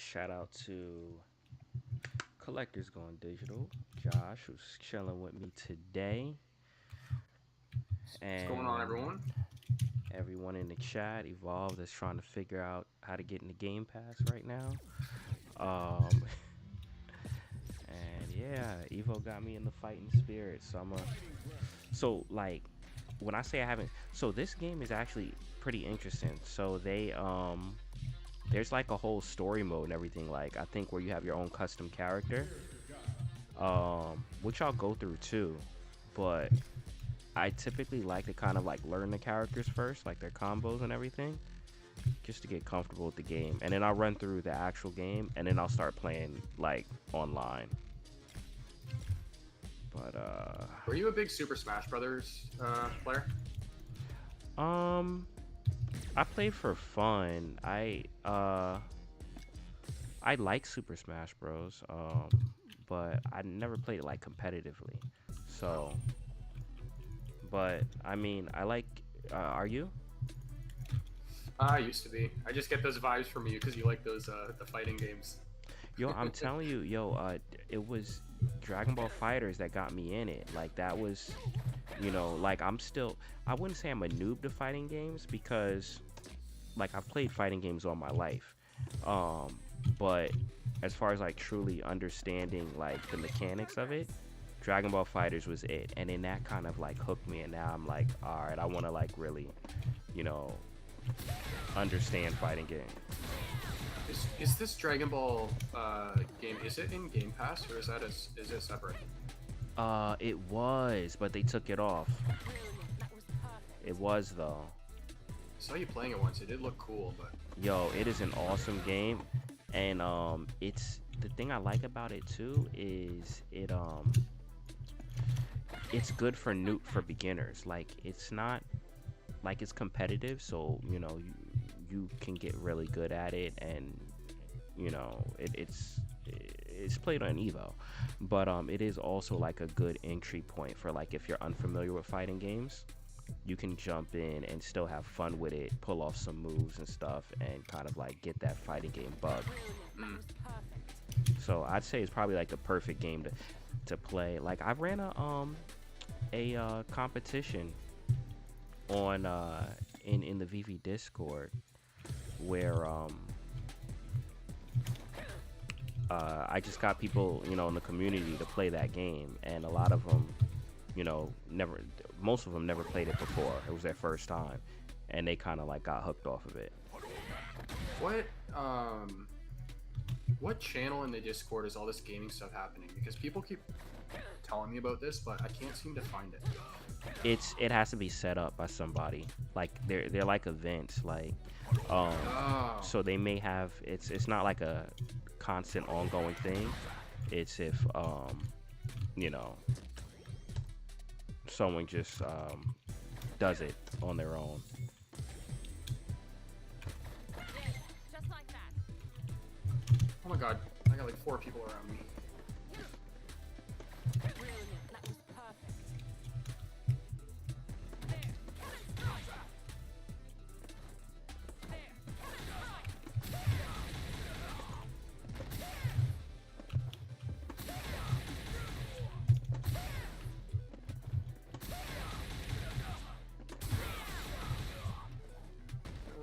Shout out to Collectors Going Digital, Josh, who's chilling with me today, What's going on, and everyone? everyone in the chat, Evolve, that's trying to figure out how to get in the Game Pass right now. Um, and yeah, Evo got me in the fighting spirit, so like when I say I haven't, so this game is actually pretty interesting. So there's like a whole story mode and everything. Like I think where you have your own custom character, which I'll go through too. But I typically like to kind of like learn the characters first, like their combos and everything, just to get comfortable with the game. And then I'll run through the actual game, and then I'll start playing like online. But Were you a big Super Smash Brothers player? um, I play for fun. I like Super Smash Bros. But I never played it like competitively. So, but I mean, I like. Are you? I used to be. I just get those vibes from you because you like those the fighting games. Yo, I'm telling you, it was Dragon Ball Fighters that got me in it. Like that was, like I wouldn't say I'm a noob to fighting games because, like, I've played fighting games all my life. Um, but as far as like truly understanding like the mechanics of it, Dragon Ball Fighters was it, and then that kind of like hooked me, and now I'm like, all right, I want to like really, you know, understand fighting games. Is this Dragon Ball game? Is it in Game Pass or is it separate? It was, but they took it off. It was though. I saw you playing it once. It did look cool, but Yo, it is an awesome game, and it's the thing I like about it too is it's good for for beginners. Like it's not like it's competitive, so you can get really good at it, and it's played on Evo, but it is also like a good entry point for like if you're unfamiliar with fighting games, you can jump in and still have fun with it, pull off some moves and stuff, and kind of like get that fighting game bug. mm, So I'd say it's probably like the perfect game to play. Like I ran a competition on in the VV Discord where I just got people in the community to play that game, and a lot of them never, most of them never played it before. It was their first time, and they kind of like got hooked off of it. what what channel in the Discord is all this gaming stuff happening? Because people keep telling me about this, but I can't seem to find it. It has to be set up by somebody. Like they're like events, like um Oh, so they may have, it's not like a constant ongoing thing. It's if you know someone just does it on their own. oh my God! I got like four people around me.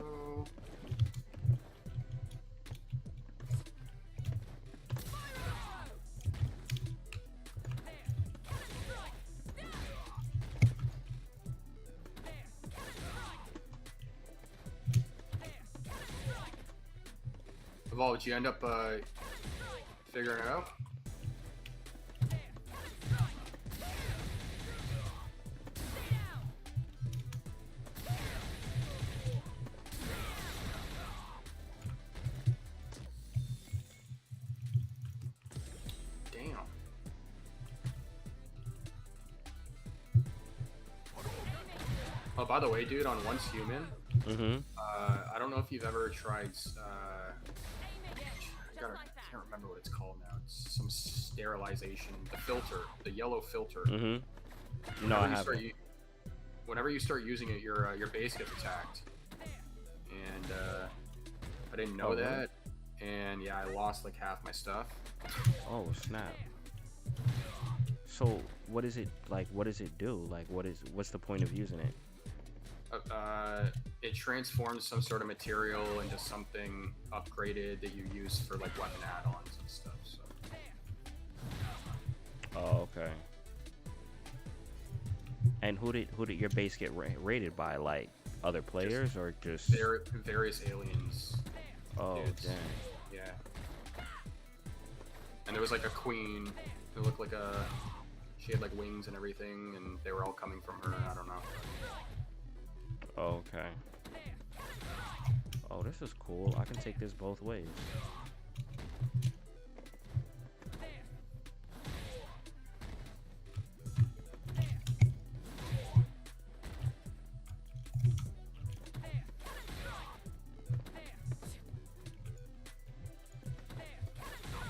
Oh, Evolve, did you end up figuring it out? Damn. Oh, by the way, dude, on Once Human, Mm-hmm. I don't know if you've ever tried. I can't remember what it's called now. It's some sterilization. The filter, the yellow filter. Mm-hmm. No, I Whenever you start, haven't. whenever you start using it, your base gets attacked. And I didn't Oh, know really? that. and yeah, I lost like half my stuff. Oh snap. So what is it like? What does it do? Like, what's the point of using it? It transforms some sort of material into something upgraded that you use for like weapon add-ons and stuff. So Oh, okay. And who did your base get rated by? Like other players or just? various aliens. Oh dudes. dang. Yeah. And there was like a queen who looked like she had like wings and everything, and they were all coming from her. I don't know. Oh, okay. Oh, this is cool. I can take this both ways.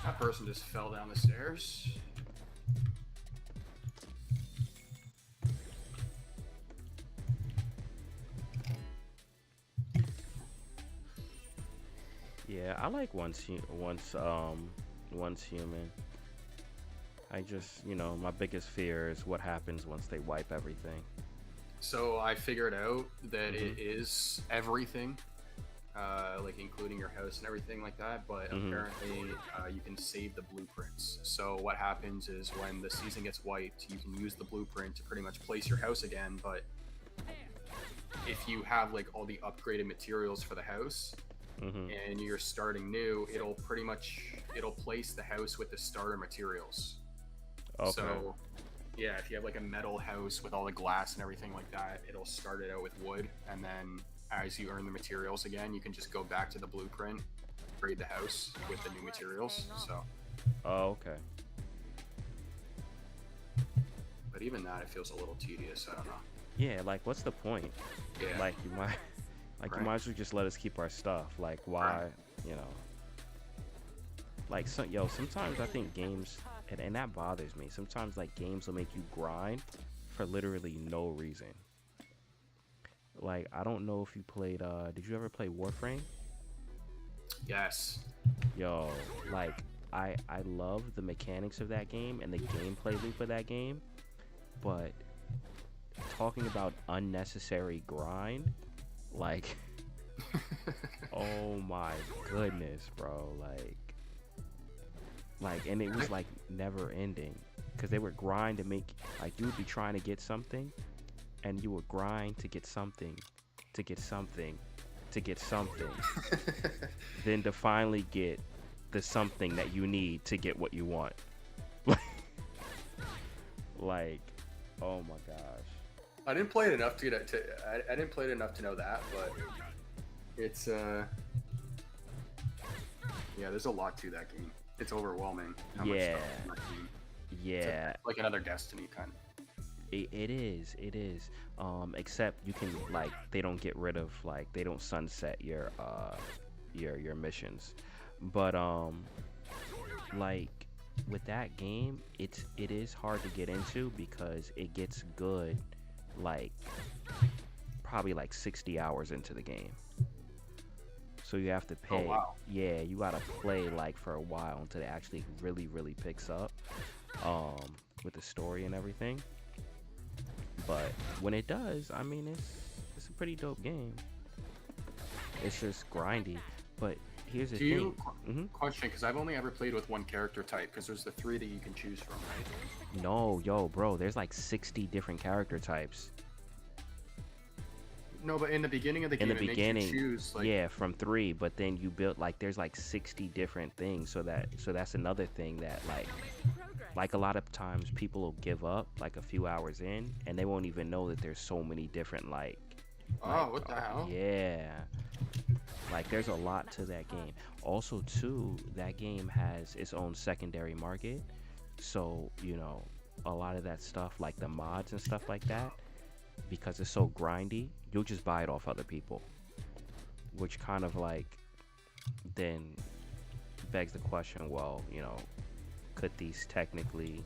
That person just fell down the stairs. Yeah, I like once human. I just, my biggest fear is what happens once they wipe everything. So I figured out that Mhm. it is everything, like including your house and everything like that. But Mhm. apparently, you can save the blueprints. So what happens is when the season gets wiped, you can use the blueprint to pretty much place your house again. But if you have like all the upgraded materials for the house, Mhm. and you're starting new, it'll place the house with the starter materials. Okay. So yeah, if you have like a metal house with all the glass and everything like that, it'll start it out with wood, and then as you earn the materials again, you can just go back to the blueprint, upgrade the house with the new materials. So, Oh, okay. but even that, it feels a little tedious. I don't know. Yeah, like what's the point? Yeah. Like you might you Right. might as well just let us keep our stuff. Like why, Right. you know. Like sometimes I think games and that bothers me. Sometimes like games will make you grind for literally no reason. Like I don't know if you played did you ever play Warframe? Yes. Yo, like I love the mechanics of that game and the gameplay loop of that game, but talking about unnecessary grind, like oh my goodness, bro, and it was like never ending because they would grind to make, like, you would be trying to get something and you would grind to get something to get something to get something then to finally get the something that you need to get what you want. Like, oh my gosh. I didn't play it enough I didn't play it enough to know that, but it's yeah, there's a lot to that game. It's overwhelming. How much Yeah. stuff is in that game. Yeah, It's like another Destiny kind of. it is. Except you can, like, they don't get rid of, like, they don't sunset your missions. But like with that game, it is hard to get into because it gets good like probably like 60 hours into the game. So you have to pay. Oh, wow. Yeah, you gotta play like for a while until it actually really picks up with the story and everything. But when it does, I mean, it's a pretty dope game. It's just grindy, but here's the thing. Question, because I've only ever played with one character type, because there's the 3 that you can choose from, right? No, yo, bro, there's like 60 different character types. No, but in the beginning of the game, In the it beginning, makes you choose, like, yeah, from 3, but then you built, like, there's like 60 different things, so that's another thing that like a lot of times people will give up like a few hours in and they won't even know that there's so many different what the hell? yeah, like there's a lot to that game. Also too, that game has its own secondary market, so a lot of that stuff, like the mods and stuff like that, because it's so grindy, you'll just buy it off other people, which kind of like then begs the question, well, could these technically,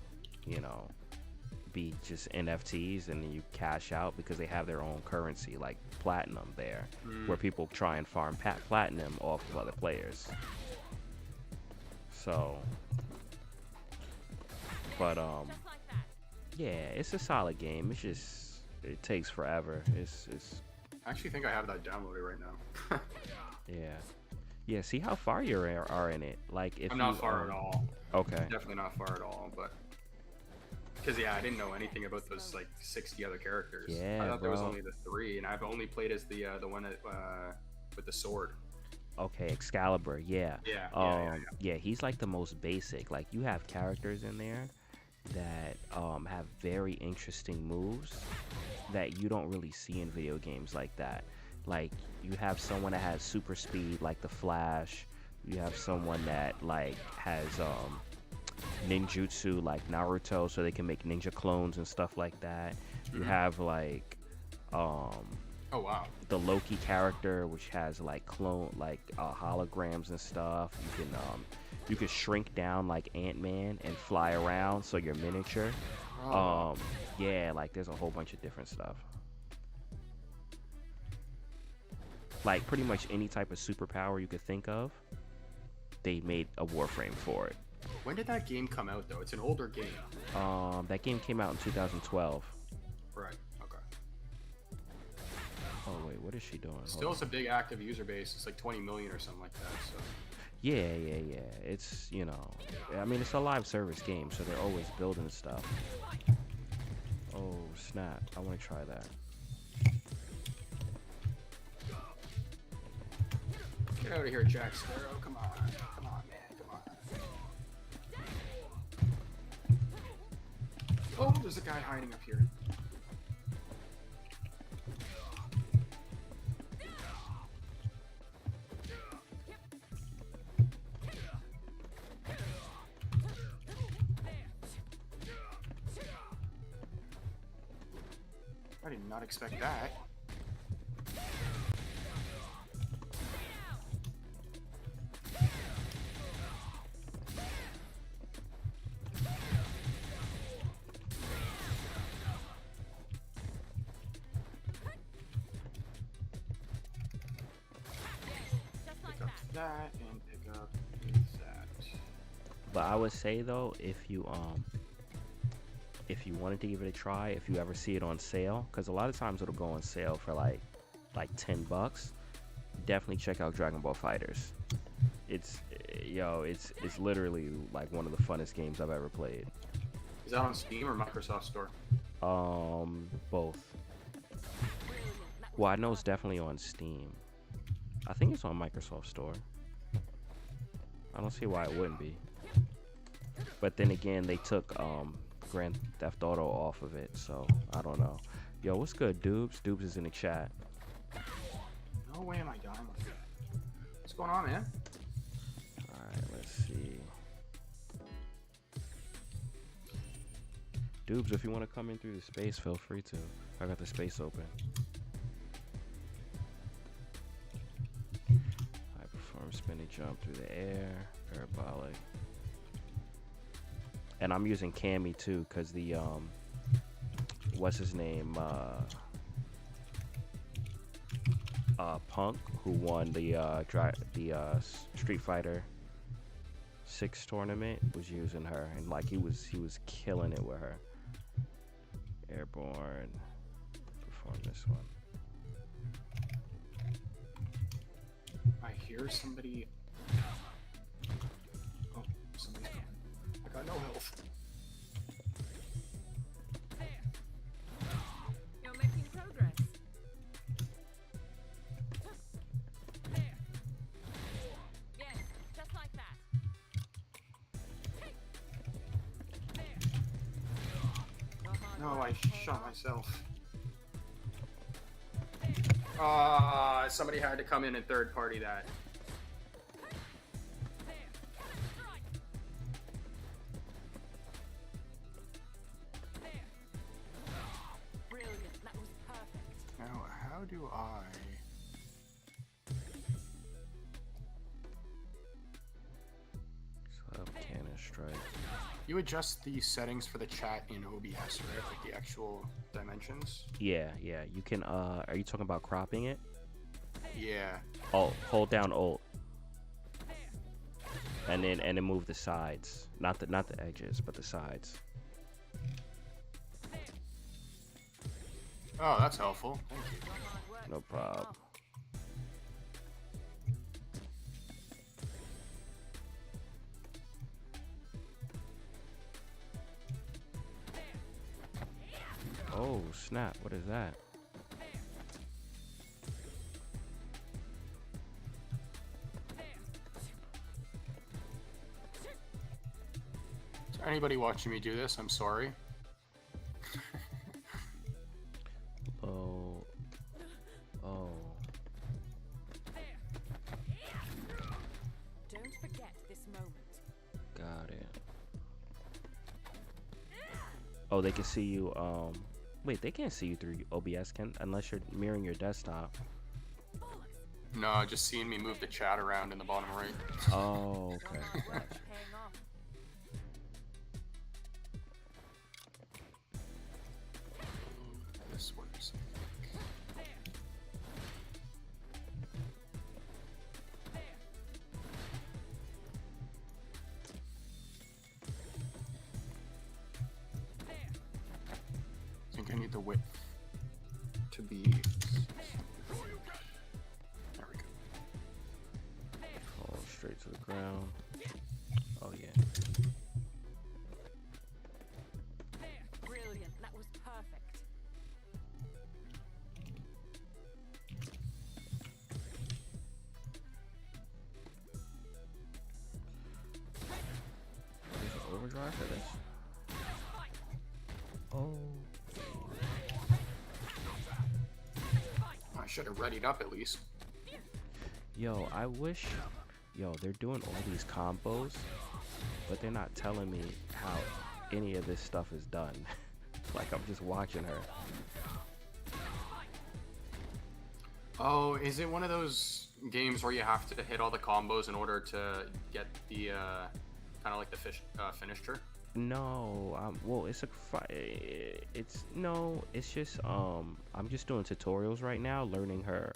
be just NFTs and then you cash out because they have their own currency like platinum there, where people try and farm platinum off of other players. So, but yeah, it's a solid game. It's just it takes forever. It's I actually think I have that downloaded right now. yeah. Yeah, see how far you are in it. Like if I'm you not far at all. Okay. Definitely not far at all, but because yeah, I didn't know anything about those like 60 other characters. Yeah, I thought there was bro. only the 3, and I've only played as the one that, with the sword. Okay, Excalibur, yeah. Yeah. He's like the most basic. Like you have characters in there that have very interesting moves that you don't really see in video games like that. Like you have someone that has super speed like the Flash. You have someone that like has ninjutsu like Naruto so they can make ninja clones and stuff like that. You have like Oh wow. the Loki character, which has like holograms and stuff. You can shrink down like Ant-Man and fly around, so you're miniature. Oh. Yeah, like there's a whole bunch of different stuff. Like pretty much any type of superpower you could think of, they made a Warframe for it. When did that game come out though? It's an older game. That game came out in 2012. Right. Okay. Oh wait, what is she doing? Hold Still, on. it's a big active user base. It's like 20 million or something like that. So. Yeah. It's, I mean, it's a live service game, so they're always building stuff. Oh, snap. I want to try that. Get out of here, Jack Sparrow. Come on. Come on, man. Come on. Oh, there's a guy hiding up here. I did not expect that. Pick up that and pick up that. But I would say, though, if you wanted to give it a try, if you ever see it on sale, because a lot of times it'll go on sale for like $10, definitely check out Dragon Ball Fighters. It's literally like one of the funnest games I've ever played. Is that on Steam or Microsoft Store? Both. Well, I know it's definitely on Steam. I think it's on Microsoft Store. I don't see why it wouldn't be. But then again, they took Grand Theft Auto off of it, so I don't know. Yo, what's good, Dubes? Dubes is in the chat. No way am I dying with that. What's going on, man? Alright, let's see. Dubes, if you want to come in through the space, feel free to. I got the space open. I perform spinning jump through the air, parabolic. And I'm using Cammy too, cause the what's his name? Punk, who won the Street Fighter 6 tournament, was using her, and like he was killing it with her. Airborne. Perform this one. I hear somebody. Oh, somebody's coming. I got no health. You're making progress. Yes, just like that. No, I shot myself. Somebody had to come in and third party that. Brilliant. That was perfect. Now, how do I? Sub cannon strike. You adjust the settings for the chat in OBS, right? Like the actual dimensions? Yeah. You can. Are you talking about cropping it? Yeah. Alt. Hold down Alt. and then move the sides, not the edges, but the sides. Oh, that's helpful. Thank you. Your hard work's No paying prob. off. Oh snap! What is that? Is there anybody watching me do this? I'm sorry. Oh. Oh. Don't forget this moment. Got it. Oh, they can see you. Wait, they can't see you through OBS, can unless you're mirroring your desktop. No, just seeing me move the chat around in the bottom right. Oh, Your okay. hard work's paying off. This works. I think I need the width to be. There we go. Oh, straight to the ground. Oh yeah. Brilliant. That was perfect. There's an overdrive for this. Oh. I should have readied up at least. Yo, I wish. Yo, they're doing all these combos, but they're not telling me how any of this stuff is done. Like I'm just watching her. Oh, is it one of those games where you have to hit all the combos in order to get the kind of like the finisher? No, well, it's just I'm just doing tutorials right now, learning her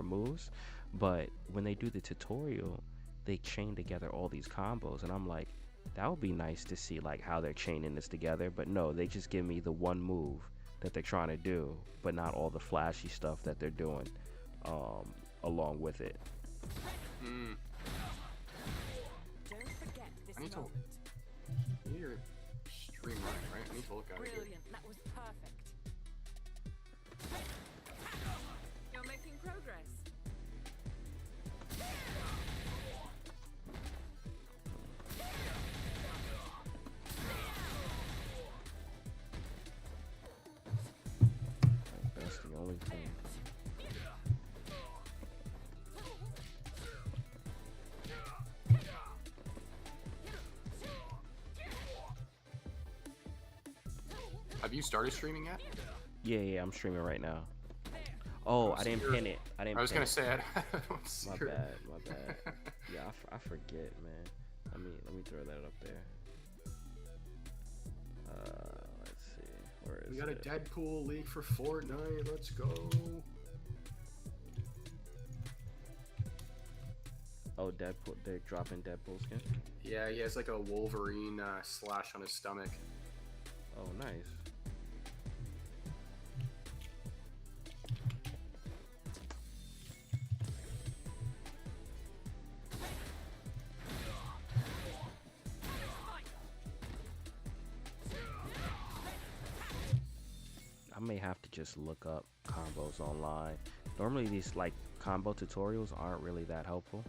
moves. But when they do the tutorial, they chain together all these combos, and I'm like, that would be nice to see like how they're chaining this together. But no, they just give me the one move that they're trying to do, but not all the flashy stuff that they're doing along with it. Hmm. Don't forget this I need to- moment. You're stream running, right? I need to look at it. Brilliant. That was perfect. You're making progress. That's the only thing. Have you started streaming yet? Yeah, I'm streaming right now. Oh, I so didn't you're- pin it. I didn't. I was pin gonna it. say I don't see My your- bad. Yeah, I forget, man. Let me throw that up there. Let's see. Where is We got a it? Deadpool league for Fortnite. Let's go. Oh, Deadpool. They're dropping Deadpool skin. Yeah, he has like a Wolverine slash on his stomach. Oh, nice. I may have to just look up combos online. Normally these like combo tutorials aren't really that helpful.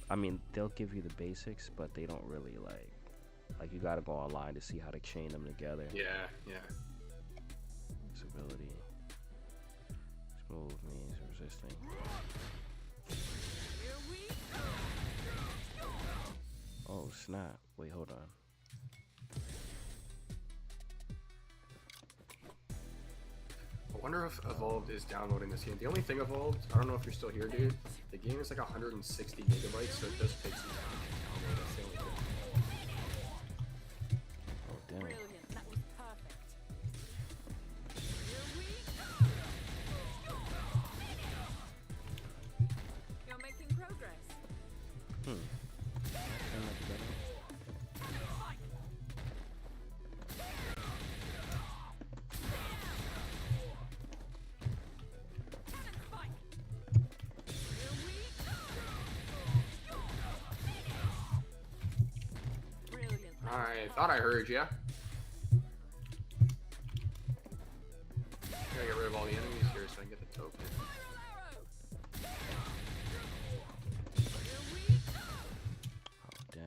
I mean, they'll give you the basics, but they don't really like you gotta go online to see how to chain them together. Yeah, yeah. Flexibility. Smooth means resisting. Here we Oh snap! Wait, hold on. I wonder if Evolved is downloading this game. The only thing Evolved, I don't know if you're still here, dude. The game is like 160 gigabytes, so it does take some time to download. That's the only thing. Oh damn. brilliant. That was perfect. Here we I thought I heard ya. Gotta get rid of all the enemies here so I can get the token. Oh, dang.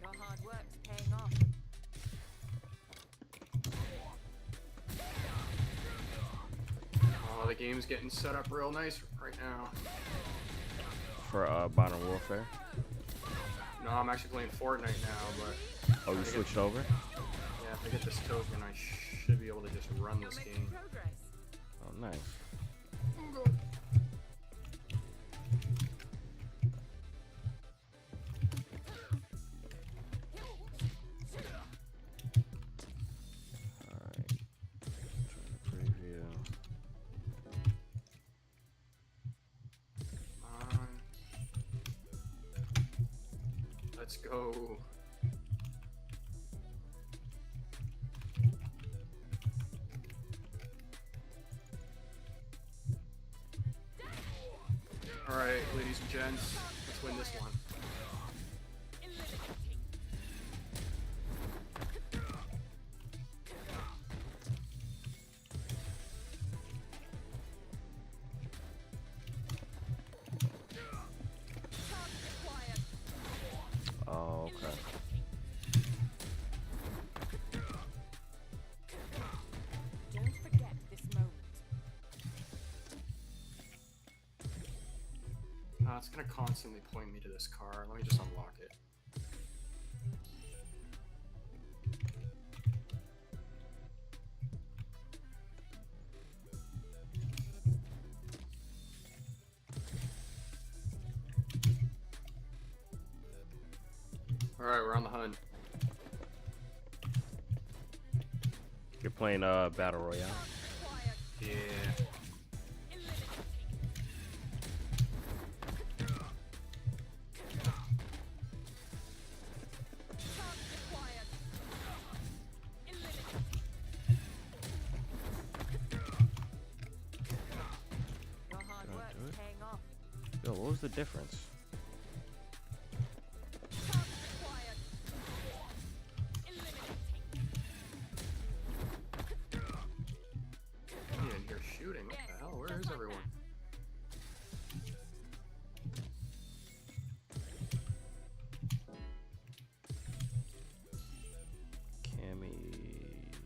Your hard work's paying off. Oh, the game's getting set up real nice right now. For Modern Warfare. No, I'm actually playing Fortnite now, but Oh, you switched over? yeah, if I get this token, I should be able to just run You're this making game. progress. Oh, nice. Alright. Try to preview. Let's go. Alright, ladies and gents, let's win this one. Oh, okay. Don't forget this moment. It's gonna constantly point me to this car. Let me just unlock it. Alright, we're on the hunt. You're playing Battle Royale. Yeah. Your hard Can I work's do it? paying off. Yo, what was the difference? Yeah, and you're shooting. What the hell? Where is everyone? Camis.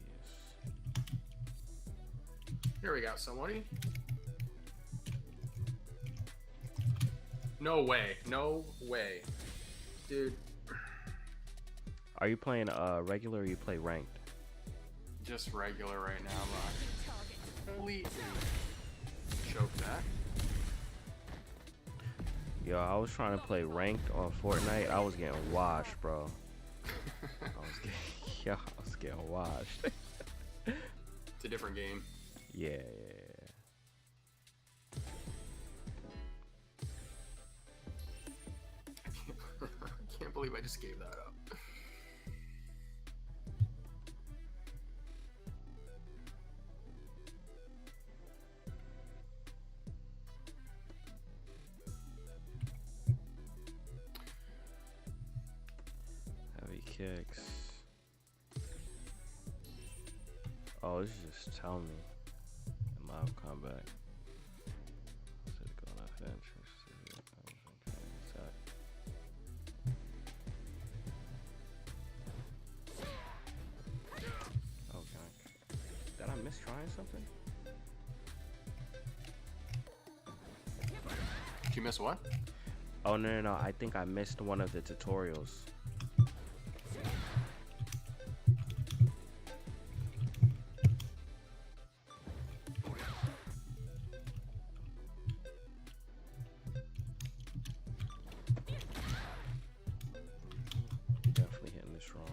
Here we got somebody. No way. No way. Dude, Are you playing regular or you play ranked? just regular right now, but elite. Choke that. Yo, I was trying to play ranked on Fortnite. I was getting washed, bro. I was getting washed. It's a different game. Yeah. I can't believe I just gave that up. Heavy kicks. Oh, this is just telling me. In live combat. Did I miss trying something? Did you miss what? Oh no, no, no! I think I missed one of the tutorials. Definitely hitting this wrong.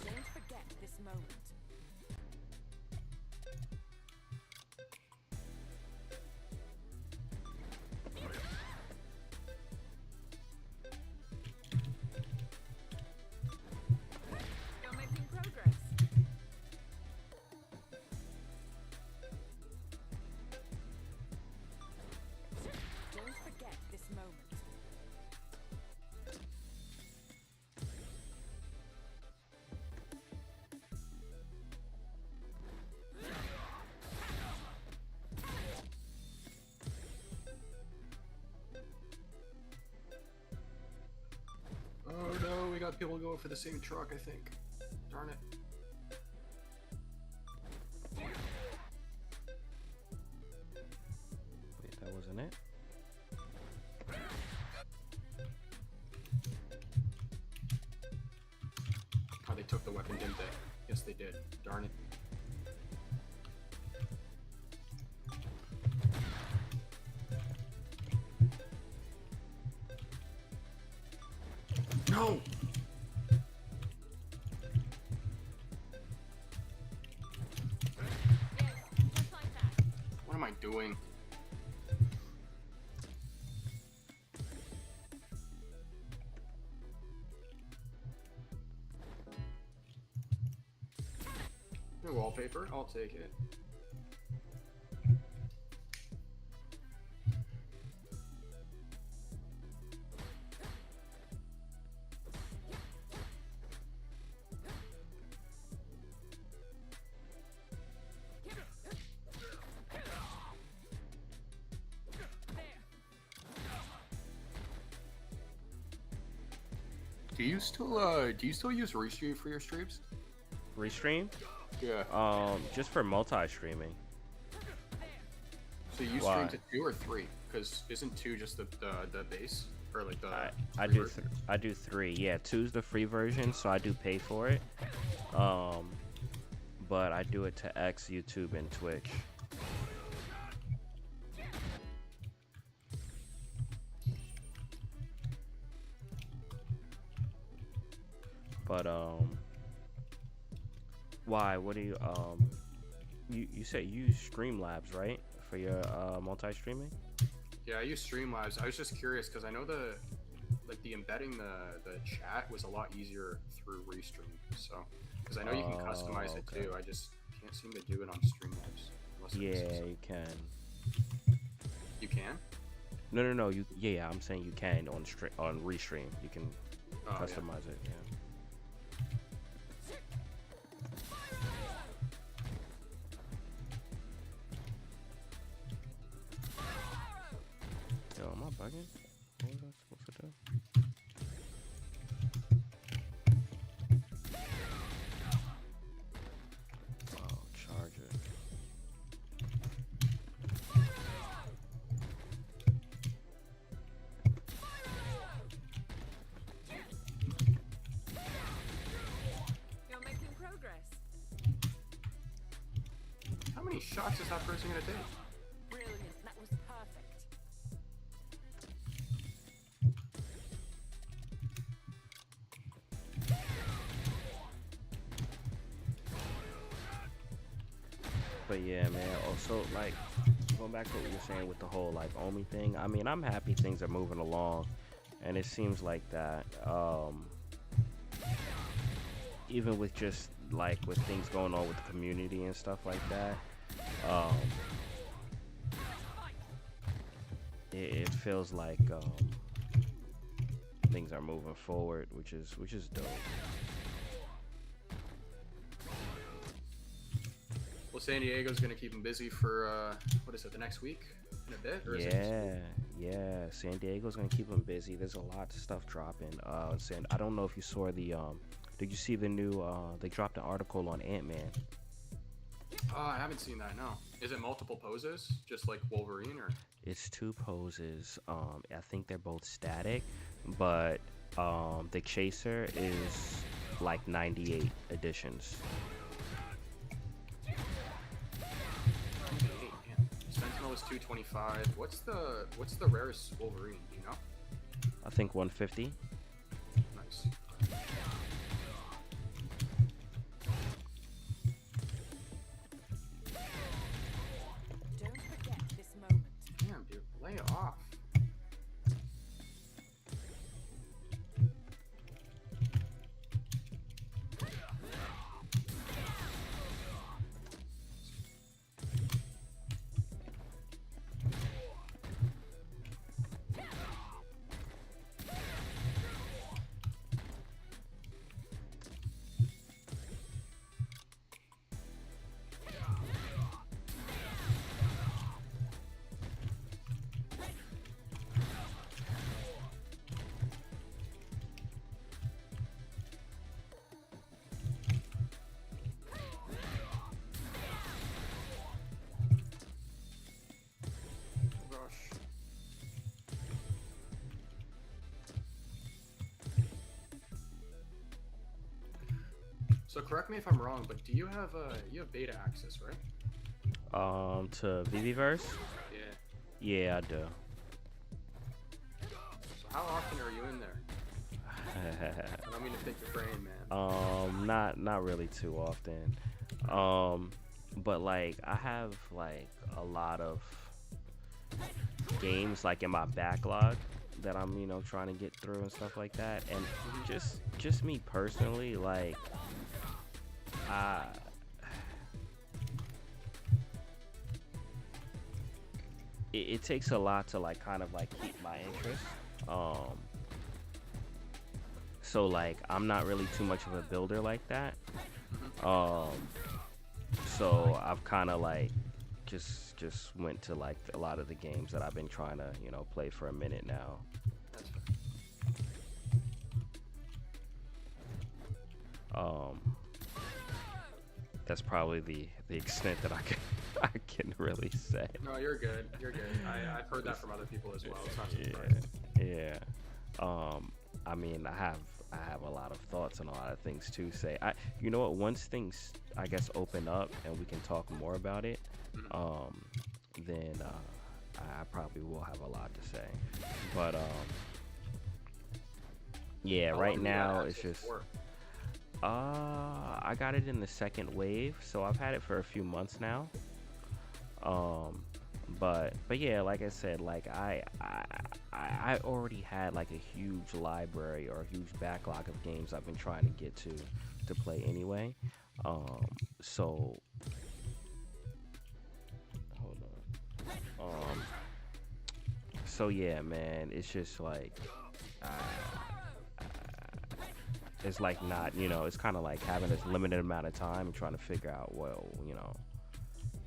Don't forget this moment. You're making progress. Don't forget this moment. Oh no, we got people going for the same truck, I think. Darn it. Wait, that wasn't it. Oh, they took the weapon, didn't they? Yes, they did. Darn it. No! Yes, just like that. What am I doing? No wallpaper, I'll take it. Do you still use Restream for your streams? Restream? Yeah. Just for multi-streaming. So you Why? stream to 2 or 3? Because isn't 2 just the base? Or like the I free do version? I do 3. Yeah, 2's the free version, so I do pay for it. But I do it to X, YouTube, and Twitch. But why? What do you you said you use Streamlabs, right? For your multi-streaming? Yeah, I use Streamlabs. I was just curious because I know the embedding the chat was a lot easier through Restream. So because I know you can customize it okay. too. I just can't seem to do it on Streamlabs. Unless it was Yeah, specific. you can. You can? No, no, no. Yeah, I'm saying you can on Restream. You can Oh, yeah. customize it. Yeah. Yo, am I bugging? What was I supposed to do? Oh, charge it. You're making progress. How many shots is that person gonna take? Brilliant. That was perfect. But yeah, man. Also, like, going back to what you were saying with the whole like Omi thing. I mean, I'm happy things are moving along, and it seems like that. Even with just like with things going on with the community and stuff like that. It feels like things are moving forward, which is dope. Well, San Diego's gonna keep him busy for what is it, the next week in a bit, or is it? Yeah, Yeah, San Diego's gonna keep them busy. There's a lot of stuff dropping. I don't know if you saw did you see the new? They dropped an article on Ant-Man. I haven't seen that. No. Is it multiple poses, just like Wolverine, or? It's two poses. I think they're both static, but the chaser is like 98 editions. 98, yeah. Sentinel is 225. What's the rarest Wolverine? Do you know? I think 150. Nice. Don't forget this moment. Damn, dude, lay off. Gosh. So correct me if I'm wrong, but do you have beta access, right? To Viviverse? Yeah. Yeah, I do. So how often are you in there? I don't mean to pick your brain, man. Not really too often. But like I have like a lot of games like in my backlog that I'm trying to get through and stuff like that. And just me personally, like I it takes a lot to like kind of like keep my interest. So like I'm not really too much of a builder like that. So I've kind of like just went to like a lot of the games that I've been trying to play for a minute now. That's fair. That's probably the extent that I can really say. No, you're good. You're good. I've heard that from other people as well. It's not too Yeah. I mean, I have a lot of thoughts and a lot of things to say. You know what? Once things, I guess, open up and we can talk more about it, then I probably will have a lot to say. But yeah, How right long do you now have it's access just for? I got it in the second wave, so I've had it for a few months now. But yeah, like I said, like I already had like a huge library or a huge backlog of games I've been trying to get to play anyway. So hold on. So yeah, man, it's just like it's like not, it's kind of like having this limited amount of time and trying to figure out, well,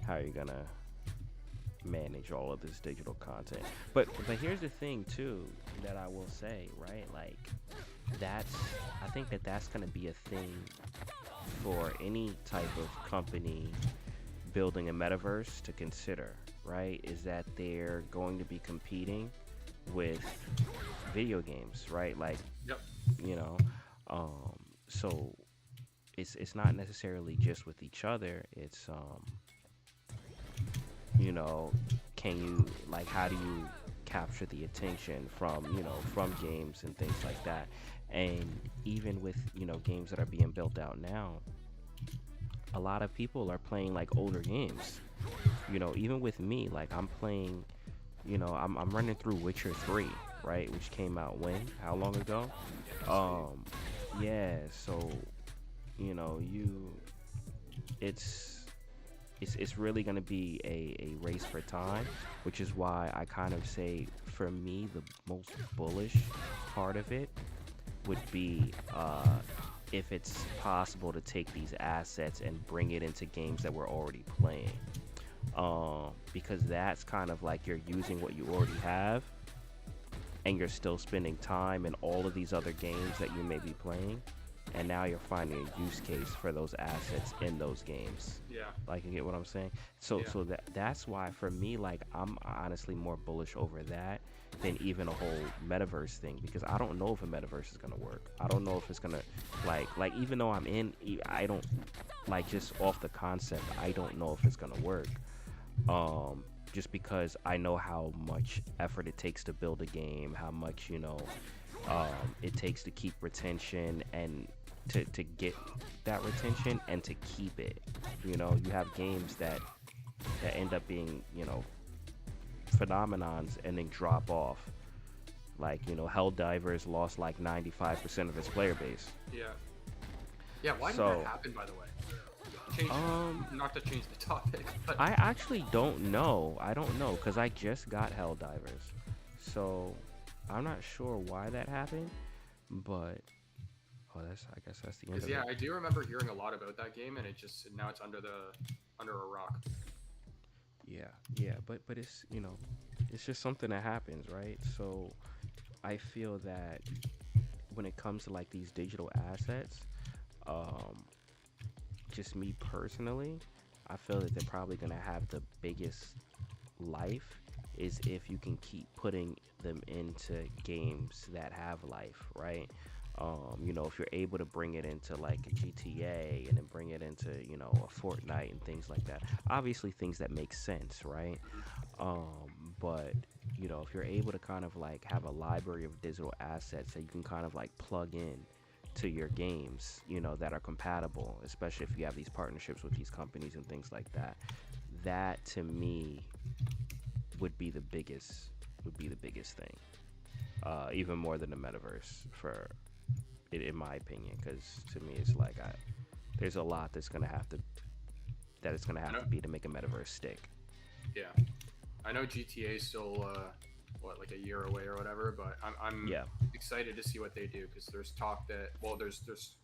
how you're gonna manage all of this digital content. But here's the thing too that I will say, right? Like I think that's gonna be a thing for any type of company building a metaverse to consider, right? Is that they're going to be competing with video games, right? Like, Yep. So it's not necessarily just with each other. It's can you, like, how do you capture the attention from games and things like that? And even with games that are being built out now, a lot of people are playing like older games. Even with me, like I'm playing, I'm running through Witcher 3, right, which came out how long ago? Yeah, so it's really going to be a race for time, which is why I kind of say, for me, the most bullish part of it would be if it's possible to take these assets and bring it into games that we're already playing, because that's kind of like you're using what you already have and you're still spending time in all of these other games that you may be playing, and now you're finding a use case for those assets in those games. Yeah. Like, you get what I'm saying? So Yeah. so that's why for me, like, I'm honestly more bullish over that than even a whole metaverse thing, because I don't know if a metaverse is gonna work. I don't know if it's gonna like even though I don't like, just off the concept, I don't know if it's gonna work. Just because I know how much effort it takes to build a game, how much, it takes to keep retention and to get that retention and to keep it. You have games that end up being, phenomenons and then drop off. Like, Helldivers lost like 95% of its player base. Yeah. Yeah, why did So, that happen, by the way? Change, not to change the topic, but I actually don't know. I don't know, because I just got Helldivers. So I'm not sure why that happened, but I guess that's the end of yeah, it. I do remember hearing a lot about that game, and now it's under a rock. Yeah, but it's just something that happens, right? So I feel that when it comes to like these digital assets, just me personally, I feel that they're probably gonna have the biggest life is if you can keep putting them into games that have life, right? If you're able to bring it into like a GTA and then bring it into, a Fortnite and things like that. Obviously things that make sense, right? But if you're able to kind of like have a library of digital assets that you can kind of like plug in to your games, that are compatible, especially if you have these partnerships with these companies and things like that. That to me would be the biggest thing, even more than the metaverse for it, in my opinion, because to me it's like there's a lot it's gonna have to be to make a metaverse stick. Yeah, I know GTA is still like a year away or whatever, but I'm Yeah. excited to see what they do, because there's talk that there's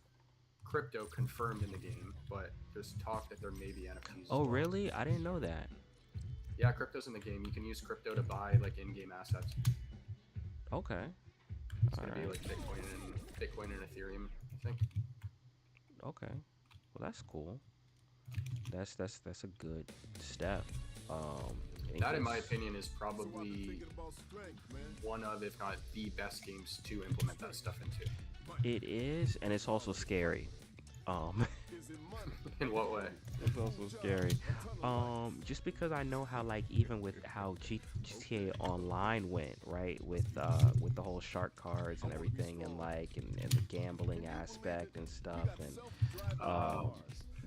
crypto confirmed in the game, but there's talk that there may be NFTs. Oh really? I didn't know that. Yeah, crypto's in the game. You can use crypto to buy like in-game assets. Okay. It's All gonna be right. like Bitcoin and Ethereum, I think. Okay. Well, that's cool. That's a good step. That, in my Because opinion, is probably one of, if not the best games to implement that stuff into. it is, and it's also scary. Um, In what way? it's also scary. Just because I know how, like, even with how GTA Online went, right, with the whole shark cards and everything, and like, and the gambling aspect and stuff, and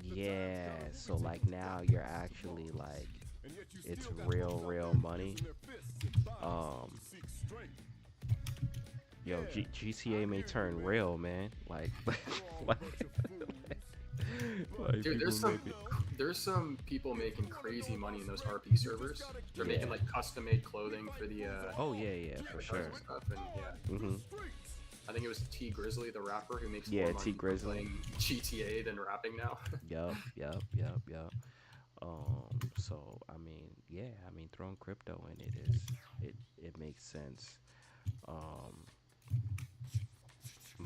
yeah. So like now you're actually like, it's real money. Um, GTA may turn real, man. Like, like, like Dude, people make it. there's some people making crazy money in those RP servers. They're making Yeah. like custom-made clothing for the Oh yeah, for avatars sure. and stuff, and yeah. Mhm. I think it was T Grizzly, the rapper, who makes Yeah, more money T from Grizzly. playing GTA than rapping now. Yup. So I mean, yeah, throwing crypto in it is it makes sense. Um,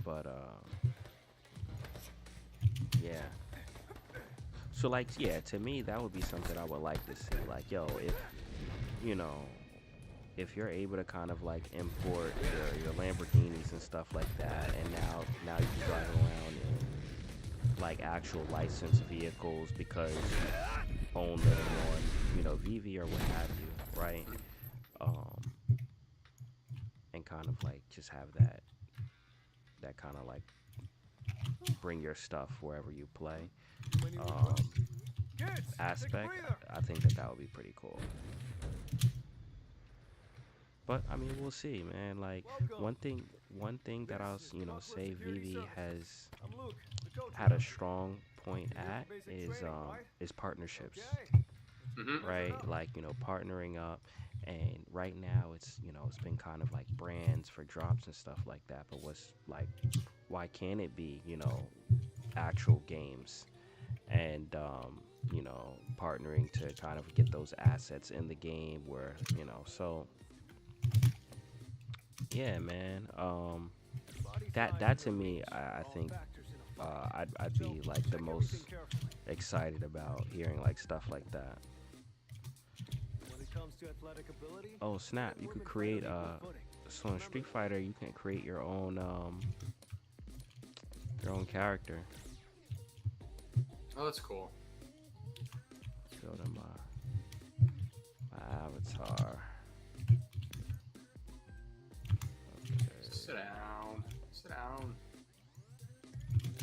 but yeah. So like, yeah, to me that would be something I would like to see. Like, yo, if you know, if you're able to kind of like import your Lamborghinis and stuff like that, and now you can drive around in like actual licensed vehicles because you own them on, VV or what have you, right? Um, and kind of like just have that kind of like bring your stuff wherever you play um, aspect. I think that would be pretty cool. But I mean, we'll see, man. Like one thing that I'll say Vivi has had a strong point at is partnerships, Hmm. right? Like, partnering up, and right now it's been kind of like brands for drops and stuff like that. But why can't it be actual games and partnering to kind of get those assets in the game where so Yeah, man. That to me, I think I'd be like the most excited about hearing like stuff like that. When it comes to athletic ability, Oh snap! You we're could create incredibly good-footing. so in Street Fighter you can create your own character. Oh, that's cool. Go to my avatar. Okay. Sit down. Sit down.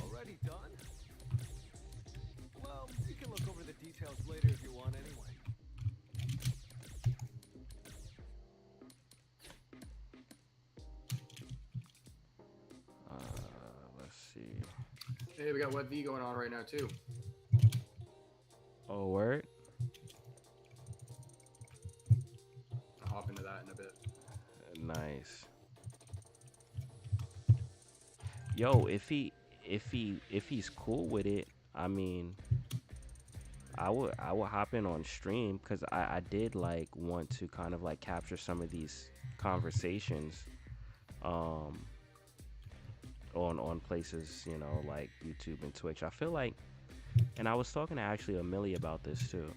Already done? Well, you can look over the details later if you want anyway. Let's see. Hey, we got Web V going on right now too. Oh word. I'll hop into that in a bit. Nice. Yo, if he's cool with it, I mean, I would hop in on stream because I did like want to kind of like capture some of these conversations, um, on places like YouTube and Twitch. I feel like, and I was talking to actually Amelie about this too.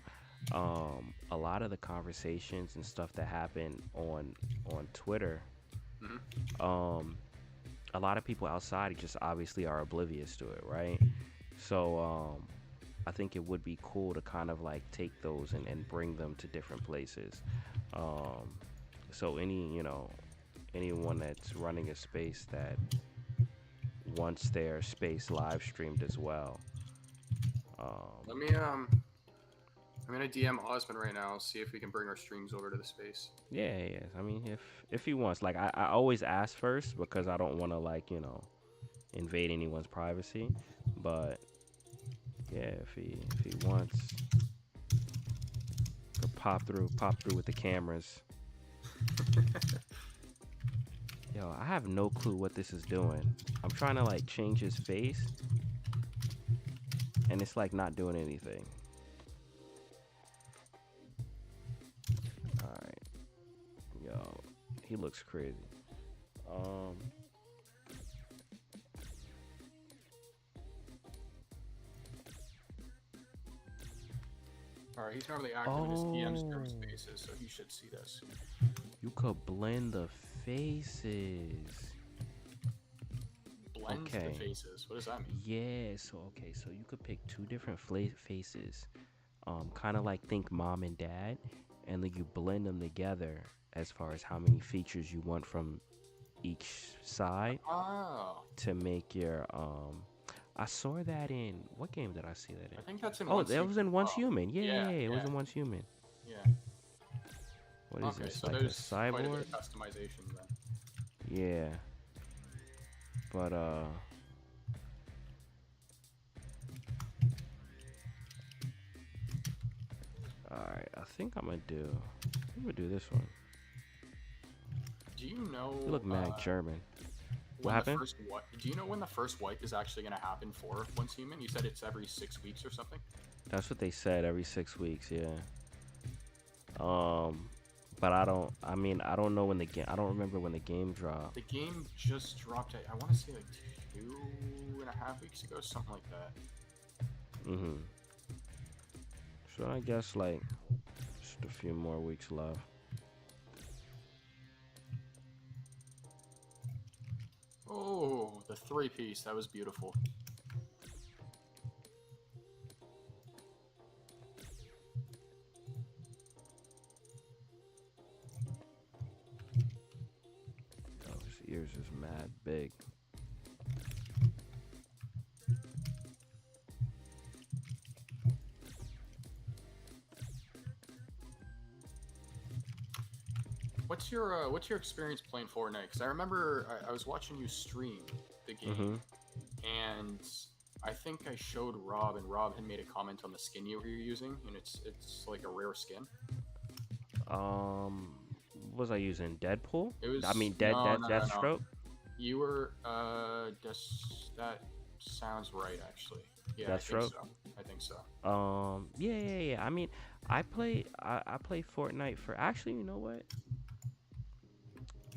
A lot of the conversations and stuff that happen on Twitter, Hmm. a lot of people outside just obviously are oblivious to it, right? So I think it would be cool to kind of like take those and bring them to different places. Um, so anyone that's running a space that wants their space live streamed as well. Let me I'm gonna DM Osmond right now. See if we can bring our streams over to the space. Yeah, yeah. I mean, if he wants, like, I always ask first because I don't want to like invade anyone's privacy. But yeah, if he wants, to pop through with the cameras. Yo, I have no clue what this is doing. I'm trying to like change his face, and it's like not doing anything. All right, yo, he looks crazy. Alright, he's normally active in his DMs during spaces, so he should see this. You could blend the faces. Blend Okay. the faces. What does that mean? Yeah, so okay, so you could pick two different faces, kind of like think mom and dad, and then you blend them together as far as how many features you want from each side Oh, to make your. I saw that in what game did I see that in? I think that's in Oh, Once that was in Human. Once Oh, Human. Yeah, yeah, it was yeah. in Once Human. Yeah. What is Okay, this? so Like a there's quite a bit cyborg? of customization then. Yeah. But alright, I think I'm gonna do this one. Do you know? You look mad German. when happened? The first do you know when the first wipe is actually going to happen for Once Human? You said it's every 6 weeks or something. That's what they said, every 6 weeks, yeah. But I mean, I don't know when the game, I don't remember when the game dropped. The game just dropped. I want to say like 2.5 weeks ago, something like that. Mm-hmm. So I guess like just a few more weeks left. Oh, the 3-piece. That was beautiful. Oh, his ears is mad big. What's your experience playing Fortnite? Because I remember I was watching you stream the game, and I think I showed Rob, and Rob had made a comment on the skin you were using, and it's like a rare skin. What was I using? Deadpool? It was. I mean, no. Deathstroke? You were that sounds right actually. Yeah, Deathstroke? I think so. Yeah. I mean, I play Fortnite for, actually, you know what?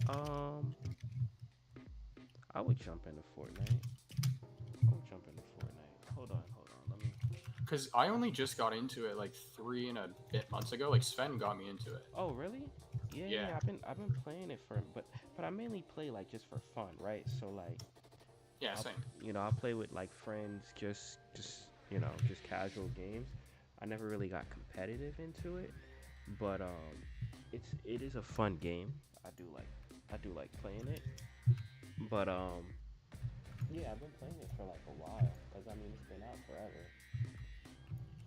Um, I would jump into Fortnite. I would jump into Fortnite. Hold on. Let me. Because I only just got into it like 3 and a bit months ago. Like Sven got me into it. Oh, really? Yeah, Yeah. I've been playing it for, but I mainly play like just for fun, right? So like, Yeah, I'll, same. I play with like friends, just just casual games. I never really got competitive into it, but it is a fun game. I do like playing it, but yeah, I've been playing it for like a while, cause I mean it's been out forever.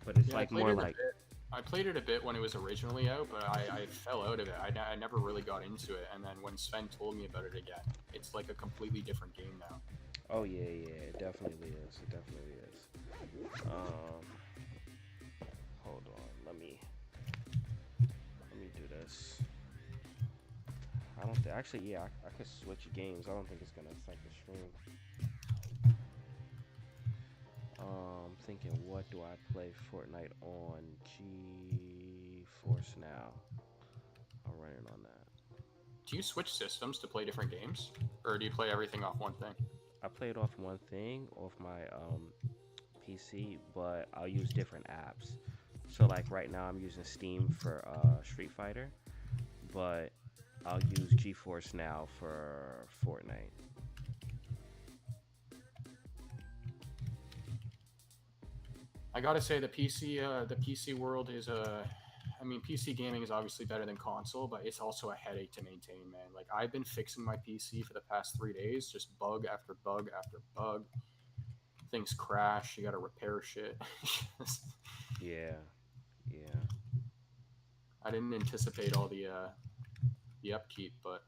But it's Yeah, I like played more it a like, bit. I played it a bit when it was originally out, but I fell out of it. I never really got into it. And then when Sven told me about it again, it's like a completely different game now. oh yeah, it definitely is. It definitely is. Um, hold on, let me do this. I don't think actually, yeah, I could switch games. I don't think it's gonna affect the stream. Thinking what do I play Fortnite on GeForce now? I'm running on that. Do you switch systems to play different games, or do you play everything off one thing? I played off one thing off my PC, but I'll use different apps. So like right now I'm using Steam for Street Fighter, but I'll use GeForce now for Fortnite. I gotta say the PC world is I mean, PC gaming is obviously better than console, but it's also a headache to maintain, man. Like I've been fixing my PC for the past 3 days, just bug after bug after bug. Things crash. You gotta repair shit. Yeah, yeah. I didn't anticipate all the upkeep, but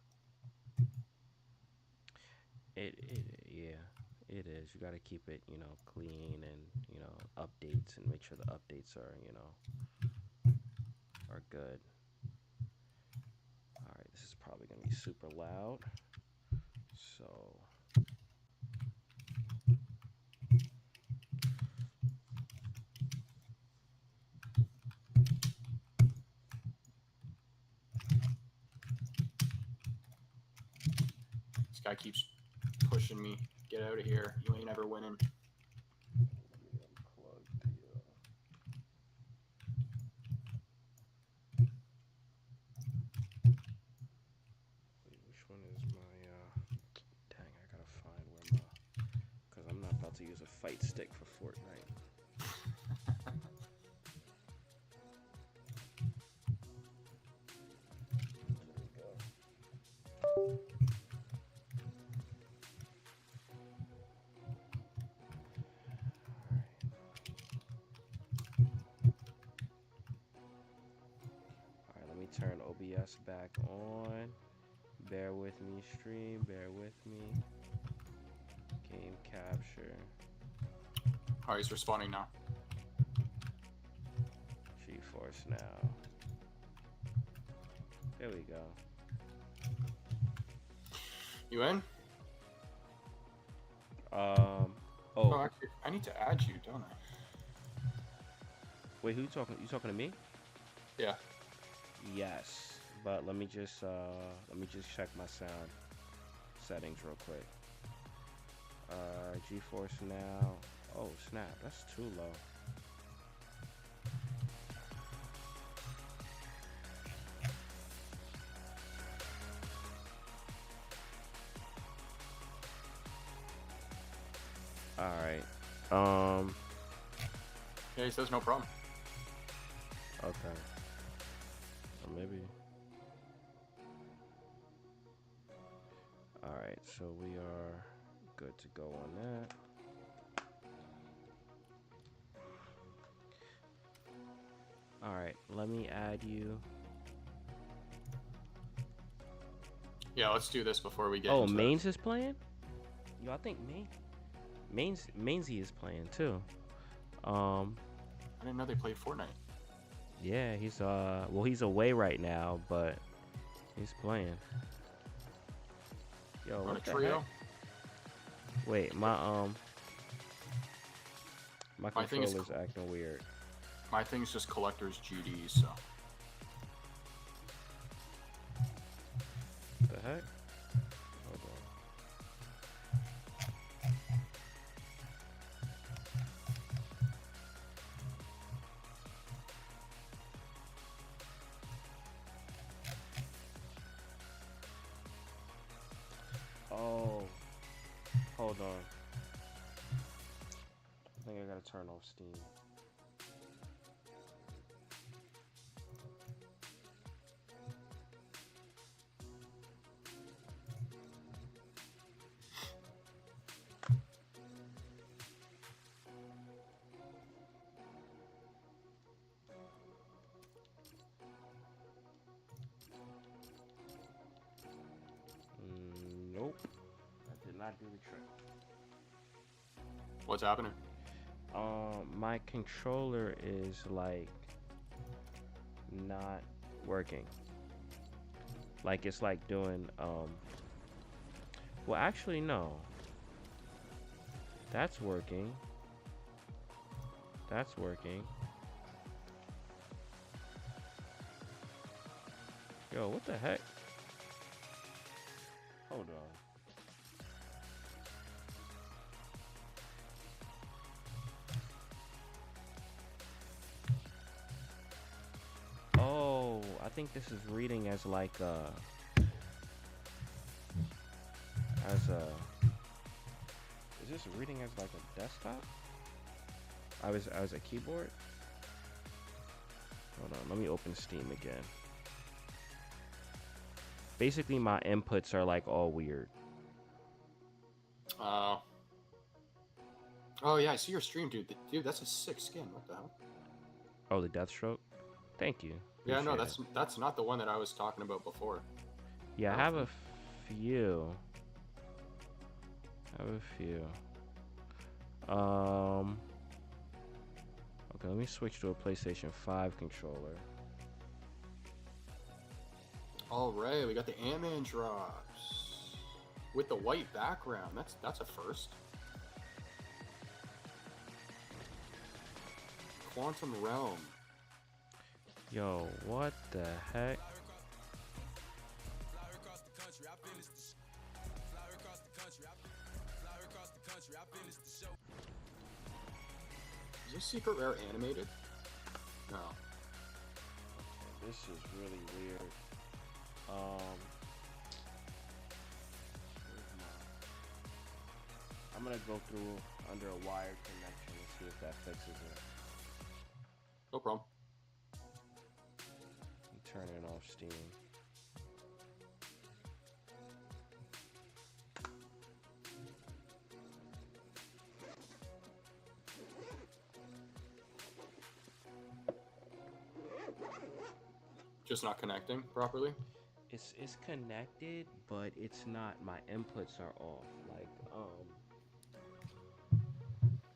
Yeah, it is. You got to keep it, clean and, updates and make sure the updates are, are good. All right, this is probably going to be super loud. So, this guy keeps pushing me. Get out of here. You ain't ever winning. unplug the, wait, which one is my, dang, I got to find where my, because I'm not about to use a fight stick for Fortnite. There we go. All right, let me turn OBS back on. Bear with me, stream. Bear with me. Game capture. Oh, he's responding now. GeForce now. There we go. You in? Oh, Oh, actually, I need to add you, don't I? wait, who you talking? You talking to me? Yeah. Yes, but let me just check my sound settings real quick. GeForce now. Oh snap, that's too low. All right. Yeah, he says no problem. Okay. Or maybe. All right. So we are good to go on that. All right. Let me add you. Yeah, let's do this before we get Oh, into Mains is playing. Yo, I think Mainsy is playing too. I didn't know they played Fortnite. Yeah, he's he's away right now, but he's playing. Yo, On a what the trio. heck? Wait, my My thing is controller's acting weird. My thing's just collector's GDs, so. The heck? Oh, hold on. I think I gotta turn off Steam. Nope. That did not do the trick. What's happening? My controller is like not working. Like it's like doing well actually no. That's working. That's working. Yo, what the heck? Hold on. Oh, I think this is reading as like is this reading as like a desktop? I was a keyboard? Hold on, let me open Steam again. Basically my inputs are like all weird. Oh yeah, I see your stream, dude. Dude, that's a sick skin. What the hell? Oh, the Deathstroke? Thank you. Yeah, no, Appreciate it. that's not the one that I was talking about before. Yeah, I have a few. Okay, let me switch to a PlayStation 5 controller. All right, we got the Ant-Man drops with the white background. That's a first. Quantum Realm. Yo, what the heck? Is this Secret Rare animated? No. This is really weird. I'm gonna go through under a wired connection and see if that fixes it. No problem. I'm turning off Steam. Just not connecting properly. It's connected, but it's not. My inputs are off. Like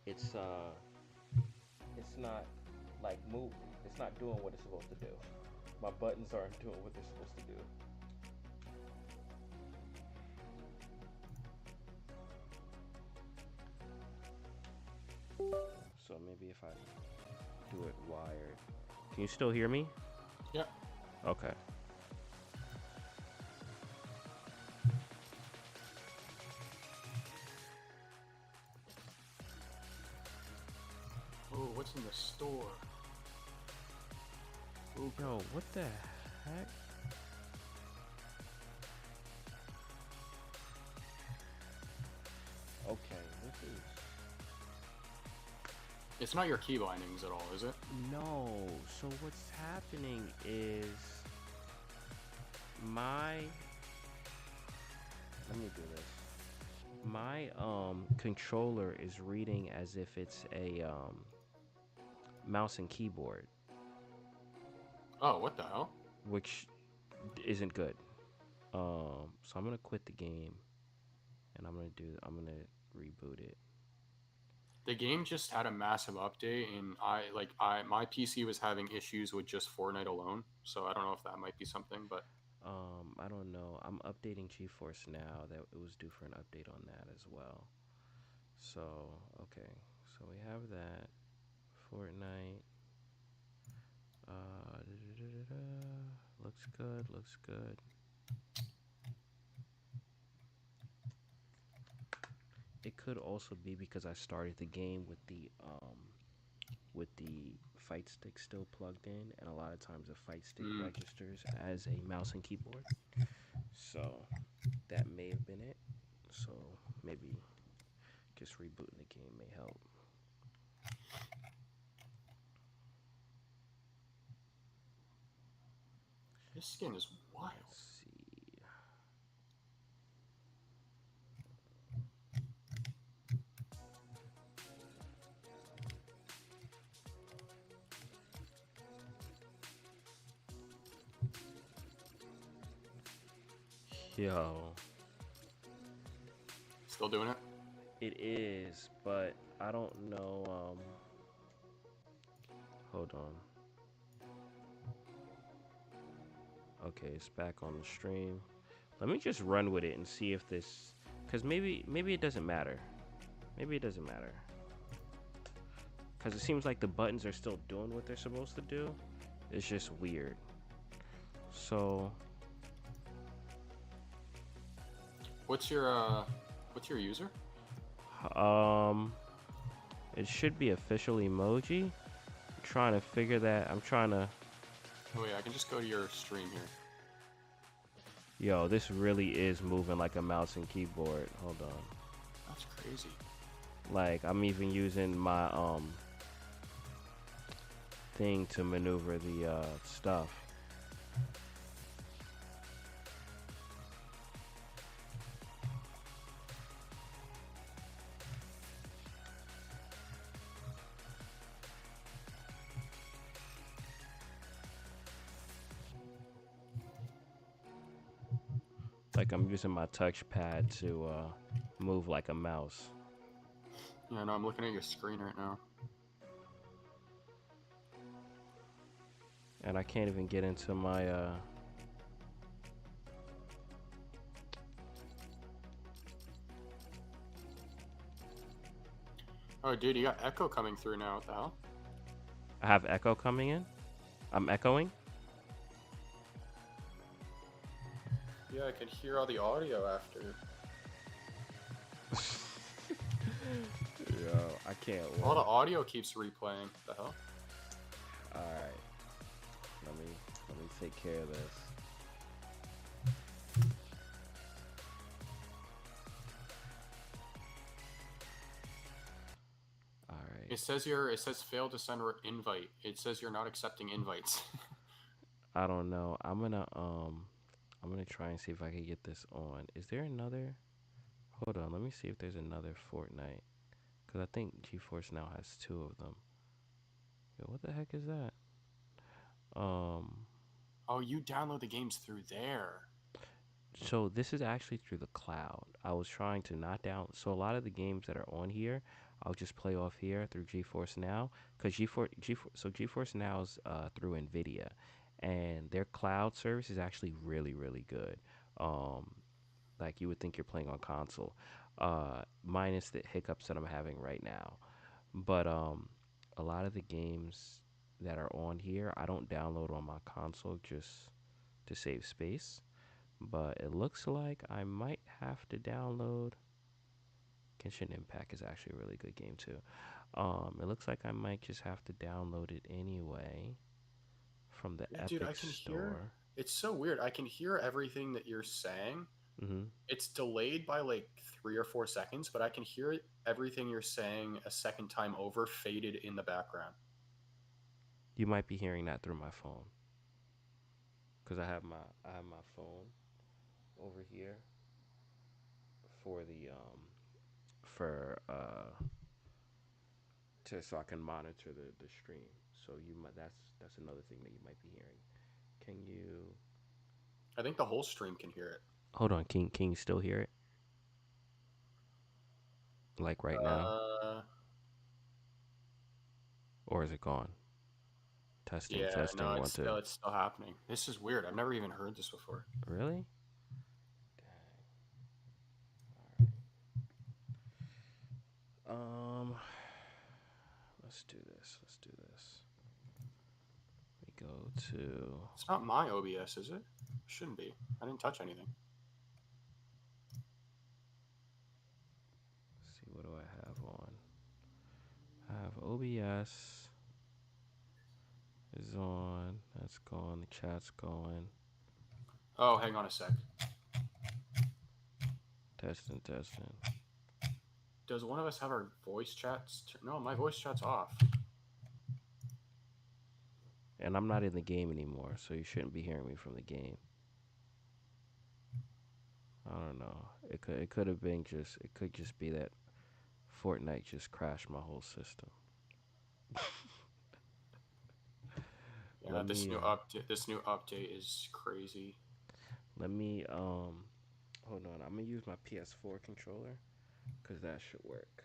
it's not like move. It's not doing what it's supposed to do. My buttons aren't doing what they're supposed to do. So maybe if I do it wired. Can you still hear me? Yeah. Okay. Oh, what's in the store? Ooh, Yo, what the heck? Okay, this is... It's not your key bindings at all, is it? No, so what's happening is let me do this. My controller is reading as if it's a mouse and keyboard, Oh, what the hell? which isn't good. So I'm gonna quit the game and I'm gonna reboot it. The game just had a massive update, and my PC was having issues with just Fortnite alone. So I don't know if that might be something, but I don't know. I'm updating GeForce now. That it was due for an update on that as well. So okay, so we have that Fortnite. Looks good. Looks good. It could also be because I started the game with the fight stick still plugged in, and a lot of times the fight stick registers as a mouse and keyboard. So that may have been it. So maybe just rebooting the game may help. This skin is wild. Let's see. Yo, Still doing it? it is, but I don't know. Hold on. Okay, it's back on the stream. Let me just run with it and see if this, cause maybe it doesn't matter. Maybe it doesn't matter. Cause it seems like the buttons are still doing what they're supposed to do. It's just weird. So What's your user? Um, it should be official emoji. I'm trying to figure that. I'm trying to. Oh wait, I can just go to your stream here. Yo, this really is moving like a mouse and keyboard. Hold on. That's crazy. Like I'm even using my thing to maneuver the stuff. Like I'm using my touchpad to move like a mouse. Yeah, no, I'm looking at your screen right now. And I can't even get into my Oh, dude, you got echo coming through now. What the hell? I have echo coming in. I'm echoing. Yeah, I can hear all the audio after. Yo, I can't wait. All the audio keeps replaying. What the hell? All right. Let me take care of this. All right. It says failed to send invite. It says you're not accepting invites. I don't know. I'm gonna try and see if I can get this on. Is there another? Hold on. Let me see if there's another Fortnite. Cause I think GeForce Now has 2 of them. Yo, what the heck is that? Oh, you download the games through there. So this is actually through the cloud. I was trying to not down. So a lot of the games that are on here, I'll just play off here through GeForce Now, because GeForce Now is through Nvidia, and their cloud service is actually really really good. Like you would think you're playing on console, minus the hiccups that I'm having right now. But a lot of the games that are on here, I don't download on my console just to save space. But it looks like I might have to download. Genshin Impact is actually a really good game too. It looks like I might just have to download it anyway from the Yeah, Epic dude, I can Store. hear. It's so weird. I can hear everything that you're saying. Hmm. It's delayed by like 3 or 4 seconds, but I can hear everything you're saying a second time over, faded in the background. You might be hearing that through my phone, because I have my phone over here for the for to so I can monitor the stream. So you might that's another thing that you might be hearing. Can you I think the whole stream can hear it. hold on? Can you still hear it? Like right now, Uh, or is it gone? Testing, yeah, testing, no, one, two. it's still happening. This is weird. I've never even heard this before. Really? Let's do this. Let's do this. We go to. It's not my OBS, is it? Shouldn't be. I didn't touch anything. Let's see, what do I have on? I have OBS is on. That's gone. The chat's going. Oh, hang on a sec. Testing, testing. Does one of us have our voice chats? No, my voice chat's off. And I'm not in the game anymore, so you shouldn't be hearing me from the game. I don't know. It could have been just it could just be that Fortnite just crashed my whole system. Yeah, Let this me new update. This new update is crazy. let me hold on. I'm gonna use my PS4 controller because that should work.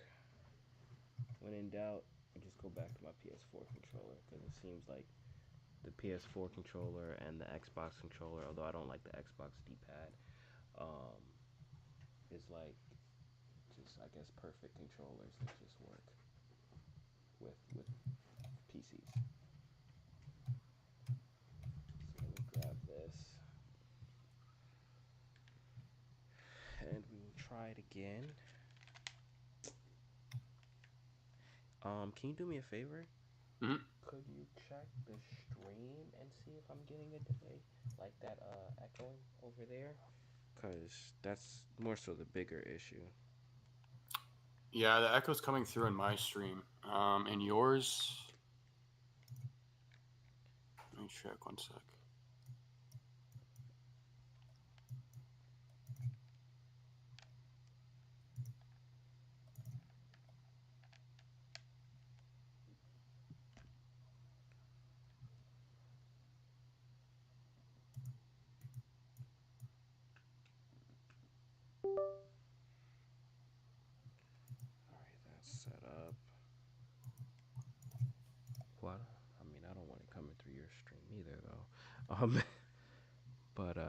When in doubt, just go back to my PS4 controller because it seems like the PS4 controller and the Xbox controller, although I don't like the Xbox D-pad, um, is like just I guess perfect controllers that just work with PCs. So let me grab this and we will try it again. Can you do me a favor? Mhm. Could you check the stream and see if I'm getting a delay like that echoing over there? Cause that's more so the bigger issue. Yeah, the echo's coming through in my stream. In yours, let me check one sec. All right, that's set up. What? I mean, I don't want it coming through your stream either, though. But hold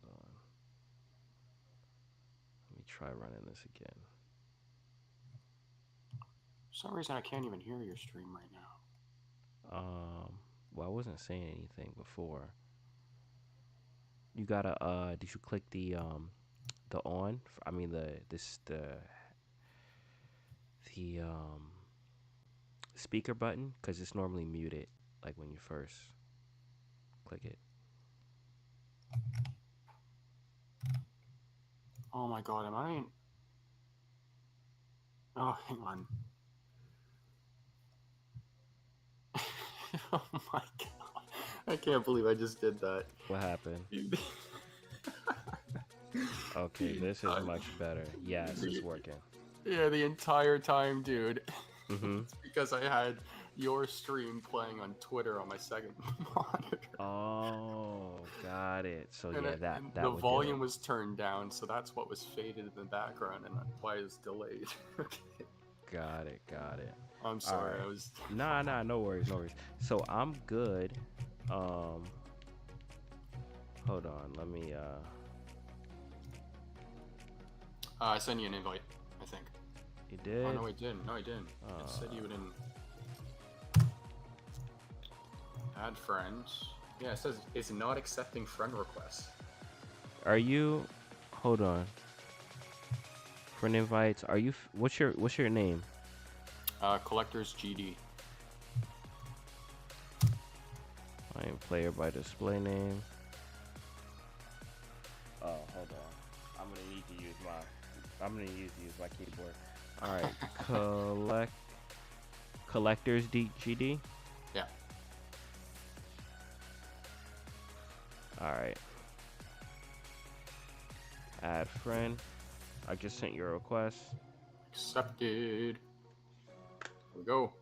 on. Let me try running this again. For some reason, I can't even hear your stream right now. Well, I wasn't saying anything before. You gotta did you click the on? I mean the speaker button because it's normally muted like when you first click it. Oh my god, am I in? Oh, hang on. Oh my god. I can't believe I just did that. What happened? Dude. Okay, this is much better. Yes, it's the- working. Yeah, the entire time, dude. Mhm. It's because I had your stream playing on Twitter on my second monitor. Oh, got it. So And, yeah, it, that and that the would do volume it. was turned down, so that's what was faded in the background and why it's delayed. Okay. Got it. Got it. I'm sorry, right. I was. Nah, no worries, no worries. So I'm good. Hold on. Let me I sent you an invite, I think. You did? Oh, no, I didn't. No, I didn't. It said you didn't. Add friends. Yeah, it says it's not accepting friend requests. Are you? Hold on. Friend invites. Are you? What's your name? Collectors GD. I am player by display name. Oh, hold on. I'm gonna need to use my keyboard. All right. Collectors GD. Yeah. All right. Add friend. I just sent your request. Accepted. Here we go.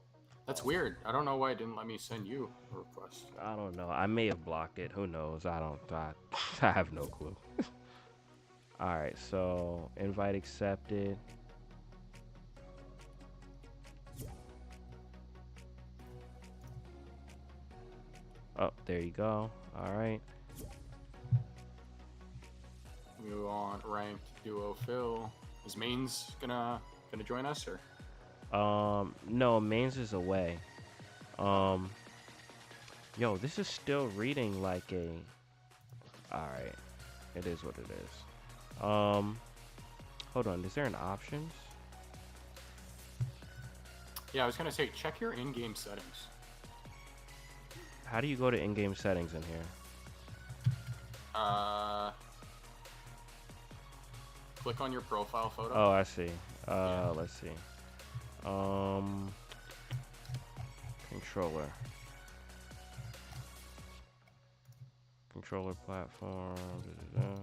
That's weird. I don't know why it didn't let me send you a request. I don't know. I may have blocked it. Who knows? I have no clue. All right. So invite accepted. Oh, there you go. All right. We want ranked duo Phil. Is Mains gonna join us or? No, Mains is away. Yo, this is still reading like a. All right, it is what it is. Hold on. Is there an options? Yeah, I was gonna say check your in-game settings. How do you go to in-game settings in here? Click on your profile photo. Oh, I see. Yeah. Let's see. Controller. Controller platform. Da-da-da.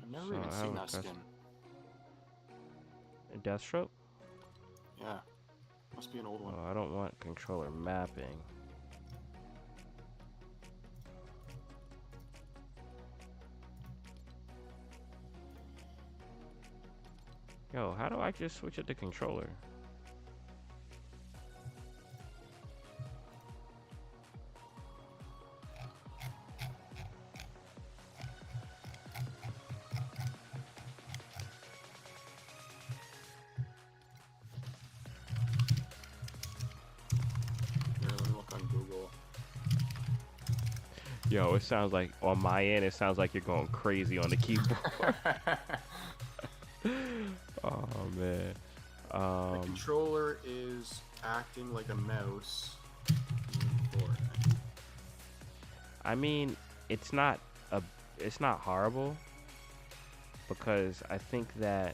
I've never So even I seen have a that skin. Deathstroke? Yeah. Must be an old one. Oh, I don't want controller mapping. Yo, how do I just switch it to controller? Here, let me look on Google. Yo, it sounds like on my end, it sounds like you're going crazy on the keyboard. Oh man. The controller is acting like a mouse. in Fortnite. I mean, it's not horrible because I think I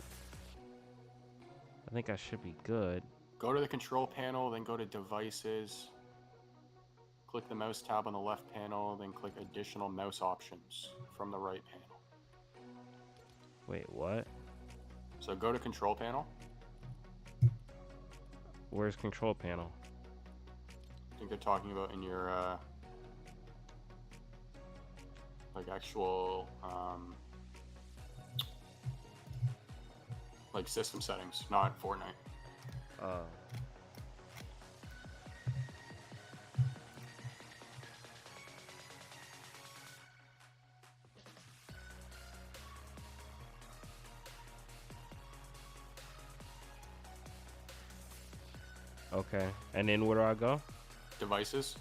should be good. Go to the control panel, then go to devices. Click the mouse tab on the left panel, then click additional mouse options from the right panel. Wait, what? So go to control panel. Where's control panel? I think they're talking about in your like actual like system settings, not Fortnite. Okay. And then where do I go? Devices.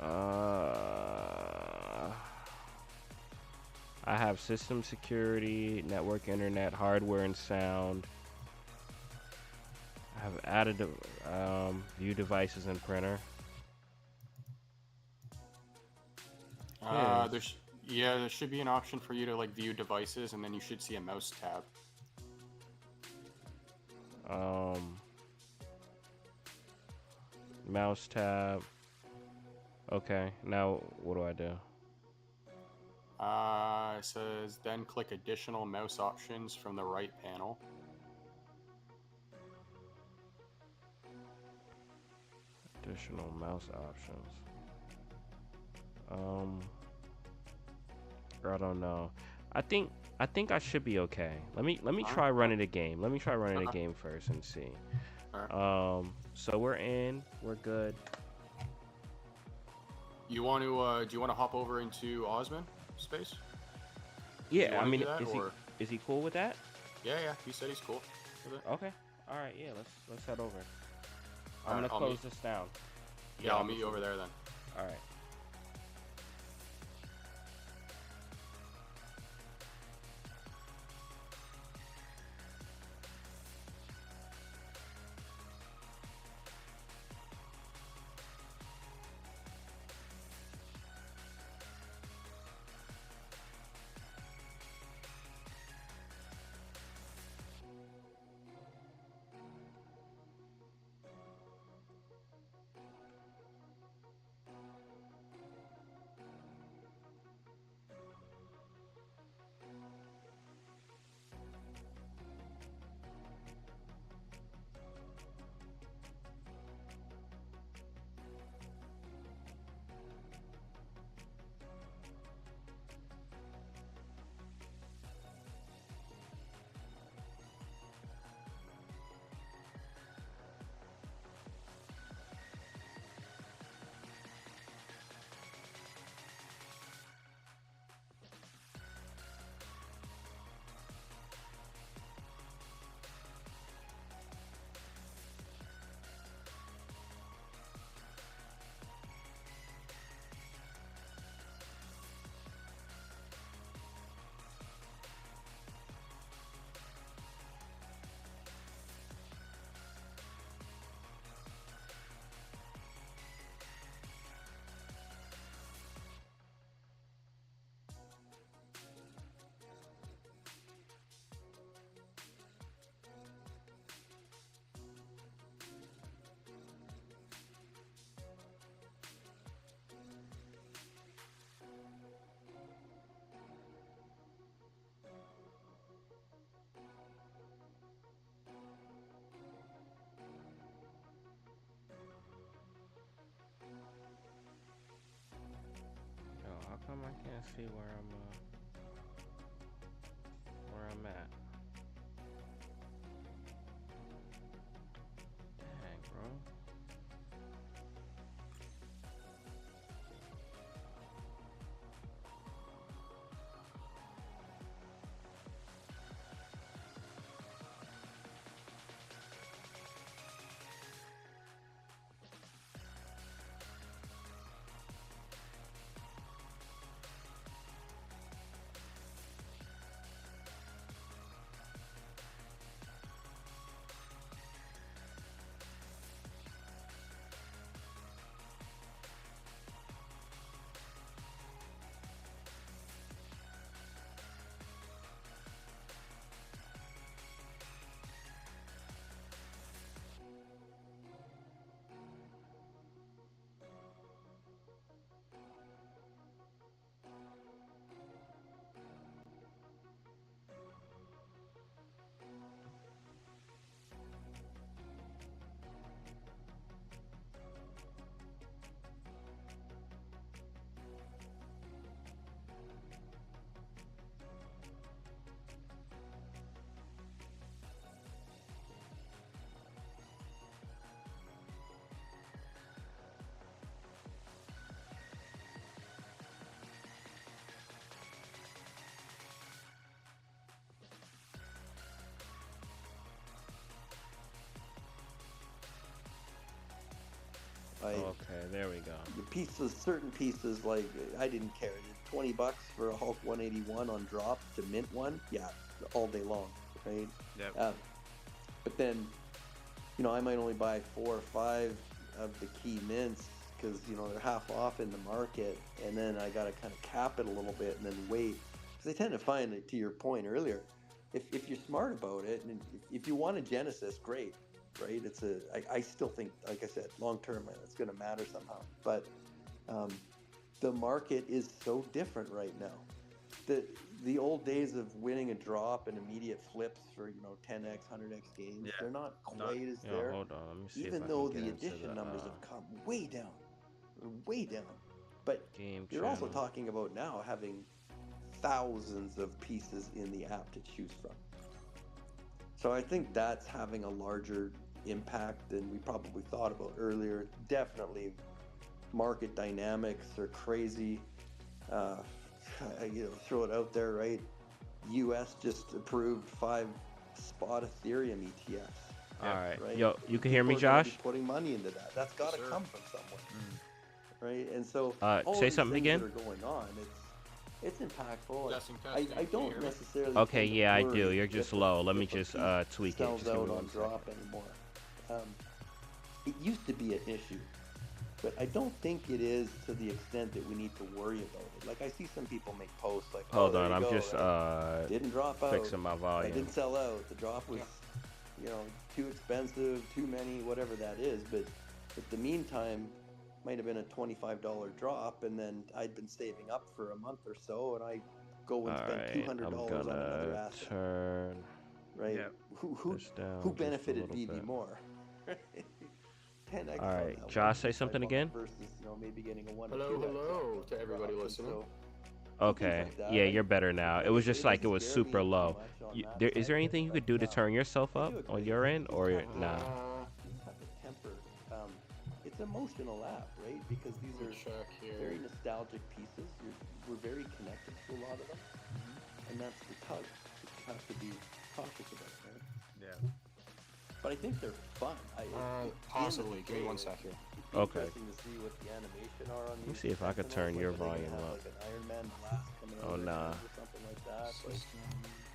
I have system security, network, internet, hardware, and sound. I have added view devices and printer. Yes. There should be an option for you to like view devices, and then you should see a mouse tab. Mouse tab. Okay, now what do I do? It says then click additional mouse options from the right panel. Additional mouse options. I don't know. I think I should be okay. Let me try running the game. Let me try running the game first and see. So we're in. We're good. You want to? Do you want to hop over into Osman space? Yeah, I wanna mean, do that, or- is he cool with that? Yeah, he said he's cool with it. Okay. All right. Yeah. Let's head over. I'm Alright, gonna close this down. Yeah, I'll meet you over there then. All right. come I can't see where I'm at? Dang, bro. Okay, there we go. The pieces, certain pieces, like I didn't care. $20 for a Hulk 181 on drop to mint one, yeah, all day long, right? Yep. But then, I might only buy 4 or 5 of the key mints because they're half off in the market, and then I gotta kind of cap it a little bit and then wait because I tend to find it. To your point earlier, if you're smart about it, and if you want a Genesis, great. Right, I still think, like I said, long term, it's going to matter somehow. But the market is so different right now. The old days of winning a drop and immediate flips for 10x, 100x games, they're not quite as there. Hold on, let me see if Even I though can the get into edition the, numbers have come way down, way down. But game you're also channel. talking about now having thousands of pieces in the app to choose from. So I think that's having a larger impact than we probably thought about earlier. Definitely market dynamics are crazy. Throw it out there, right? US just approved 5 spot Ethereum ETFs. All right. Right? Yo, you can hear me, People are gonna Josh? be putting money into that. That's got to come from somewhere. Right? And so all say these something things again. that are going on, it's impactful. Testing, I testing. Can you don't hear me? necessarily Okay, tend to yeah, I do. worry You're just if a- low. Let me if a just piece tweak it. sells Just give me out on 1 drop second. anymore. It used to be an issue, but I don't think it is to the extent that we need to worry about it. Like I see some people make posts like, Hold there on, you I'm go, just right? Didn't drop out. fixing my I volume. didn't sell out. The drop was, too expensive, too many, whatever that is. But at the meantime, might have been a $25 drop, and then I'd been saving up for a month or so, and I go and All spend right, $200 I'm on another gonna asset, turn right? Yep. Who this down who just a benefited little BB bit. more? 10x All on right, that Josh, say 1% something bump again. versus maybe getting a 1 or Hello, 2x hello up to on everybody drops. listening. So Okay, things like that, yeah, you're better now. It was just like it doesn't was scare super me too low. much on that Is side there of it, anything you could do to but, turn yourself I up do on agree. your end, You or just have to- nah? you just have to temper. It's an emotional app, right? Because these Let me are check very here. nostalgic pieces. We're very connected to a lot of them, and that's the tug that you have to be cautious about, right? Yeah. But I think they're fun. At the end of Possibly. the Give me day, 1 sec here. It'd be Okay. interesting to see what the animation are on Let me these see if I could turn Sentinels. your Like, are they volume gonna have up. like an Iron Man blast coming out Oh, of their nah. hands or something like that.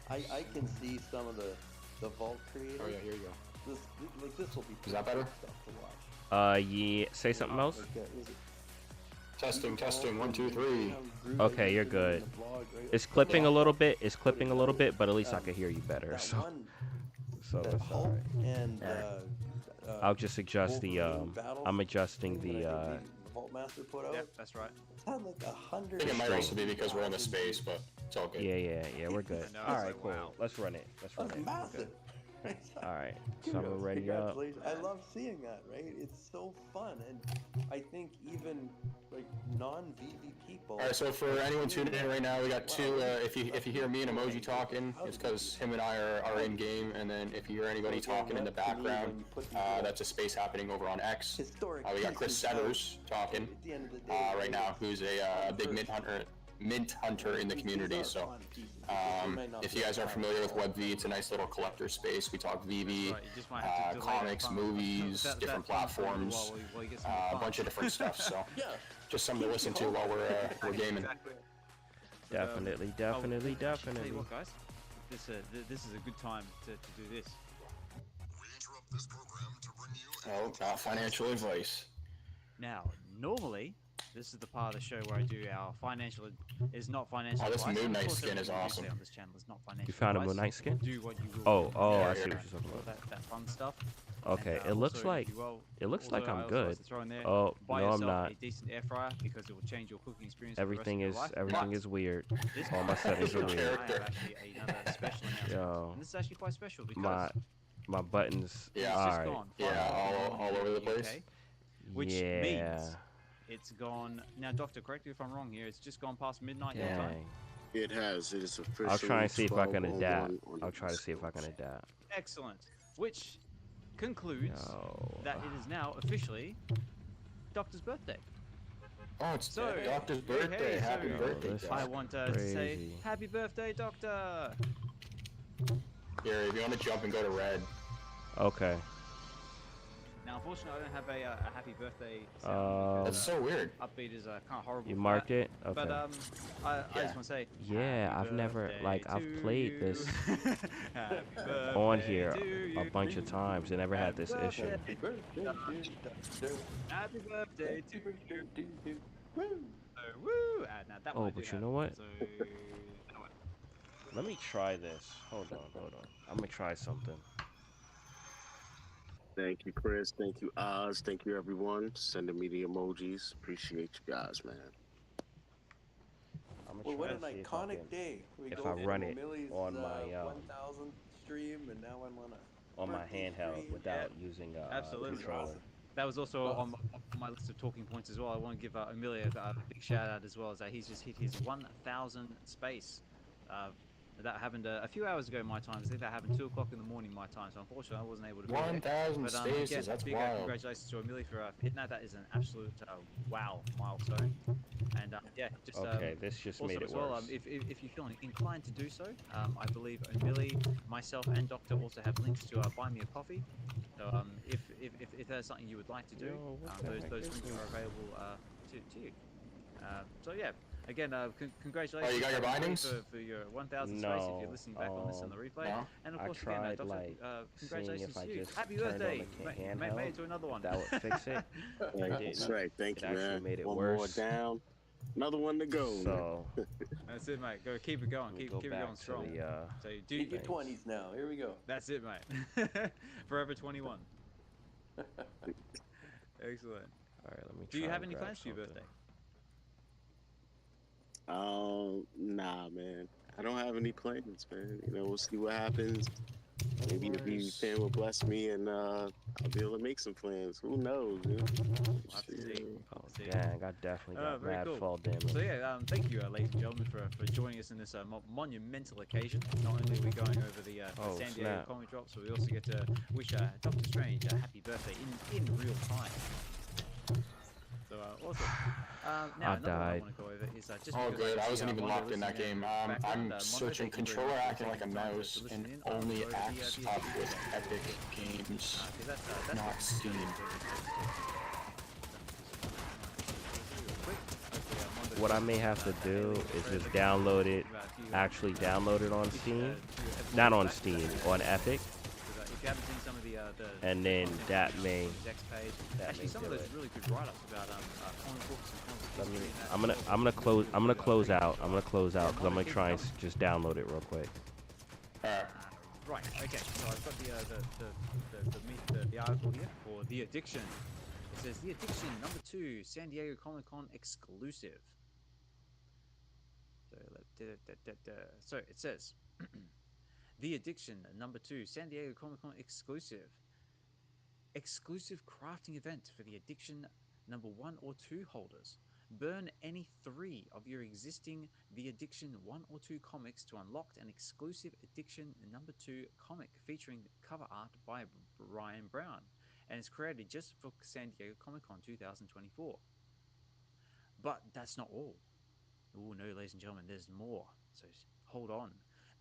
Like, I can see some of the Vault creators. Oh yeah, here you go. This will be Is that better? stuff to watch. Yeah. Say something else. Like, is it Testing, testing. 1, 2, 3. Okay, you're good. It's clipping a little bit. It's clipping a little bit, but at least I can hear you better. That So, one, so that it's Hulk alright. and I'll just adjust the Wolverine battle I'm adjusting thing the that I think the Vault Master put out. Yep, that's right. It's had like 100. I think it might also be because we're in the space, but it's all good. Yeah, we're good. I know, All it's right, like, cool. wow. Let's run it. Let's run That's it. massive. All right, so Kudos, I'm ready up. congratulations. I love seeing that, right? It's so fun, and I think even like non-VV people. All right, so for anyone tuning in right now, we got two. If you hear me and Emoji talking, it's because him and I are in game, and then if you hear anybody talking in the background, that's a space happening over on X. Historic We got Chris pieces Severs talking at the end of the day, right now, who's a big mint hunter in the community. So if you guys aren't familiar with WebV, it's a nice little collector space. We talk VV, Right, you just might have to delay comics, that fun- movies, that different fun for a little platforms, while you get some a fun. bunch of different stuff. So Yeah. just something to listen to while we're gaming. Exactly. Definitely, Tell definitely. you what, guys, this is a good time to do this. We interrupt this program to bring you Oh, financial advice. Now, normally, this is the part of the show where I do our financial. Is not financial. Oh, this advice. Moon Of Knight course, skin is everything we do awesome. say on this channel is not financial. You found a advice. Moon Knight skin? Do what you will. Oh, with oh, Yeah, I see yeah. what you're talking all about. that fun stuff. Okay, And, it looks also, like if you will, it looks also, like I I'm also good. like to throw in there, Oh, buy no, I'm yourself not. a decent air fryer because it will change your cooking experience. Everything for is the rest of your everything life. is weird. This All my settings are Your weird. I have character. actually another special announcement. Yo, And this is actually quite special because my buttons. Yeah. it's All just right. gone. Yeah, 5 o'clock in all morning over in the place. UK, which Yeah. means it's gone. Now, Doctor, correct me if I'm wrong here. It's just gone past midnight your time. Dang. It has. It is officially. I'll try and see if I can 12:01 adapt. on the I'll try to East see if I can Coast. adapt. Excellent. Which concludes Yo. that it is now officially Doctor's birthday. Oh, it's So, Doctor's hey, birthday. hey, Happy so- birthday, this Doc. I want to say Crazy. happy birthday, Doctor. Here, if you want to jump and go to red. Okay. Now, unfortunately, I don't have a happy birthday sound That's because so weird. upbeat is kind of horrible. You for marked that. it? Okay. But I Yeah. just want to say, Yeah, happy I've never- birthday like, I've to played you. this Happy on birthday here to a you. bunch of times and never had this Happy issue. birthday. Happy birthday, dear Doctor. Happy birthday to Happy you. birthday to you. Woo! Woo! Now that Oh, one I but do you have. know what? So, Let me try this. Hold on. I'm gonna try something. Thank you, Chris. Thank you, Oz. Thank you, everyone. Sending me the emojis. Appreciate you guys, man. I'm Well, gonna what try an to see if I iconic can day. We if go I run from it Millie's, on my 1000 stream, and now I'm on a on my birthday handheld stream. without using a Absolutely. controller. that was also on my list of talking points as well. I want to give Amelia a big shout out as well, as that he's just hit his 1,000 space. That happened a few hours ago my time. I think that happened 2 o'clock in the morning my time. So unfortunately, I wasn't able to be there. 1,000 But spaces. again, That's big wild. congratulations to Amelia for hitting that. That is an absolute wow milestone. And yeah, just Okay, this just also made it as well, worse. if you feel inclined to do so, I believe Amelia, myself, and Doctor also have links to buy me a coffee. So if there's something you would like to do, Yo, what the heck those is links this? are available to you. So yeah. Again, congratulations. Oh, you got your Amelia, bindings? for your 1,000 space. If No, you're listening back on this on the replay, No? and of I course again, tried, Doctor, like, congratulations seeing if to I you. just Happy turned on birthday! the Made handheld, it to another one. that would fix it. That's didn't. right. Thank It you, actually man. made it One worse. more down. Another one to go. So That's it, mate. Go keep it going. we Keep go it back going to strong. the So Hit do your 20s now. Here we go. that's it, mate. Forever 21. Excellent. all right. Let me. Do you try have and any grab plans for your something. birthday? Nah, man. I don't have any plans, man. You know, we'll see what happens. Maybe the BB fan will bless me and I'll be able to make some plans. Who knows? You know? We'll have to see. Oh See. dang! I definitely got very mad cool. fall damage. So yeah, thank you, ladies and gentlemen, for joining us in this monumental occasion. Not only are we going over the Oh, San Diego snap. comic drops, but we also get to wish Doctor Strange a happy birthday in real time. So awesome. Now, I another one I died. want to go over is just Oh, because good. I I see, wasn't even Mondo locked in that listening game. in the background. I'm Mondo, switching thank you very controller much for acting like a taking the time to mouse listen and in. only Go over the, acts the up addiction with event. Epic Games. 'Cause that's not Steam. What I may have to do is just download it, actually download it on Steam, not on Steam, on Epic, If you haven't seen some of the and then content that on may. Dex page, that actually may some of do those it. really good write-ups about comic books and comic Let me, history and that I'm gonna as well. I'm gonna close out. I'm gonna close out because I'm gonna try and just download it real quick. Right. Okay. So I've got the article here for The Addiction. It says The Addiction #2 San Diego Comic Con exclusive. So it says The Addiction #2 San Diego Comic Con exclusive. Exclusive crafting event for the Addiction #1 or 2 holders. Burn any 3 of your existing The Addiction 1 or 2 comics to unlock an exclusive Addiction number 2 comic featuring cover art by Ryan Brown and is created just for San Diego Comic Con 2024. But that's not all. Oh no, ladies and gentlemen, there's more. So hold on.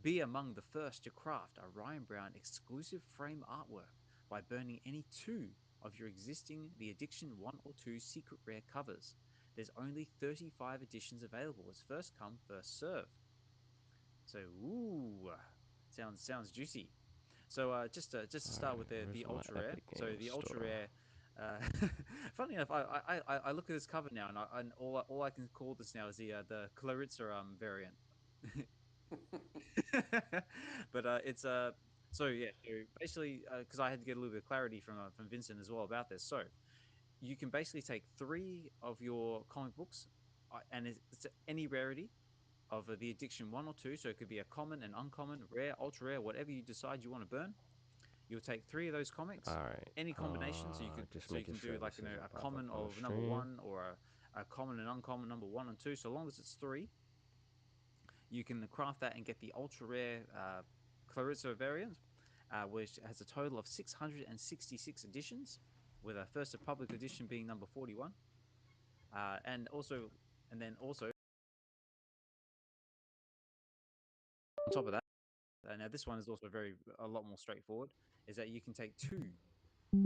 Be among the first to craft a Ryan Brown exclusive frame artwork by burning any 2 of your existing The Addiction 1 or 2 secret rare covers. There's only 35 editions available. It's first come, first serve. So, ooh, sounds juicy. So just to start with the Where's ultra my rare. Epic So Games the ultra store? rare. Funny enough, I look at this cover now, and all I can call this now is the Clarissa variant. But it's so yeah, so basically because I had to get a little bit of clarity from Vincent as well about this. So you can basically take 3 of your comic books, and it's any rarity of the Addiction 1 or 2. So it could be a common, an uncommon, rare, ultra rare, whatever you decide you want to burn. You'll take 3 of those comics, All right. any combination. Just So you making can sure do like this isn't a pop up common on the of number stream. 1 or a common and uncommon number 1 and 2. So long as it's 3, you can craft that and get the ultra rare Clarissa variant, which has a total of 666 editions, with a first of public edition being number 41. And also, and then also on top of that, now this one is also a lot more straightforward. Is that you can take 2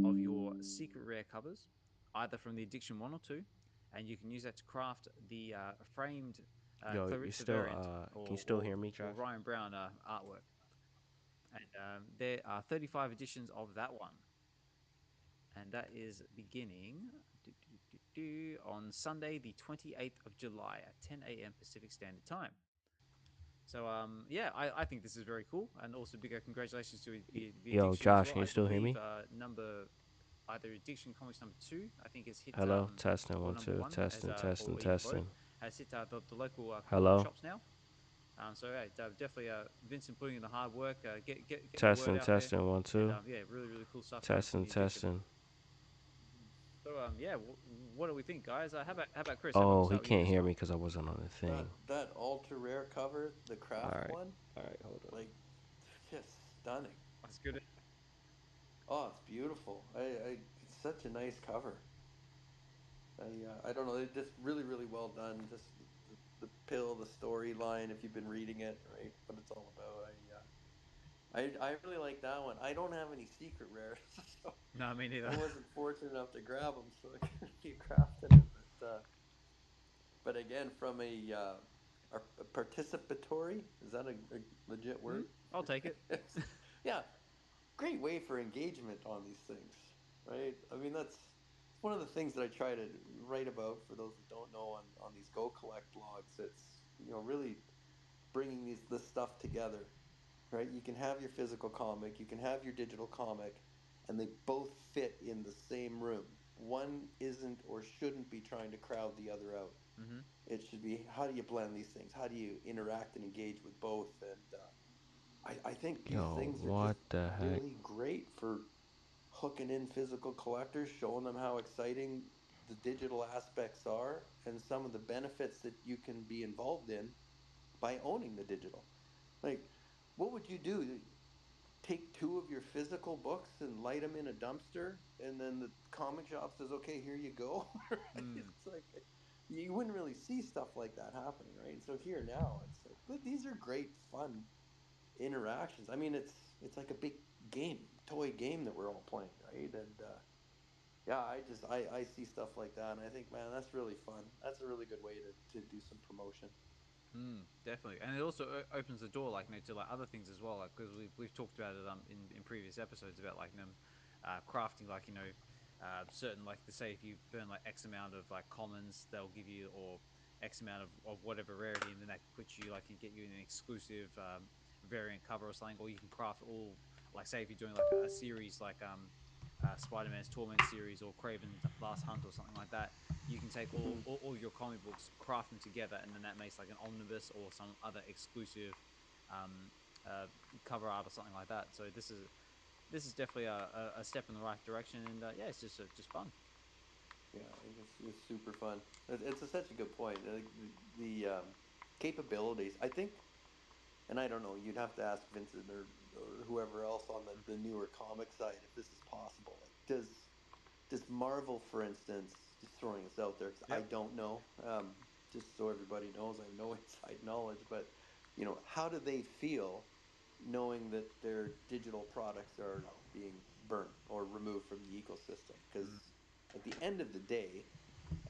of your secret rare covers, either from the Addiction 1 or 2, and you can use that to craft the framed Yo, you Clarissa still variant can you still hear me, or Josh? Ryan Brown artwork. And there are 35 editions of that one, and that is beginning on Sunday, the 28th of July at 10 a.m. Pacific Standard Time. So yeah, I think this is very cool, and also bigger congratulations to the Yo, Addiction as Josh, well. can you I still hear believe me? number either Addiction Comics number 2, I think has hit Hello, testing or one number two, 1 as testing testing or either both testing. has hit the local comic book Hello, shops now. So yeah, definitely Vincent putting in the hard work, getting the word testing out there, testing one and two, yeah, really cool stuff coming from testing the Addiction. testing. So yeah, what do we think, guys? How about Chris? How about we Oh, he start with you can't this hear time? me because I wasn't on the thing. That ultra rare cover, the All craft right, one, all right, hold on. like just stunning. That's good. Oh, it's beautiful. It's such a nice cover. I don't know. It's just really well done. Just the pill, the storyline. If you've been reading it, right, what it's all about. I really like that one. I don't have any secret rares, so No, me neither. I wasn't fortunate enough to grab them, so I couldn't keep crafting it. But again, from a participatory, is that a legit Hmm? word? I'll take it. Yeah, great way for engagement on these things, right? I mean, that's one of the things that I try to write about for those that don't know on these Go Collect blogs. It's really bringing this stuff together, right? You can have your physical comic, you can have your digital comic, and they both fit in the same room. One isn't or shouldn't be trying to crowd the other out. Hmm. It should be, how do you blend these things? How do you interact and engage with both? And I think these Yo, things are just what the heck? really great for hooking in physical collectors, showing them how exciting the digital aspects are and some of the benefits that you can be involved in by owning the digital. Like, what would you do? Take 2 of your physical books and light them in a dumpster, and then the comic shop says, "Okay, here you go." Right? Mm. It's like you wouldn't really see stuff like that happening, right? And so here now, it's like, but these are great, fun interactions. I mean, it's like a big game, toy game that we're all playing, right? And yeah, I see stuff like that, and I think, man, that's really fun. That's a really good way to do some promotion. Definitely, and it also opens the door, like to like other things as well, like because we've talked about it in previous episodes about like them crafting like certain like to say if you burn like X amount of like commons, they'll give you or X amount of whatever rarity, and then that puts you like and get you an exclusive variant cover or something, or you can craft all like say if you're doing like a series like Spider-Man's Torment series or Craven's Last Hunt or something like that, you can take Mm-hmm. all your comic books, craft them together, and then that makes like an omnibus or some other exclusive um, uh, cover art or something like that. So this is definitely a step in the right direction, and yeah, it's just fun. Yeah, it's super fun. It's such a good point. The capabilities, I think, and I don't know, you'd have to ask Vincent or whoever else on the newer comic side if this is possible. Like, does Marvel, for instance, just throwing this out there, because I Yep. don't know, just so everybody knows, I have no inside knowledge, but how do they feel knowing that their digital products are now being burnt or removed from the ecosystem? Because Mm. at the end of the day,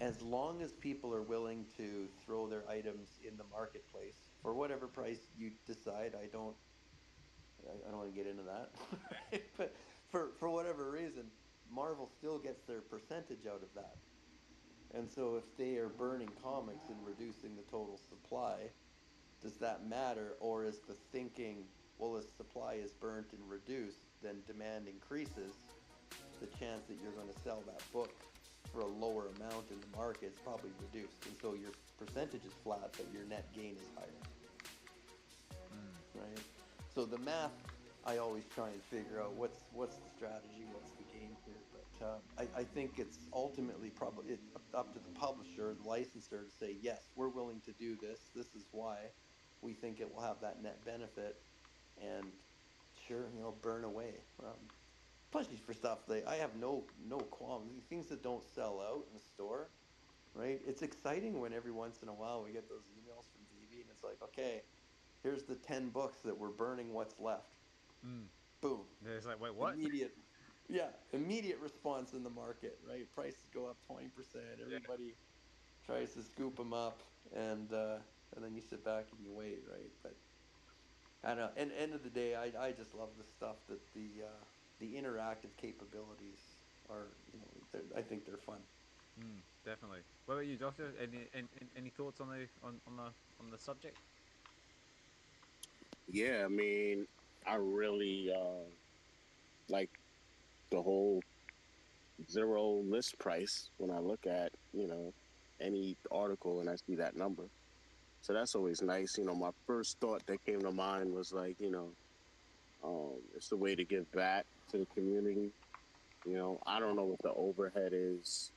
as long as people are willing to throw their items in the marketplace for whatever price you decide, I don't want to get into that, right? But for whatever reason, Marvel still gets their percentage out of that. And so if they are burning comics and reducing the total supply, does that matter? Or is the thinking, well, as supply is burnt and reduced, then demand increases, the chance that you're going to sell that book for a lower amount in the market is probably reduced. And so your percentage is flat, but your net gain is higher, Mm. right? So the math, I always try and figure out what's the strategy, what's the game here. But I think it's ultimately probably up to the publisher, the licensor, to say yes, we're willing to do this. This is why we think it will have that net benefit, and sure, burn away. Especially for stuff that I have no qualms. Things that don't sell out in the store, right? It's exciting when every once in a while we get those emails from VB and it's like, okay, here's the 10 books that we're burning what's left. Mm. Boom. There's like, wait, what? Immediate, yeah, immediate response in the market, right? Prices go up 20%. Everybody tries to scoop them up, and then you sit back and you wait, right? But I don't know. And end of the day, I just love the stuff that the interactive capabilities are. I think they're fun. Mm, definitely. What about you, Doctor? Any thoughts on the subject? Yeah, I mean, I really like the whole zero list price when I look at, any article and I see that number. So that's always nice. My first thought that came to mind was like, it's a way to give back to the community. I don't know what the overhead is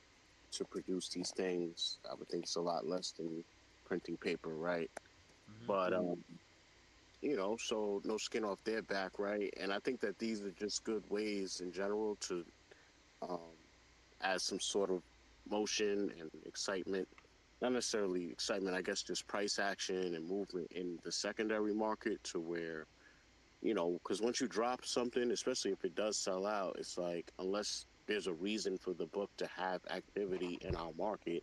to produce these things. I would think it's a lot less than printing paper, right? Mm-hmm. But so no skin off their back, right? And I think that these are just good ways in general to um, add some sort of motion and excitement. Not necessarily excitement, I guess, just price action and movement in the secondary market to where, because once you drop something, especially if it does sell out, it's like, unless there's a reason for the book to have activity in our market,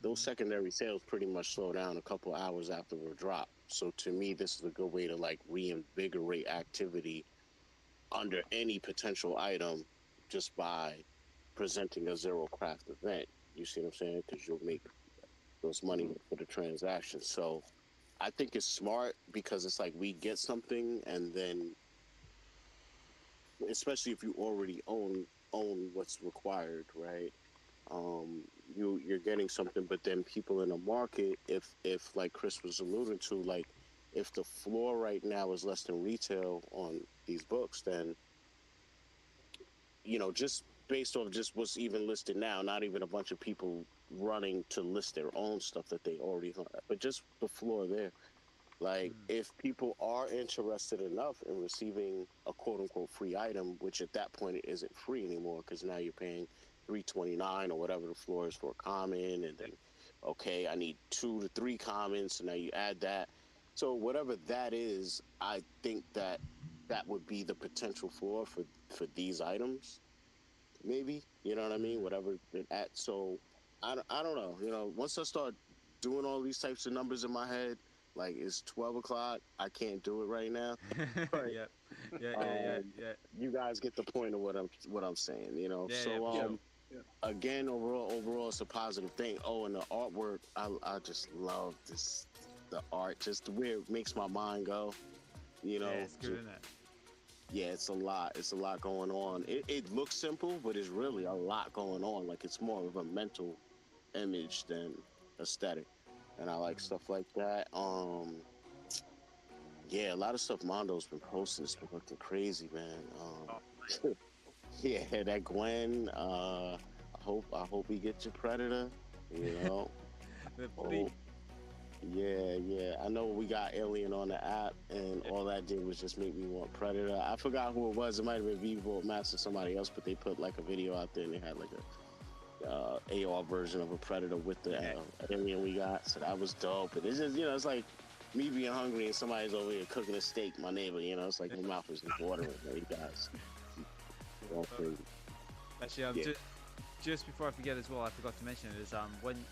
those Mm-hmm. secondary sales pretty much slow down a couple hours after we're dropped. So to me, this is a good way to like reinvigorate activity under any potential item just by presenting a zero craft event. You see what I'm saying? Because you'll make those money Mhm. for the transaction. So I think it's smart because it's like we get something and then, especially if you already own what's required, right? um you're getting something, but then people in the market, if like Chris was alluding to, like if the floor right now is less than retail on these books, then just based off just what's even listed now, not even a bunch of people running to list their own stuff that they already have, but just the floor there. Like, Mm. if people are interested enough in receiving a quote unquote free item, which at that point it isn't free anymore because now you're paying $3.29 or whatever the floor is for a common, and then okay, I need 2 to 3 commons, so now you add that. So whatever that is, I think that that would be the potential floor for these items, maybe. You know what I mean? Mm. Whatever it at. So I don't know. Once I start doing all these types of numbers in my head, like it's 12 o'clock. I can't do it right now, but Yep. Yeah. Yeah. Yeah. um, Yeah. you guys get the point of what I'm saying. Yeah. Yeah. So For Yeah. sure. Yeah. again, overall, it's a positive thing. Oh, and the artwork, I just love this. The art, just the way it makes my mind go. Yeah. It's good, Just, isn't it? yeah, it's a lot. It's a lot going on. It looks simple, but it's really a lot going on. Like, it's more of a mental image than aesthetic, and I like Mm. stuff like that. Yeah, a lot of stuff Mondo's been posting has been looking crazy, man. Oh, Yeah, that Gwen, I hope he gets your Predator. You know. The Oh, yeah. I know we got Alien on the app, and all that did was just make me want Predator. I forgot who it was. It might have been Vivo Master, somebody else, but they put like a video out there, and they had like a AR version of a Predator with the Alien we got. So that was dope. And it's just, it's like me being hungry and somebody's over here cooking a steak. My neighbor, it's like my mouth is just watering. You guys, going crazy. Actually, just before I forget as well, I forgot to mention it is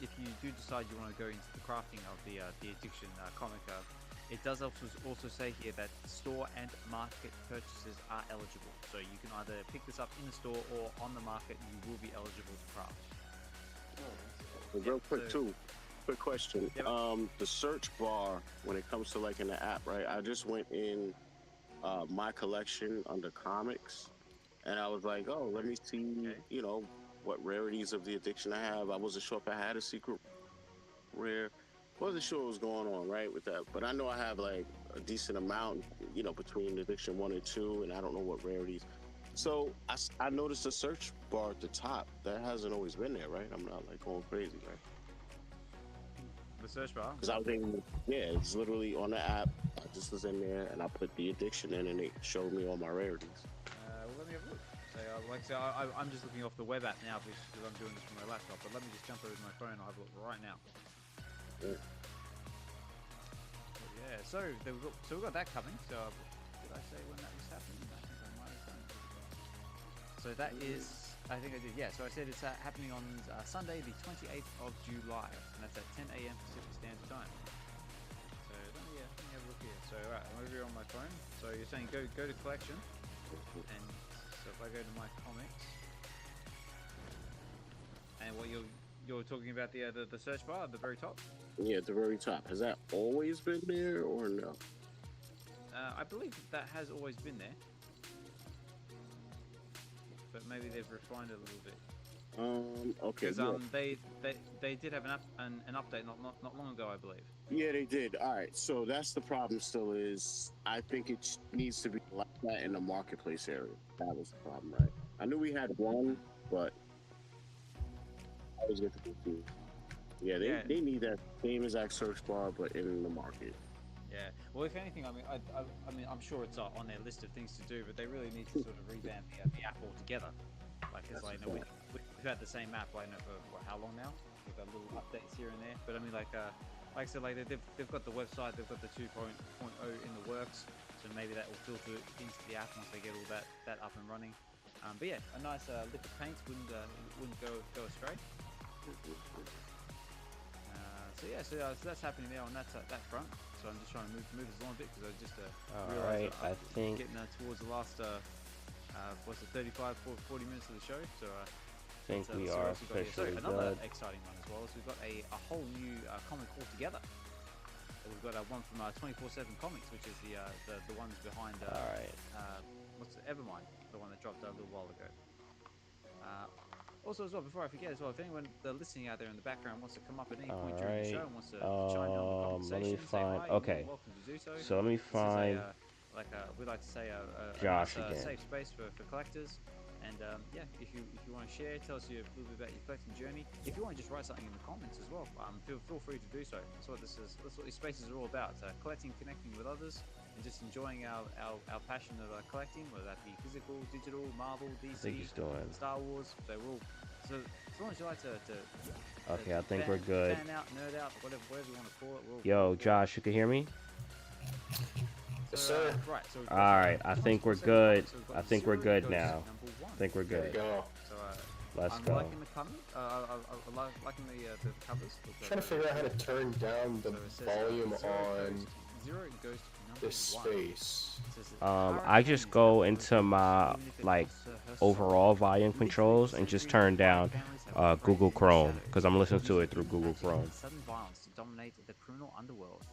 if you do decide you want to go into the crafting of the addiction comic, it does also say here that store and market purchases are eligible. So you can either pick this up in the store or on the market. You will be eligible to craft. Real quick too, quick question. The search bar when it comes to like in the app, right? I just went in my collection under comics, and I was like, oh, let me see, what rarities of the addiction I have. I wasn't sure if I had a secret rare. Wasn't sure what was going on, right, with that. But I know I have like a decent amount, between addiction 1 and 2, and I don't know what rarities. So I noticed a search bar at the top. That hasn't always been there, right? I'm not like going crazy, right? The search bar? Because I was thinking, it's literally on the app. I just was in there, and I put the addiction in, and it showed me all my rarities. Well, let me have a look. So, like I say, I'm just looking off the web app now because I'm doing this from my laptop. But let me just jump over to my phone and I'll have a look right now. Yeah. Yeah, so we've got that coming. So did I say when that was happening? I think I might have done. So that is, I think I did. Yeah. So I said it's happening on Sunday, the 28th of July, and that's at 10 a.m. Pacific Standard Time. So let me have a look here. So right, I'm over here on my phone. So you're saying go to collection, and so if I go to my comics, and what you're talking about the search bar at the very top. Yeah, at the very top. Has that always been there or no? I believe that has always been there, but maybe they've refined it a little bit. Okay. Because they did have an update not long ago, I believe. Yeah, they did. All right. So that's the problem. Still is. I think it needs to be like that in the marketplace area. That was the problem, right? I knew we had one, but I was getting confused. Yeah, they need that same exact search bar, but in the market. Yeah. Well, if anything, I mean, I'm sure it's on their list of things to do, but they really need to sort of revamp the app altogether. Like, because we've had the same app, like, for how long now? We've got little updates here and there, but I mean, like I said, like they've got the website, they've got the 2.0 in the works, so maybe that will filter into the app once they get all that up and running. But yeah, a nice lick of paint wouldn't go astray. So that's happening there on that front. So I'm just trying to move this along a bit because I just realized I think getting towards the last 35, 40 minutes of the show. So we are officially another good. exciting one as well. So we've got a whole new comic altogether. We've got one from 24/7 Comics, which is the ones behind what's Evermind, the one that dropped a little while ago. Also, as well, before I forget as well, if anyone listening out there in the background wants to come up at any point during the show and wants to chime in on the conversation, let me find. say hi, Okay, you're welcome to do so. so let me find We like to say a Josh nice, again. safe space for collectors. And if you want to share, tell us a little bit about your collecting journey. If you want to just write something in the comments as well, feel free to do so. That's what these spaces are all about: collecting, connecting with others, and just enjoying our passion of collecting, whether that be physical, digital, Marvel, I think DC, he's doing. Star Wars. They will. So as long as you like to Okay, I think we're good. Fan out, nerd out, whatever you want to call it. Yo, Josh, you can hear me? Yes, sir. Right. So All right, I think we're good. So we've got I think we're zero good goes now. to number one. I think we're There you good. go. So Let's I'm go. liking the cover. I'm liking the covers. Trying to figure out how to turn down the So it says, volume zero on goes to number this one. space. It says that I just Hurricanes go have into always my been, even if it like costs her overall soul. volume Midway controls through and the just century, turn down families have operated Google in the Chrome shadows, because I'm listening to using it through Google magic Chrome. and sudden violence to dominate the criminal underworld.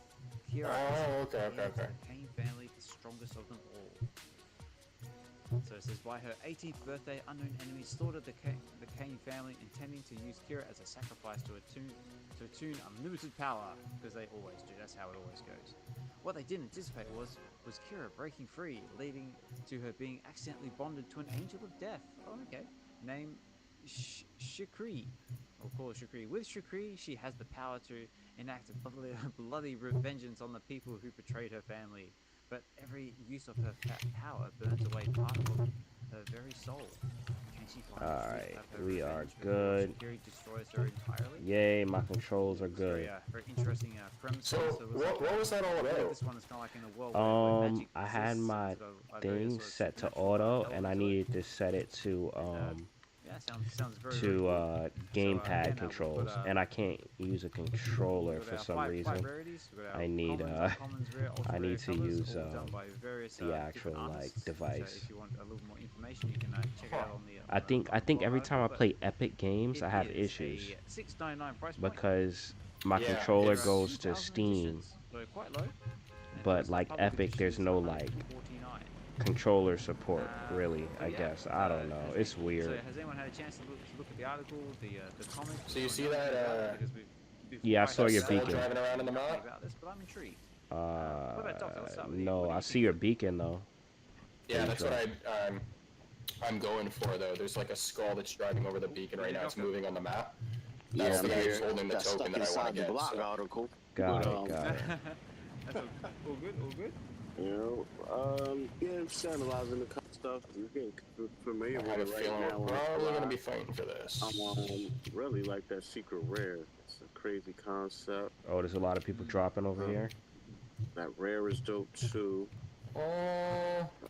Kira Oh, is okay. the Kane family, the strongest of them all. So it says, by her 18th birthday, unknown enemies slaughtered the Kane family, intending to use Kira as a sacrifice to attune unlimited power, because they always do. That's how it always goes. What they didn't anticipate was Kira breaking free, leading to her being accidentally bonded to an angel of death. Oh, okay. Shukri. We'll call her Shukri. With Shukri, she has the power to enact a bloody vengeance on the people who betrayed her family. But every use of her power burns away part of her very soul. Can she find Alright, we are good. Shukri destroys her entirely? Yay, my controls are good. Very interesting premise. So, it was what was that all about? This one is kind of like in a world where magic I had exists, my it's got a very thing sort of set to supernatural auto, element and I to it. needed to set it to Yeah, sounds very, very cool. gamepad again, we've controls, got, and I can't use a controller we've for got our some five reason. rarities. We've got our I need, commons, uncommons, rare, ultra I rare need to colours, use, all done by various, the different actual, like, artists. device. So if you want a little more information, you can check it out on the. I think every time I but play Epic Games, I have it is issues a $6.99 price point. because my Yeah, controller it's- goes to 2,000 Steam, editions, so quite low. And but most like public Epic, there's editions no are like $149. controller support, really. But I yeah, guess I don't know. has It's any- weird. So has anyone had a chance to look at the article, the comics? So you or see know anything that, about it? Because before Yeah, I saw your started, beacon. Driving around in the nothing map? about this, but I'm intrigued. What about Doctor? Let's start with you. No, What do I you see think? your beacon though. Yeah, Pretty that's sure. what I'm going for though. There's like a skull that's driving over the beacon right now. It's moving on the map. That's the guy who's holding the got token stuck that I want inside to the get. blog So. article. Got But, it, got it. That's all good, all good. You know, yeah, I'm analyzing the stuff. You're getting familiar I with have a it right feeling now. we're probably going to be fighting for this. I'm really like that secret rare. It's a crazy concept. Oh, there's a lot of people dropping over here. That rare is dope too.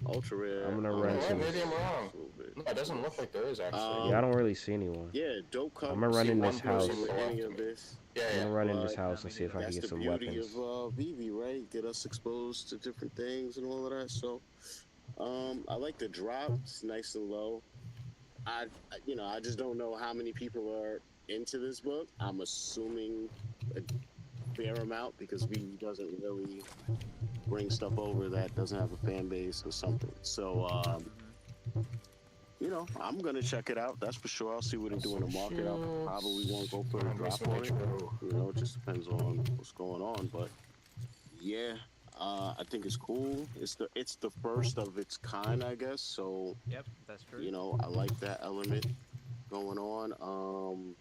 Ultra rare. I'm gonna I run don't know, some- Maybe I'm wrong. a little bit. No, it doesn't look like there is actually. Yeah, I don't really see anyone. Yeah, dope cover. I'ma run in one this person house. with Any the of this. yeah, I'm yeah. gonna run in this But house and see if I can That's get the some beauty weapons. of Vivi, right? Get us exposed to different things and all of that. So, I like the drop. It's nice and low. I just don't know how many people are into this book. I'm assuming a fair amount because Vivi doesn't really bring stuff over that doesn't have a fan base or something. So, I'm gonna check it out. That's for sure. I'll see what they do in the market. I probably won't go for a drop on it. It just depends on what's going on. But yeah, I think it's cool. It's the first of its kind, I guess. So Yep, that's true. I like that element going on.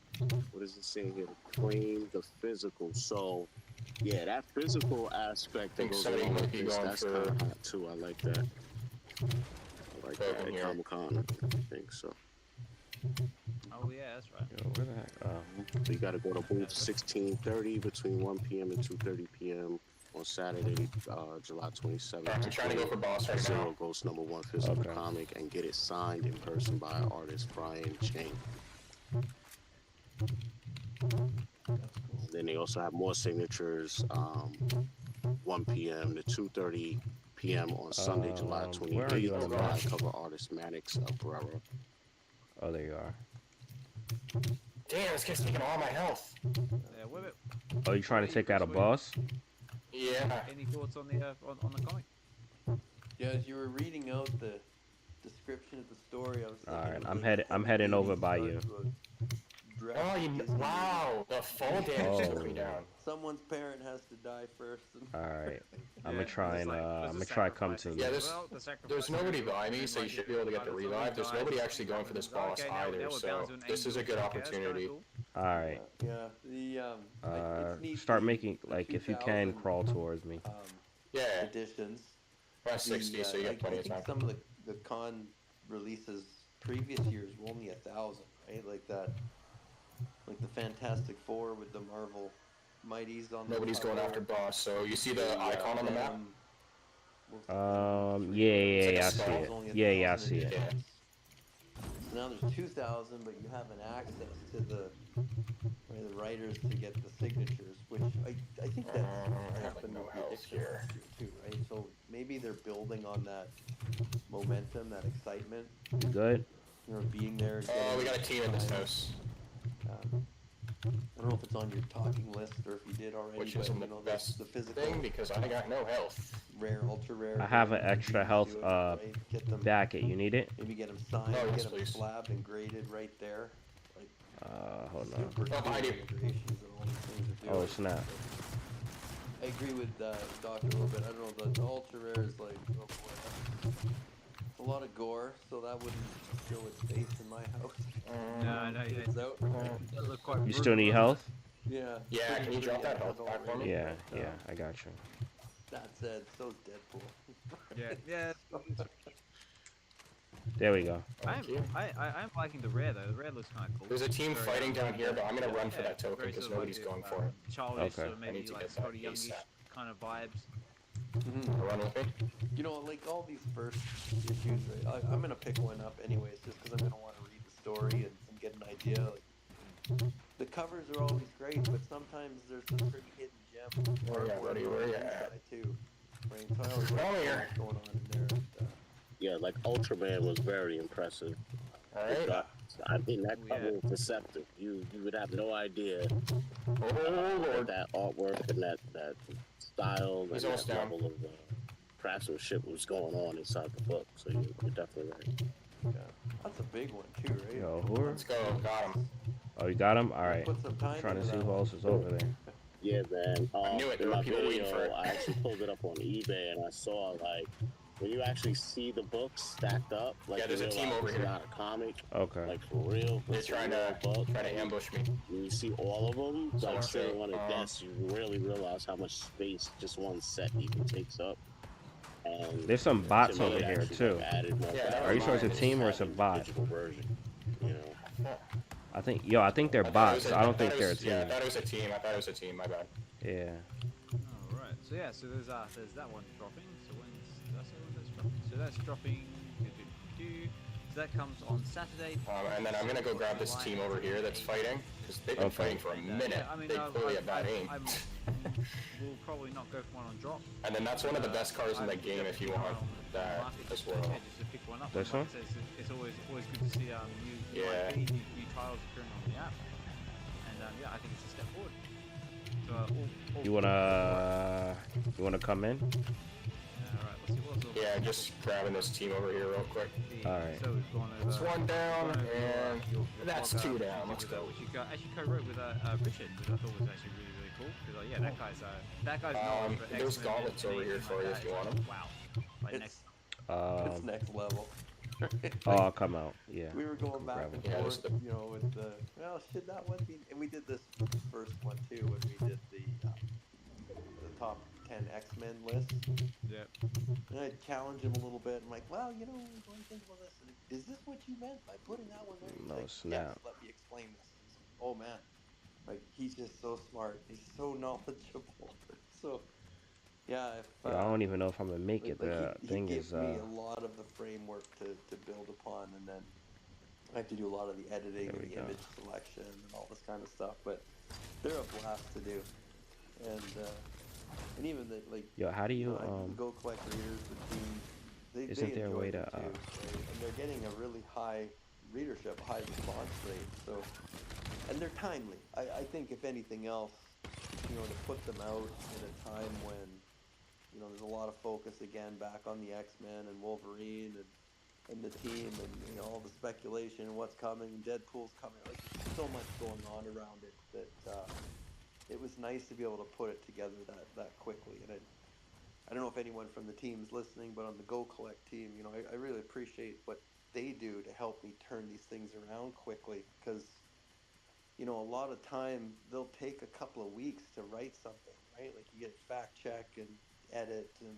What does it say here? The claim the physical. So yeah, that physical aspect that Think goes somebody along might with be this, going that's for- kind of hot too. I like that. I like that Open at here. Comic-Con, I think so. Oh yeah, that's right. Yo, where the heck? Oh. So you got to go to booth 1630 between 1 p.m. and 2:30 p.m. on Saturday, July 27th. I'm trying to go for boss right Zero now. Ghost #1 physical Okay. comic and get it signed in person by artist Brian Chang. Then they also have more signatures, 1 p.m. to 2:30 p.m. on Sunday, July Where are you 28th. on the Live map? cover artist Maddox Abrera. Oh, there you are. Damn, this kid's taking all my health. Yeah, Oh, you trying to take out a boss? Yeah. any thoughts on the comic? Yeah, as you were reading out the description of the story, I was thinking. Alright, of, I'm like, headed- I'm heading the over 80s by start you. to a direct Oh, Disney wow. The fall damage took me Oh. down. Someone's parent has to die first. And Alright. I'm Yeah, gonna try there's and like- there's I'm a gonna try to come sacrifice to as you. Yeah, well. The sacrifice There's nobody is by me, right so you here. should be able to get the Either revive. There's somebody nobody dies, actually going for this boss okay, now either, we're so balancing an this is a angle. good Okay, that's kinda opportunity. cool. Alright. yeah, it's neat Start the- making the like if you can 2000, crawl towards me. Yeah, editions. around 60, so you have plenty I of think time. some of the con releases previous years were only 1,000, right? Like that, like the Fantastic Four with the Marvel Mighties on the Nobody's going cover. after boss, so you see the icon on the map? Yeah, I It's see like a it. Only Yeah, I 1,000 see it. editions. So now there's 2,000, but you have an access to the writers to get the signatures, which I think I that's have, like, happened no with the health Dixon here. last year too, right? So maybe they're building on that momentum, that excitement, You good? being there. And Oh, we getting got a team in this signed. house. I don't know if it's on your talking list or if you did already, Which but isn't the the best physical, thing because I got no health. rare, ultra rare. I have an versions, extra you health do it, right? Get them, Jacket, you need it? maybe get them signed, Oh, yes, get them please. slabbed and graded right there. Like Hold on. super Oh, cool I do. integrations and all these things to do. Oh snap. I agree with Doctor a little bit. I don't know, the ultra rare is like, oh boy, a lot of gore, so that wouldn't show its face in my house. No, no, It's out. That looked quite You still brutal, need doesn't it? health? Yeah. Yeah, can you drop that health adult back for me? rating, Yeah, but, yeah, I got you. That said, so's Deadpool. Yeah, yeah. There we go. Thank you. I'm liking the rare though. The rare looks kind of cool. There's a team Very, fighting down here, but I'm gonna run for yeah, that token very because sort of nobody's like, going for it. Childish, Okay. sort of I maybe need to like get that Scotty Youngish ASAP. kind of vibes. Run with me. You know, like all these first issues, right? I'm gonna pick one up anyways, just because I'm gonna want to read the story and get an idea. Like, the covers are always great, but sometimes there's some pretty hidden gem Where you at, artwork buddy? on Where the you at? inside too. Right? So I always like Come to know here. what's going on in there. And, Yeah, like Ultraman was very impressive. All right. I mean, that Oh, cover yeah. was deceptive. You would have no idea Oh lord. that artwork and that style He's and almost that down. level of craftsmanship was going on inside the book. So you're definitely right. yeah, that's a big one too, right? Yo, who are? Let's go. Got him. Oh, you got him? All right. Put some time Trying to into see that who one. else is over there. Yeah, man. I knew it. There In were my people waiting video, for it. I actually pulled it up on eBay and I saw like when you actually see the books stacked up. Like Yeah, there's you a team realize over it's here. not a comic, Okay. like for real. They're It's a trying real to book. ambush me. When you see all of them, So like sitting true. on a desk, you really realize how much space just one set even takes up. And There's some bots to me, over it here actually, too. like, added more Yeah, that value Are you sure it's a to team or it's a having the bot? digital version, you know. I think they're I thought it bots. was a- I don't thought think it they're a was- Yeah, I team. thought it was a team. I thought it was a team. My bad. Yeah. All right. So yeah, so there's that one dropping. So did I say when that's dropping? So that's dropping. So that comes on Saturday. And then I'm gonna go grab this team over here that's fighting because they've been Okay. fighting for a minute. Yeah, I mean, They clearly have bad aim. We'll probably not go for one on drop. And then that's one of the best cars in the I'd game if you definitely want go on that market as just well. to- just to pick one up. This Like I one? said, it's always good to see new Yeah. IP, new titles appearing on the app. And yeah, I think it's a step forward. So all You wanna come in? Alright, let's see what's over Yeah, just grabbing this team over here real quick. Alright. So we've gone over. That's one down, gone over and your that's blog, two down. Let's with, go. Which you actually co-wrote with Richard, which I thought was actually really cool. Because yeah, that guy's knowledge for There's X-Men gauntlets and over here anything for like you that if you is want like, 'em. Wow. Like It's- next. It's next level. Oh, I'll come out. Yeah. We were going back and Yeah, forth, this is you know, with the, well, should that one be, and we did this with the first one too, when we did the top 10 X-Men list, Yeah. and I challenged him a little bit, I'm like, well, you know, what do you think about this? And, is this what you meant by putting that one there? He's No like, snap. Yes, let me explain this. Oh man, like, he's just so smart, he's so knowledgeable, so, yeah, if, Yeah, I don't even know if I'm gonna make it. The he thing gives is, me a lot of the framework to build upon, and then I have to do a lot of the editing, There we the go. image selection, and all this kind of stuff. But they're a blast to do, and even the like. yo, how do you Go collect readers, the team. They Isn't there a enjoy way them to, too, right? And they're getting a really high readership, high response rate. So, and they're timely. I think if anything else, you know, to put them out in a time when, you know, there's a lot of focus again back on the X-Men and Wolverine and the team and, you know, all the speculation and what's coming, Deadpool's coming, like there's so much going on around it that it was nice to be able to put it together that quickly. And I don't know if anyone from the team is listening, but on the Go Collect team, you know, I really appreciate what they do to help me turn these things around quickly, because, you know, a lot of time they'll take a couple of weeks to write something, right? Like you get fact check and edit and,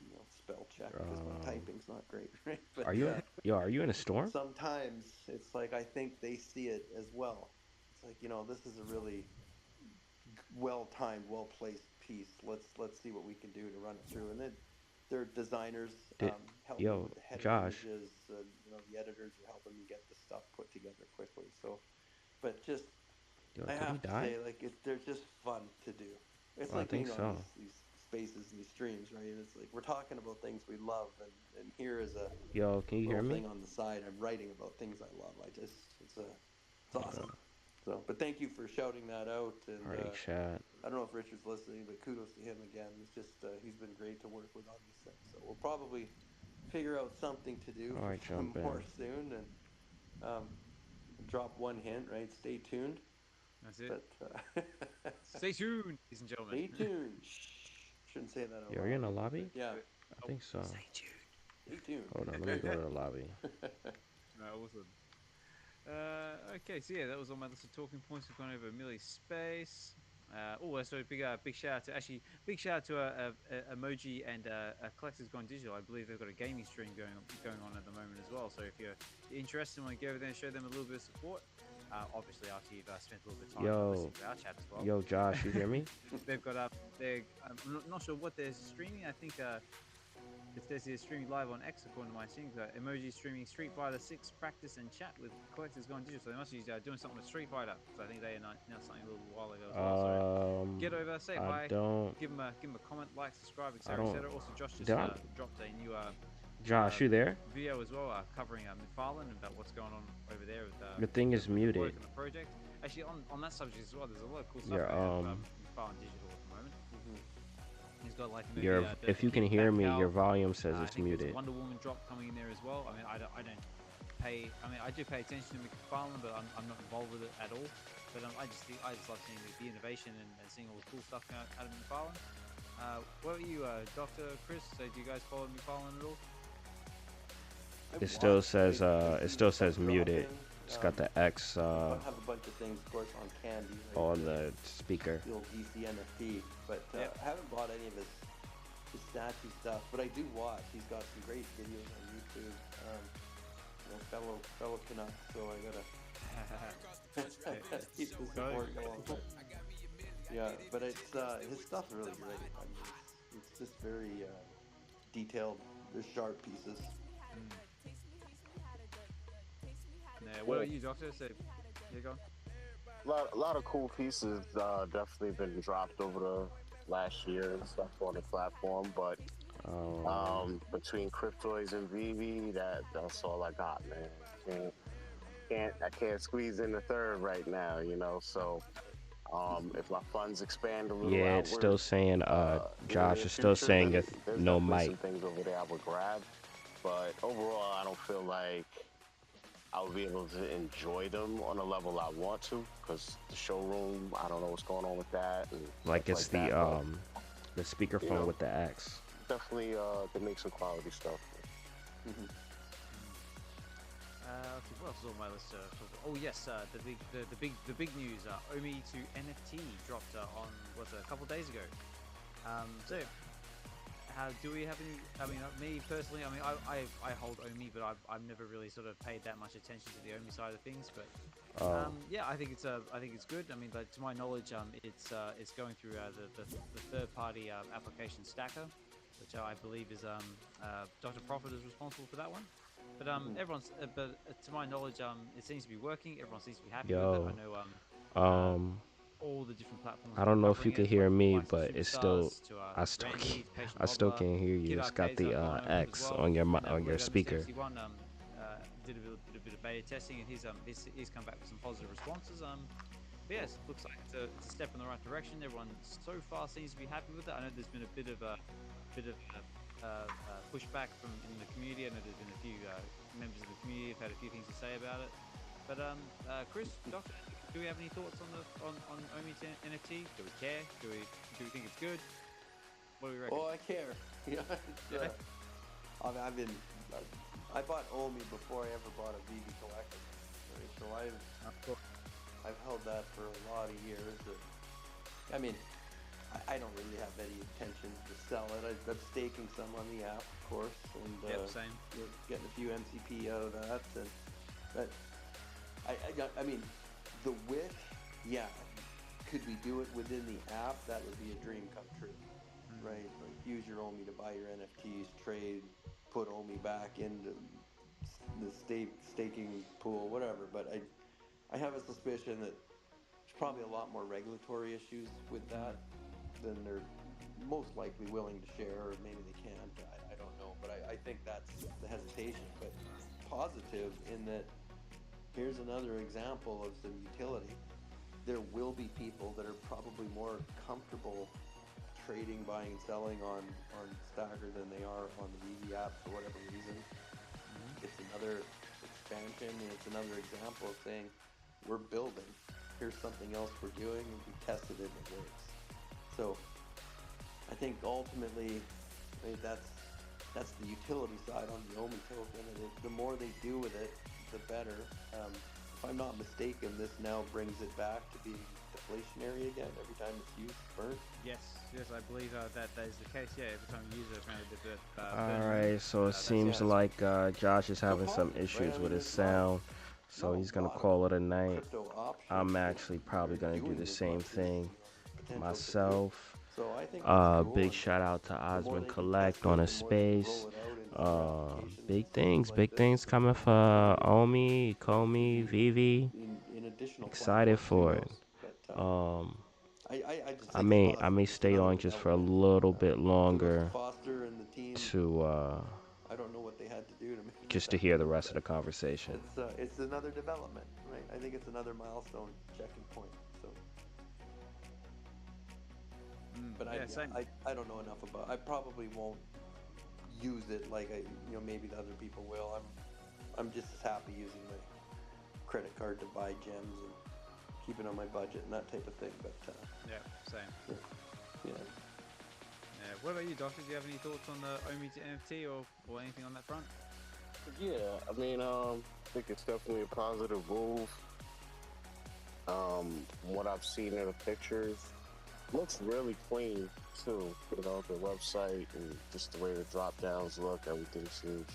you know, spell check, because my typing's not great, right? But, are you are you in a storm? sometimes it's like I think they see it as well. It's like, you know, this is a really well-timed, well-placed piece. Let's see what we can do to run it through. And then their designers help me with the header Josh. images, and you know, the editors are helping me get the stuff put together quickly. So, but just Yo, I did he have to die? say, like, they're just fun to do. It's Well, I like think being so. on these spaces and these streams, right? And it's like we're talking about things we love, and here is a Yo, can you hear little me? thing on the side. I'm writing about things I love. It's awesome. So, but thank you for shouting that out. And Alright, chat. I don't know if Richard's listening, but kudos to him again. It's just he's been great to work with on these things. So we'll probably figure out something to do All right, jump in. more soon, and drop one hint, right? Stay tuned. That's it. But Stay tuned, ladies and gentlemen. stay tuned. Shh. Shouldn't say that out Yo, are you in loud. the lobby? Yeah. I think so. Stay tuned. Me too. Hold on, let me go to the lobby. Awesome. Okay, so yeah, that was all my list of talking points. We've gone over Millie Space. So big shout out to Emoji and Collectors Gone Digital. I believe they've got a gaming stream going on at the moment as well. So if you're interested and want to go over there and show them a little bit of support, obviously after you've spent a little bit of time listening to our chat as well. Yo, Josh, you hear me? They've got I'm not sure what they're streaming. I think it says here streaming live on X according to my stream. Emoji streaming Street Fighter 6 practice and chat with Collectors Gone Digital. So they must be doing something with Street Fighter. So I think they announced something a little while ago as well. So get over, say hi, give them a comment, like, subscribe, etc. Also, Josh just dropped a new Josh, you there? video as well covering McFarlane and about what's going on over there with Your thing is muted. work on the project. Actually, on that subject as well, there's a lot of cool stuff about McFarlane Digital at the moment. He's got like if you can hear me, your volume says I it's think there's a muted. Wonder Woman drop coming in there as well. I mean, I do pay attention to McFarlane, but I'm not involved with it at all. But I just love seeing the innovation and seeing all the cool stuff coming out of McFarlane. What about you, Dr. Chris? So do you guys follow McFarlane at all? It still says muted. It's got the X I have a bunch of things, of course, on Candy. Right? on the speaker. The old DC NFT, but I haven't bought any of his statue stuff. But I do watch. He's got some great videos on YouTube. Fellow Canuck, so I gotta keep the support going. But, yeah, but it's his stuff is really great. I mean, it's just very detailed. There's sharp pieces. What about you, Doctor? So, here you go. A lot of cool pieces definitely been dropped over the last year and stuff on the platform, but between Cryptoids and Vivi, that's all I got, man. I can't squeeze in the third right now, you know. So if my funds expand a little, It's still saying Josh is still saying there's no definitely mic. some things over there I would grab, but overall, I don't feel like I would be able to enjoy them on a level I want to, because the showroom, I don't know what's going on with that. And Like it's stuff like that, the speakerphone know. with the X. definitely they make some quality stuff. Mm-hmm. Okay, what else is on my list? Oh yes, the big news. Omi to NFT dropped on a couple days ago. So how do we have any? I mean, me personally, I mean, I hold Omi, but I've never really sort of paid that much attention to the Omi side of things. But yeah, I think it's good. I mean, like, to my knowledge, it's going through the third-party application Stacker, which I believe is Dr. Profit is responsible for that one. But to my knowledge, it seems to be working. Everyone seems to be happy with it. I know all the different platforms. I don't know if you covering can it, hear from me, likes of but it's still Superstars to, I still Randy, can't Patient I still Hobbler, can't hear you. Kid It's got Arcade's the on as X well. on your And, on your Blade speaker. 61 did a bit of beta testing, and he's come back with some positive responses. But yes, looks like it's a step in the right direction. Everyone so far seems to be happy with it. I know there's been a bit of pushback from in the community. I know there's been a few members of the community have had a few things to say about it. But Chris, Doctor, do we have any thoughts on Omi NFT? Do we care? Do we think it's good? What do we reckon? Oh, I care. Yeah, it's, I bought Omi before I ever bought a VV collector, right? So I've held that for a lot of years. I mean, I don't really have any intention to sell it. I'm staking some on the app, of course, and Same. getting a few MCP out of that. But I mean, the wish, yeah. Could we do it within the app? That would be a dream come true, right? Like, use your Omi to buy your NFTs, trade, put Omi back into the staking pool, whatever. But I have a suspicion that there's probably a lot more regulatory issues with that than they're most likely willing to share, or maybe they can't. I don't know, but I think that's the hesitation. But positive in that, here's another example of some utility. There will be people that are probably more comfortable trading, buying, and selling on Stacker than they are on the VV app for whatever reason. It's another expansion, and it's another example of saying, we're building. Here's something else we're doing, and we tested it and it works. So I think ultimately, that's that's the utility side on the Omi token. And the more they do with it, the better. If I'm not mistaken, this now brings it back to being deflationary again every time it's used, burnt. Yes, I believe that is the case. Yeah, every time you use it, apparently the All burn rate. right, so it That's seems yeah. like Josh is So having some positive, right? issues I with mean, his there's a lot of, sound, so no, he's a gonna lot of call it a night. crypto options I'm that actually probably you're gonna do doing the as same much as thing potential to do. myself. So I think that's cool. Big And shout out to the more Osmond they can Collect test on it, a the more they can space. roll it out into other applications Big and things like big this. things coming Maybe for Omi, Komi, be Vivi. in additional Excited platforms, who for it. knows? But I just I think it's may positive. It's stay another on just for a development. little bit Kudos to longer Foster and the team. to I don't know what they had to do to make this just to hear the happen, rest of the but conversation. it's another development, right? I think it's another milestone checking point. So, but yeah, same. I don't know enough about. I probably won't use it like maybe the other people will. I'm just as happy using my credit card to buy gems and keeping on my budget and that type of thing. But Yeah, same. yeah. What about you, Doctor? Do you have any thoughts on the Omi to NFT or anything on that front? Yeah, I mean, I think it's definitely a positive move. From what I've seen in the pictures, looks really clean too. You know, the website and just the way the drop downs look, everything seems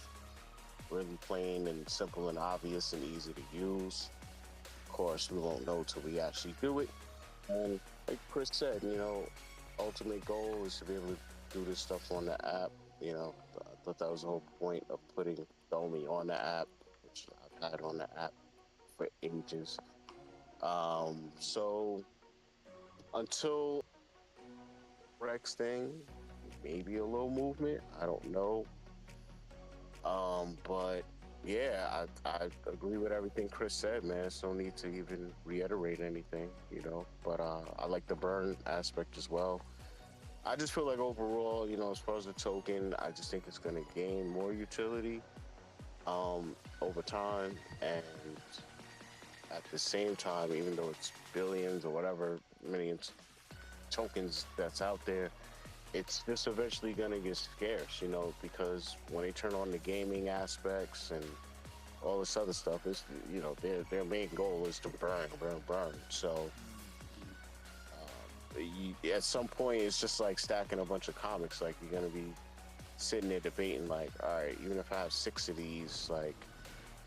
really plain and simple and obvious and easy to use. Of course, we won't know till we actually do it. And like Chris said, ultimate goal is to be able to do this stuff on the app. I thought that was the whole point of putting Domi on the app, which I've had on the app for ages. So until Rex thing, maybe a little movement. I don't know. But yeah, I agree with everything Chris said, man. There's no need to even reiterate anything, But I like the burn aspect as well. I just feel like overall, as far as the token, I just think it's going to gain more utility over time. And at the same time, even though it's billions or whatever, millions tokens that's out there, it's just eventually going to get scarce, because when they turn on the gaming aspects and all this other stuff, it's, their main goal is to burn. So at some point, it's just like stacking a bunch of comics. Like, you're going to be sitting there debating, like, all right, even if I have 6 of these, like,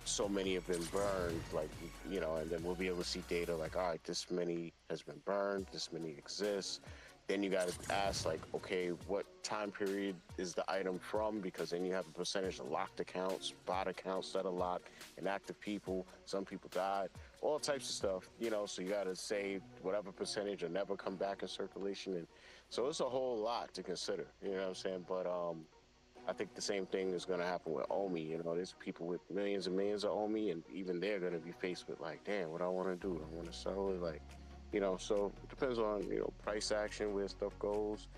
so many have been burned, like, and then we'll be able to see data like, all right, this many has been burned, this many exists. Then you got to ask, like, okay, what time period is the item from? Because then you have a percentage of locked accounts, bot accounts that are locked, inactive people, some people died, all types of stuff, so you got to say whatever percentage or never come back in circulation. And so it's a whole lot to consider, you know what I'm saying? But I think the same thing is going to happen with Omi. There's people with millions and millions of Omi, and even they're going to be faced with, like, damn, what I want to do? I want to sell it, like, so it depends on, price action, where stuff goes.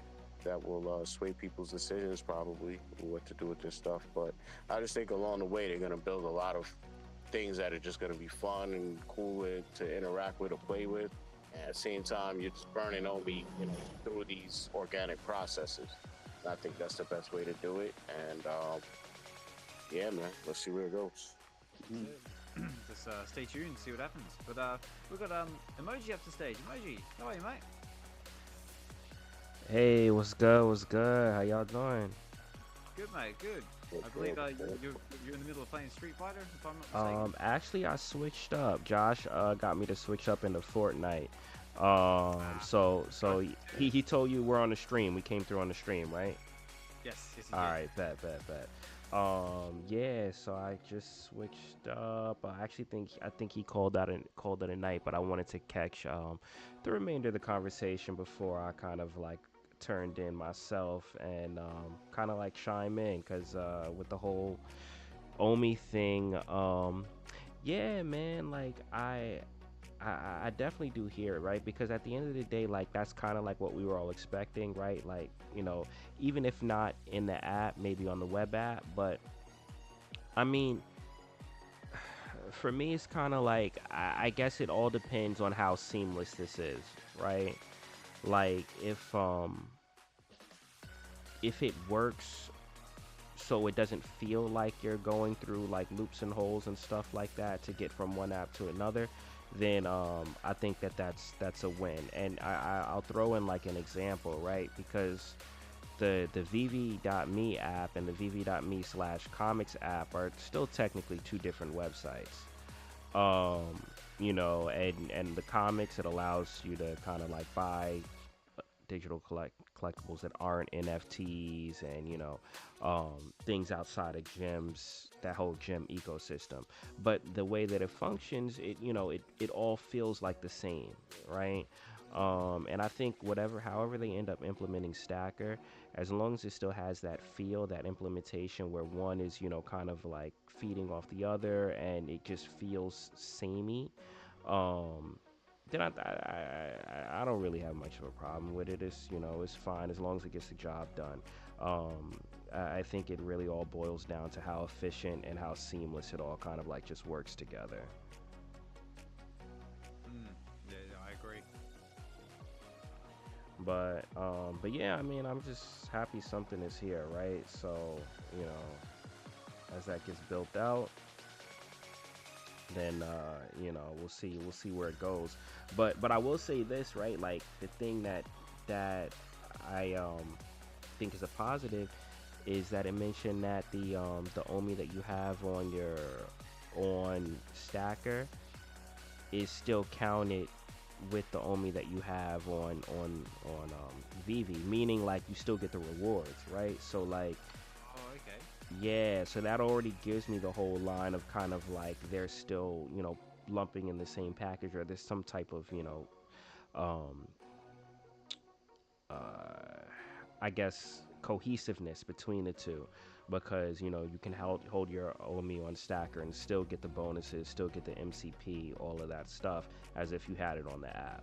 That will sway people's decisions, probably, what to do with this stuff. But I just think along the way, they're going to build a lot of things that are just going to be fun and cool to interact with or play with. And at the same time, you're just burning Omi, through these organic processes. I think that's the best way to do it. And yeah, man, let's see where it goes. Just stay tuned, see what happens. But we've got Emoji up to stage. Emoji, how are you, mate? Hey, what's good? How y'all doing? Good, mate. Good. I believe you're in the middle of playing Street Fighter, if I'm not mistaken. Actually, I switched up. Josh got me to switch up into Fortnite. So he told you we're on the stream. We came through on the stream, right? Yes. All right, bet. Yeah, so I just switched up. I think he called it a night, but I wanted to catch the remainder of the conversation before I kind of like turned in myself and kind of like chime in, because with the whole Omi thing, yeah, man, like I definitely do hear it, right? Because at the end of the day, like, that's kind of like what we were all expecting, right? Like, even if not in the app, maybe on the web app. But I mean, for me, it's kind of like, I guess it all depends on how seamless this is, right? Like, if it works so it doesn't feel like you're going through like loops and holes and stuff like that to get from one app to another, then I think that that's a win. And I'll throw in like an example, right? Because the VV.me app and the VV.me/comics app are still technically two different websites. You know, and the comics, it allows you to kind of like buy digital collectibles that aren't NFTs, and you know, things outside of gyms, that whole gym ecosystem. But the way that it functions, it, you know, it all feels like the same, right? And I think however they end up implementing Stacker, as long as it still has that feel, that implementation where one is, you know, kind of like feeding off the other, and it just feels samey, um, then I don't really have much of a problem with it. It's, you know, it's fine as long as it gets the job done. I think it really all boils down to how efficient and how seamless it all kind of like just works together. Yeah, I agree. But yeah, I mean, I'm just happy something is here, right? So, you know, as that gets built out, then you know, we'll see where it goes. But I will say this, right? Like the thing that I think is a positive is that it mentioned that the OMI that you have on Stacker is still counted with the OMI that you have on Vivi, meaning like you still get the rewards, right? So like, Oh, okay. yeah, so that already gives me the whole line of kind of like they're still, you know, lumping in the same package, or there's some type of, you know, um, uh, I guess cohesiveness between the two, because you know you can hold your OMI on Stacker and still get the bonuses, still get the MCP, all of that stuff as if you had it on the app.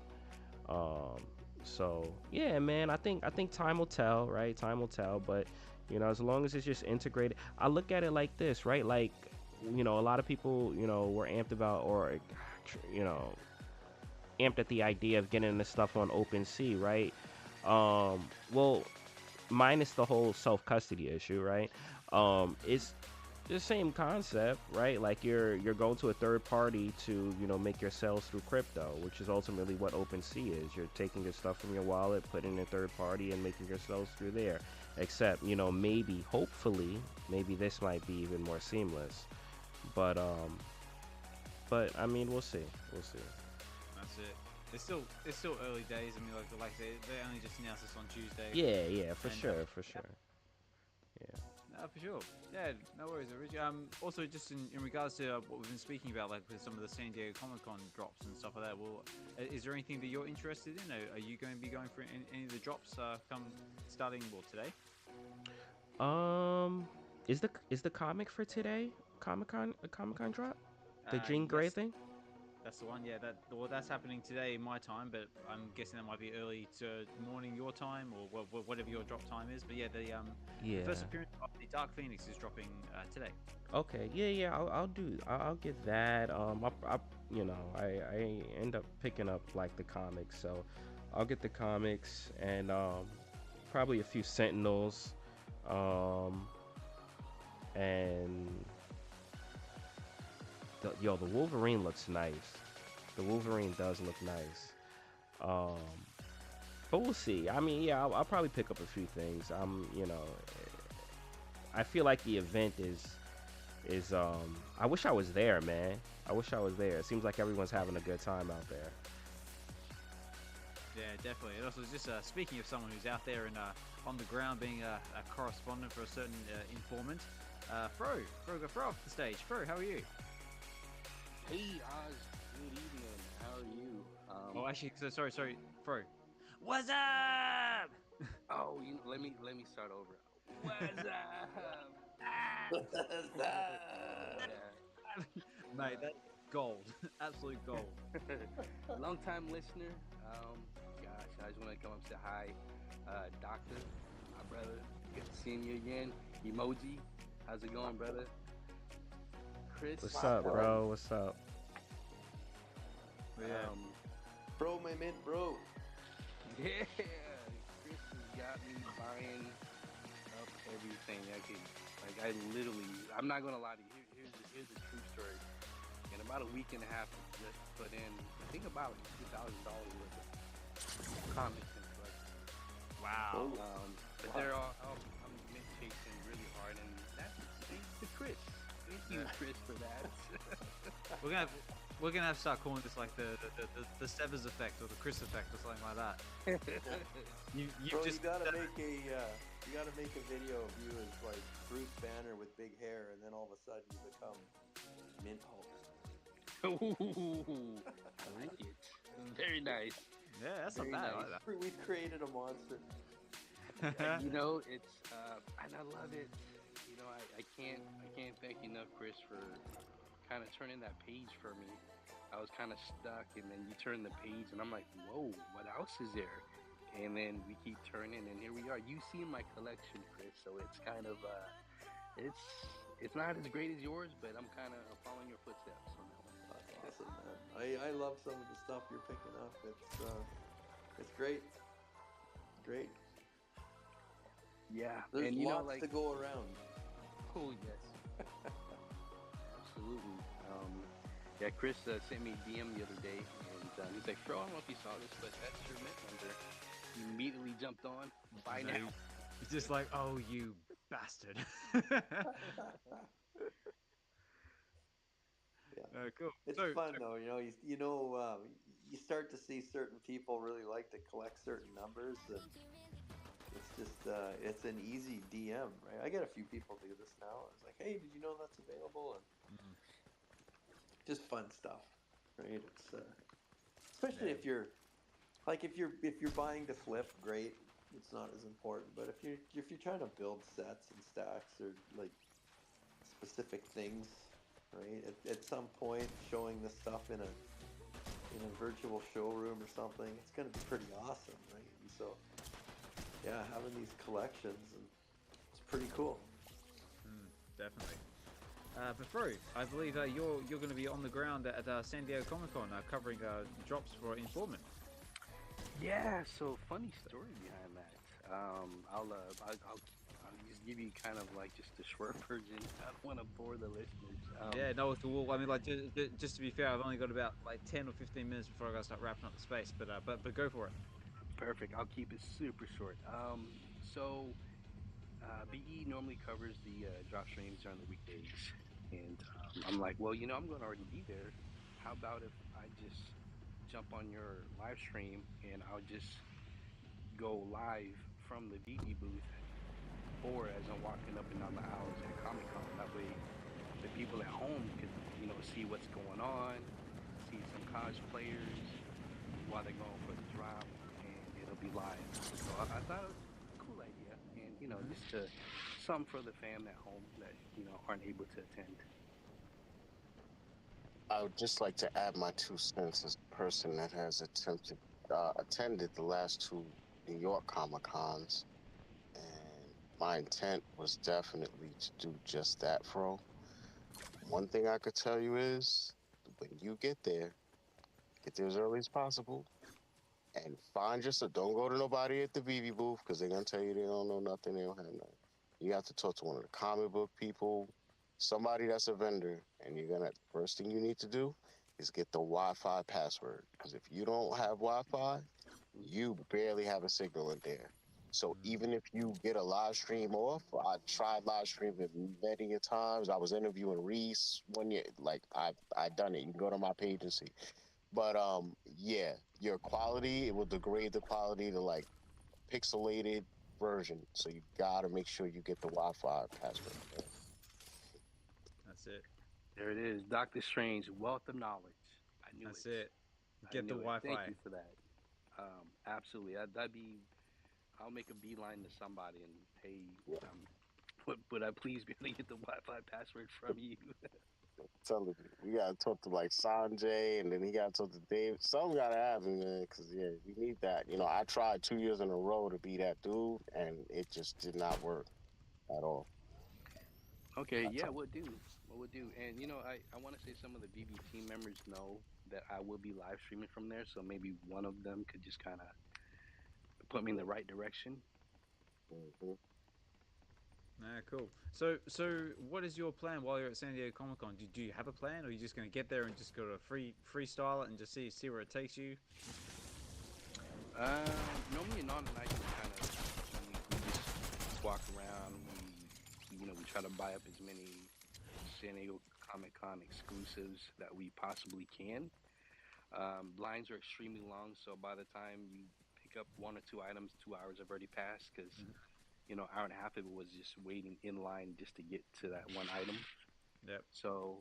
Um, so yeah, man, I think time will tell, right? Time will tell, but you know, as long as it's just integrated, I look at it like this, right? Like, you know, a lot of people, you know, were amped about, or you know, amped at the idea of getting this stuff on OpenSea, right? Well, minus the whole self custody issue, right? It's the same concept, right? Like you're going to a third party to, you know, make your sales through crypto, which is ultimately what OpenSea is. You're taking your stuff from your wallet, putting it in a third party, and making your sales through there. Except, you know, maybe, hopefully, maybe this might be even more seamless. But I mean, we'll see. We'll see. That's it. It's still early days. I mean, like they only just announced this on Tuesday. Yeah, for And, sure, for sure. Yeah. No, for sure. Yeah, no worries, Rich. Also, just in regards to what we've been speaking about, like with some of the San Diego Comic Con drops and stuff like that. Well, is there anything that you're interested in? Are you going to be going for any of the drops come starting today? Is the comic for today a Comic Con drop? The Jean Grey Yes, thing? that's the one. Yeah, that's happening today in my time, but I'm guessing that might be early to morning your time, or whatever your drop time is. But yeah, the Yeah. first appearance of the Dark Phoenix is dropping today. Okay. Yeah. I'll get that. You know, I end up picking up like the comics, so I'll get the comics and probably a few Sentinels, and the Wolverine looks nice. The Wolverine does look nice. But we'll see. I mean, yeah, I'll probably pick up a few things. You know, I feel like the event is I wish I was there, man. I wish I was there. It seems like everyone's having a good time out there. Yeah, definitely. And also, just speaking of someone who's out there and on the ground being a correspondent for a certain informant, Fro off the stage. Fro, how are you? Hey, Oz. Good evening. How are you? Oh, actually, sorry, Fro. What's up? Oh, let me start over. What's up? Yeah. Mate, that's gold. Absolute gold. Long time listener. Gosh, I just want to come up and say hi. Doctor, my brother. Good seeing you again. Emoji, how's it going, brother? Chris. What's up, bro? What's up? Yeah. Bro, my man, bro. Yeah, Chris has got me buying up everything I could Like I literally, I'm not gonna lie to you. Here's the true story. In about a week and a half, I just put in, I think about $2,000 worth of comics and collections. Wow. But they're all, I'm mint chasing really hard, and that's thanks to Chris. Thank you, Chris, for that. We're gonna have to start calling this like the Severs effect or the Chris effect or something like that. You Bro, just you gotta make a video of you as like Bruce Banner with big hair, and then all of a sudden you become Mint Hulk. Ooh, I like it. Very nice. yeah, that's not Very bad. I nice. like that. We've created a monster. You know, it's and I love it. You know, I can't thank you enough, Chris, for kind of turning that page for me. I was kind of stuck, and then you turn the page, and I'm like, whoa, what else is there? And then we keep turning, and here we are. You see my collection, Chris, so it's kind of it's not as great as yours, but I'm kind of following your footsteps on that one. That's awesome, man. I love some of the stuff you're picking up. It's great. Great. Yeah, There's and you lots know, like, to go around. oh yes, absolutely. Yeah, Chris sent me a DM the other day, and he's like, "Bro, I don't know if you saw this, but that's your mint number." He immediately jumped on. Buy No, now. It's just like, oh, you bastard. Yeah. Cool. It's So, fun though, you start to see certain people really like to collect certain numbers, and it's just it's an easy DM, right? I get a few people do this now. It's like, hey, did you know that's available? And just fun stuff, right? It's especially Yeah. if you're buying to flip, great. It's not as important, but if you're trying to build sets and stacks or like specific things, right? At some point, showing this stuff in a virtual showroom or something, it's going to be pretty awesome, right? And so, yeah, having these collections, and it's pretty cool. Definitely. But bro, I believe you're going to be on the ground at San Diego Comic Con covering drops for Informant. Yeah, so funny story behind that. I'll just give you kind of like just the short version. I don't want to bore the listeners. Yeah, no, it's all. I mean, like, just to be fair, I've only got about like 10 or 15 minutes before I got to start wrapping up the space. But go for it. Perfect. I'll keep it super short. So BE normally covers the drop streams during the weekdays, and I'm like, well, I'm going to already be there. How about if I just jump on your live stream and I'll just go live from the BB booth at 4 as I'm walking up and down the aisles at Comic Con. That way, the people at home could, see what's going on, see some cosplayers while they're going for the drop, and it'll be live. So I thought it was a cool idea, and just to some for the fam at home that aren't able to attend. I would just like to add my 2 cents as a person that has attended the last 2 New York Comic Cons, and my intent was definitely to do just that, Fro. One thing I could tell you is, when you get there as early as possible, and find yourself. Don't go to nobody at the BB booth because they're gonna tell you they don't know nothing. They don't have nothing. You have to talk to one of the comic book people, somebody that's a vendor, and first thing you need to do is get the Wi-Fi password. Because if you don't have Wi-Fi, you barely have a signal in there. So even if you get a live stream off, I tried live streaming many a times. I was interviewing Reese one year. Like I done it. You can go to my page and see. But yeah, your quality, it will degrade the quality to like pixelated version. So you gotta make sure you get the Wi-Fi password. That's it. There it is, Doctor Strange, wealth of knowledge. I knew That's it. it. I Get the knew it. Thank Wi-Fi. you for that. Absolutely. That'd be. I'll make a beeline to somebody and hey, Yeah, would I please be able to get the Wi-Fi password from you? telling you, we gotta talk to like Sanjay, and then he gotta talk to Dave. Something gotta happen, man, because yeah, we need that. I tried 2 years in a row to be that dude, and it just did not work at all. Okay, I yeah, tried. we'll do. We'll do. And I want to say some of the BB team members know that I will be live streaming from there, so maybe one of them could just kind of put me in the right direction. Mhm. Cool. So what is your plan while you're at San Diego Comic Con? Do you have a plan, or are you just going to get there and just go to freestyle it and just see where it takes you? Normally Anon and I can kind of we just walk around. We try to buy up as many San Diego Comic Con exclusives that we possibly can. Lines are extremely long, so by the time you pick up one or two items, 2 hours have already passed because hour and a half of it was just waiting in line just to get to that one item. Yep. So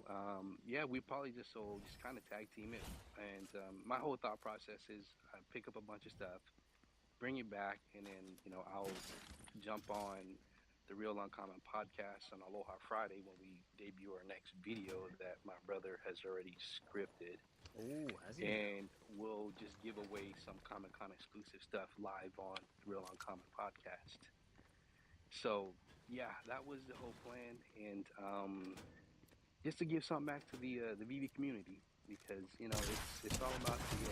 yeah, we probably just kind of tag team it. And my whole thought process is I pick up a bunch of stuff, bring it back, and then I'll jump on the Real Uncommon podcast on Aloha Friday when we debut our next video that my brother has already scripted. Oh, has he? And we'll just give away some Comic Con exclusive stuff live on Real Uncommon podcast. So yeah, that was the whole plan, and just to give something back to the VV community, because it's all about the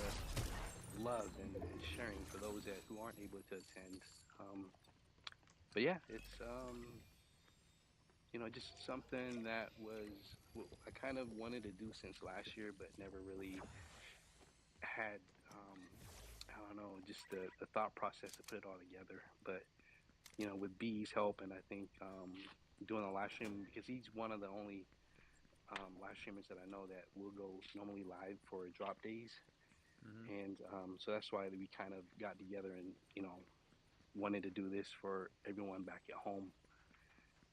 love and sharing for those who aren't able to attend. But yeah, it's just something that I kind of wanted to do since last year, but never really had I don't know, just the thought process to put it all together. But with B's help, and I think doing a live stream, because he's one of the only live streamers that I know that will go normally live for drop days. And so that's why we kind of got together and wanted to do this for everyone back at home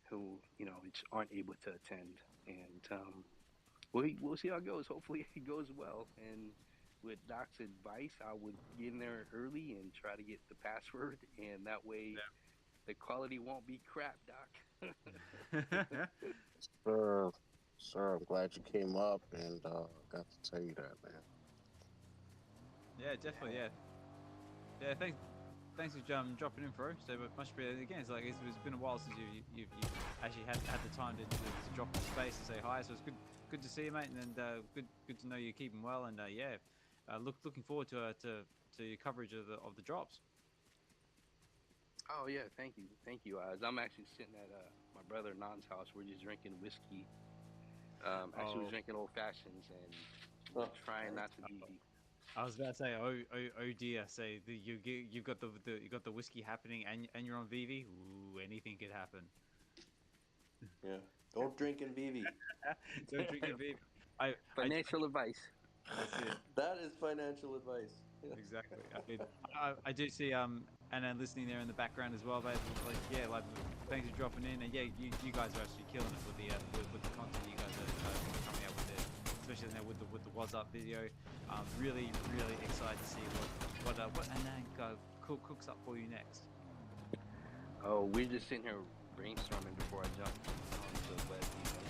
who just aren't able to attend. And we'll see how it goes. Hopefully it goes well. And with Doc's advice, I would get in there early and try to get the password, and that way the quality won't be crap, Doc. Sir, I'm glad you came up and got to tell you that, man. Yeah, definitely. Yeah. Thanks for dropping in, bro. So much appreciated. Again, it's been a while since you've actually had the time to drop in space and say hi. So it's good to see you, mate, and good to know you're keeping well. And looking forward to your coverage of the drops. Oh yeah, thank you. I'm actually sitting at my brother Nan's house. We're just drinking whiskey. Actually, we're drinking old fashions and trying not to be. I was about to say, oh dear. Say you got the whiskey happening, and you're on VV. Ooh, anything could happen. Yeah, don't drink in VV. Don't drink in VV. Financial advice. That's it. That is financial advice. Yeah. Exactly. I do see Anna listening there in the background as well, babe. Thanks for dropping in, and yeah, you guys are actually killing it with the content you guys are coming out with it, especially now with the What's Up video. Really excited to see what Anna cooks up for you next. Oh, we're just sitting here brainstorming before I jump on the web these days.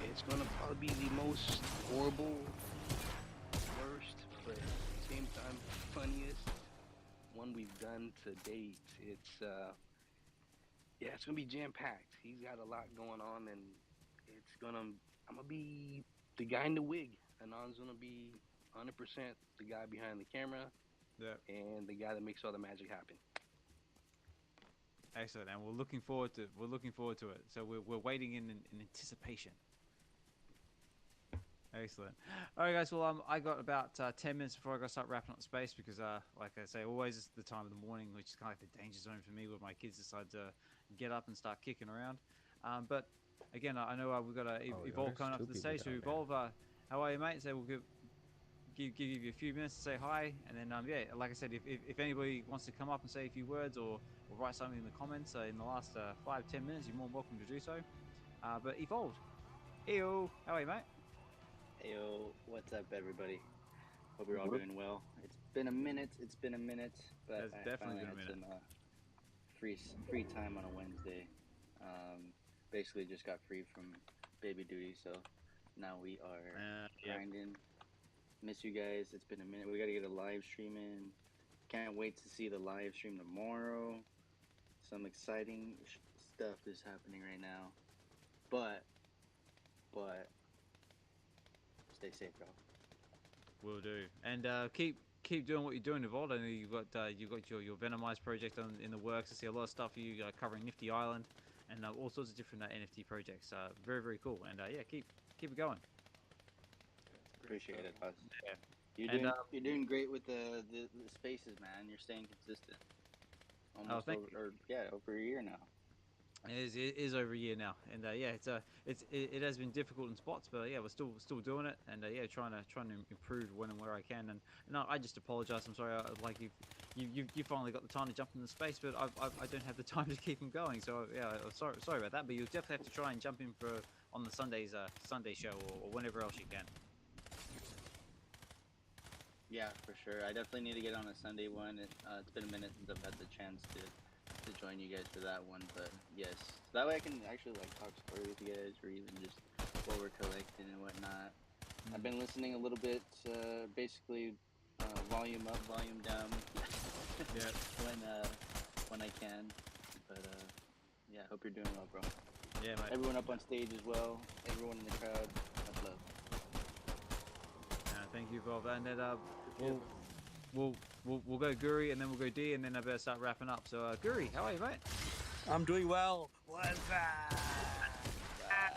It's gonna probably be the most horrible, worst, but at the same time funniest one we've done to date. It's gonna be jam packed. He's got a lot going on, and I'm gonna be the guy in the wig. Anon's gonna be 100% the guy behind the camera, and the guy that makes all the magic happen. Excellent, and we're looking forward to it. So we're waiting in anticipation. Excellent. All right, guys. Well, I got about 10 minutes before I got to start wrapping up space because, like I say, always it's the time of the morning, which is kind of like the danger zone for me, where my kids decide to get up and start kicking around. But again, I know we've got Evolve coming up to the stage. So Evolve, how are you, mate? So we'll give you a few minutes to say hi, and then like I said, if anybody wants to come up and say a few words or write something in the comments in the last 5-10 minutes, you're more than welcome to do so. But Evolved, eyo, how are you, mate? Heyo, what's up, everybody? Hope you're all doing well. It's been a minute, but That's definitely I finally had some free time on a Wednesday. Basically just got free from baby duty, so now we are grinding. Miss you guys. It's been a minute. We got to get a live stream in. Can't wait to see the live stream tomorrow. Some exciting stuff is happening right now. But stay safe, bro. Will do. And keep keep doing what you're doing, Evolved. I know you got your Venomized project in the works. I see a lot of stuff for you covering Nifty Island and all sorts of different NFT projects. Very, very cool. And yeah, keep it going. Appreciate it, Buzz. Yeah. You're doing great with the spaces, man. You're staying consistent. Almost thank over a year now. It is over a year now, and yeah, it has been difficult in spots, but yeah, we're still doing it, and yeah, trying to improve when and where I can. And no, I just apologize. I'm sorry. Like you finally got the time to jump into space, but I don't have the time to keep them going. So yeah, sorry about that. But you'll definitely have to try and jump in on the Sunday show or whenever else you can. Yeah, for sure. I definitely need to get on a Sunday one. It's been a minute since I've had the chance to join you guys for that one, but yes, so that way I can actually like talk story with you guys, or even just what we're collecting and whatnot. I've been listening a little bit, basically volume up, volume down. Yeah. when I can, but yeah, hope you're doing well, bro. Yeah, mate. Everyone up on stage as well. Everyone in the crowd. Much love. Thank you, Bob. And then we'll go Guri, and then we'll go D, and then I better start wrapping up. So Guri, how are you, mate? I'm doing well. What's up?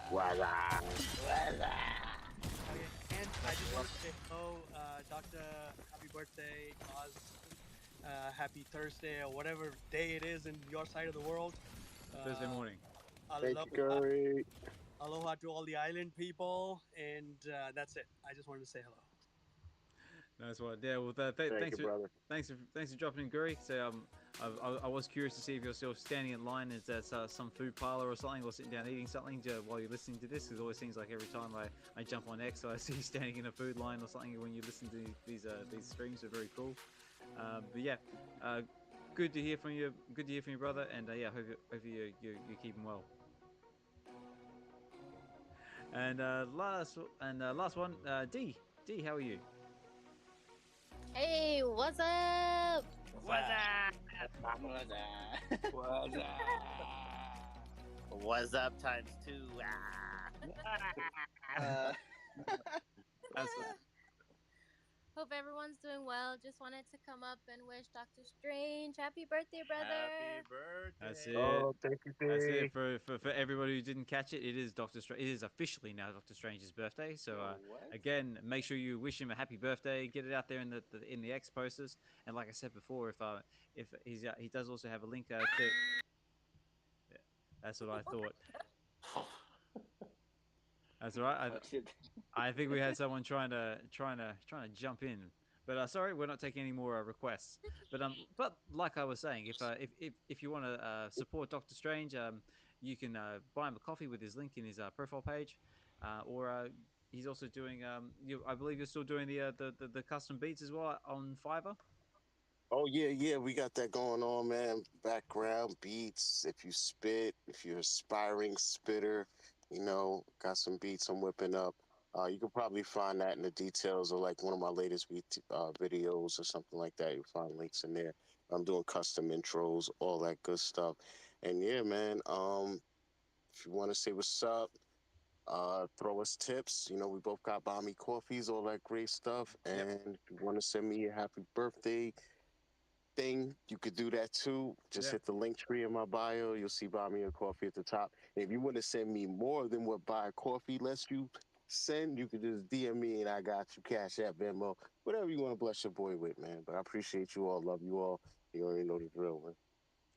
What's up? And I just want to say hello, Doctor. Happy birthday, Oz. Happy Thursday, or whatever day it is in your side of the world. Thursday morning. Thank you, Guri. Aloha to all the island people, and that's it. I just wanted to say hello. Nice one. Yeah. Well, Thank you, brother. Thanks for dropping in, Guri. So I was curious to see if you're still standing in line. Is that some food parlor or something, or sitting down eating something while you're listening to this? Because it always seems like every time I jump on X, I see you standing in a food line or something when you listen to these streams. Are very cool. But yeah, good to hear from you. Good to hear from you, brother. And yeah, hope you're keeping well. And last one, D, how are you? Hey, what's up? What's up? What's up? What's up? What's up times 2? Hope everyone's doing well. Just wanted to come up and wish Doctor Strange happy birthday, brother. Happy birthday. That's it. Oh, thank you, That's D. it for everybody who didn't catch it. It is Doctor Strange. It is officially now Doctor Strange's birthday. So again, make sure you wish him a happy birthday. Get it out there in the X posters. And like I said before, if he does also have a link to. Yeah, that's what I thought. That's all right. I think we had someone trying to jump in, but sorry, we're not taking any more requests. But like I was saying, if you want to support Doctor Strange, you can buy him a coffee with his link in his profile page, or he's also doing. I believe you're still doing the custom beats as well on Fiverr. Oh yeah, we got that going on, man. Background beats. If you spit, if you're an aspiring spitter, got some beats I'm whipping up. You can probably find that in the details of like one of my latest videos or something like that. You'll find links in there. I'm doing custom intros, all that good stuff. And yeah, man, if you want to say what's up, throw us tips. We both got Bommy coffees, all that great stuff. And if you want to send me a happy birthday thing, you could do that too. Just hit the link tree in my bio. You'll see Buy Me a Coffee at the top. And if you want to send me more than what Buy a Coffee lets you send, you could just DM me and I got you. Cash App, Venmo, whatever you want to bless your boy with, man. But I appreciate you all. Love you all. You already know the drill, man.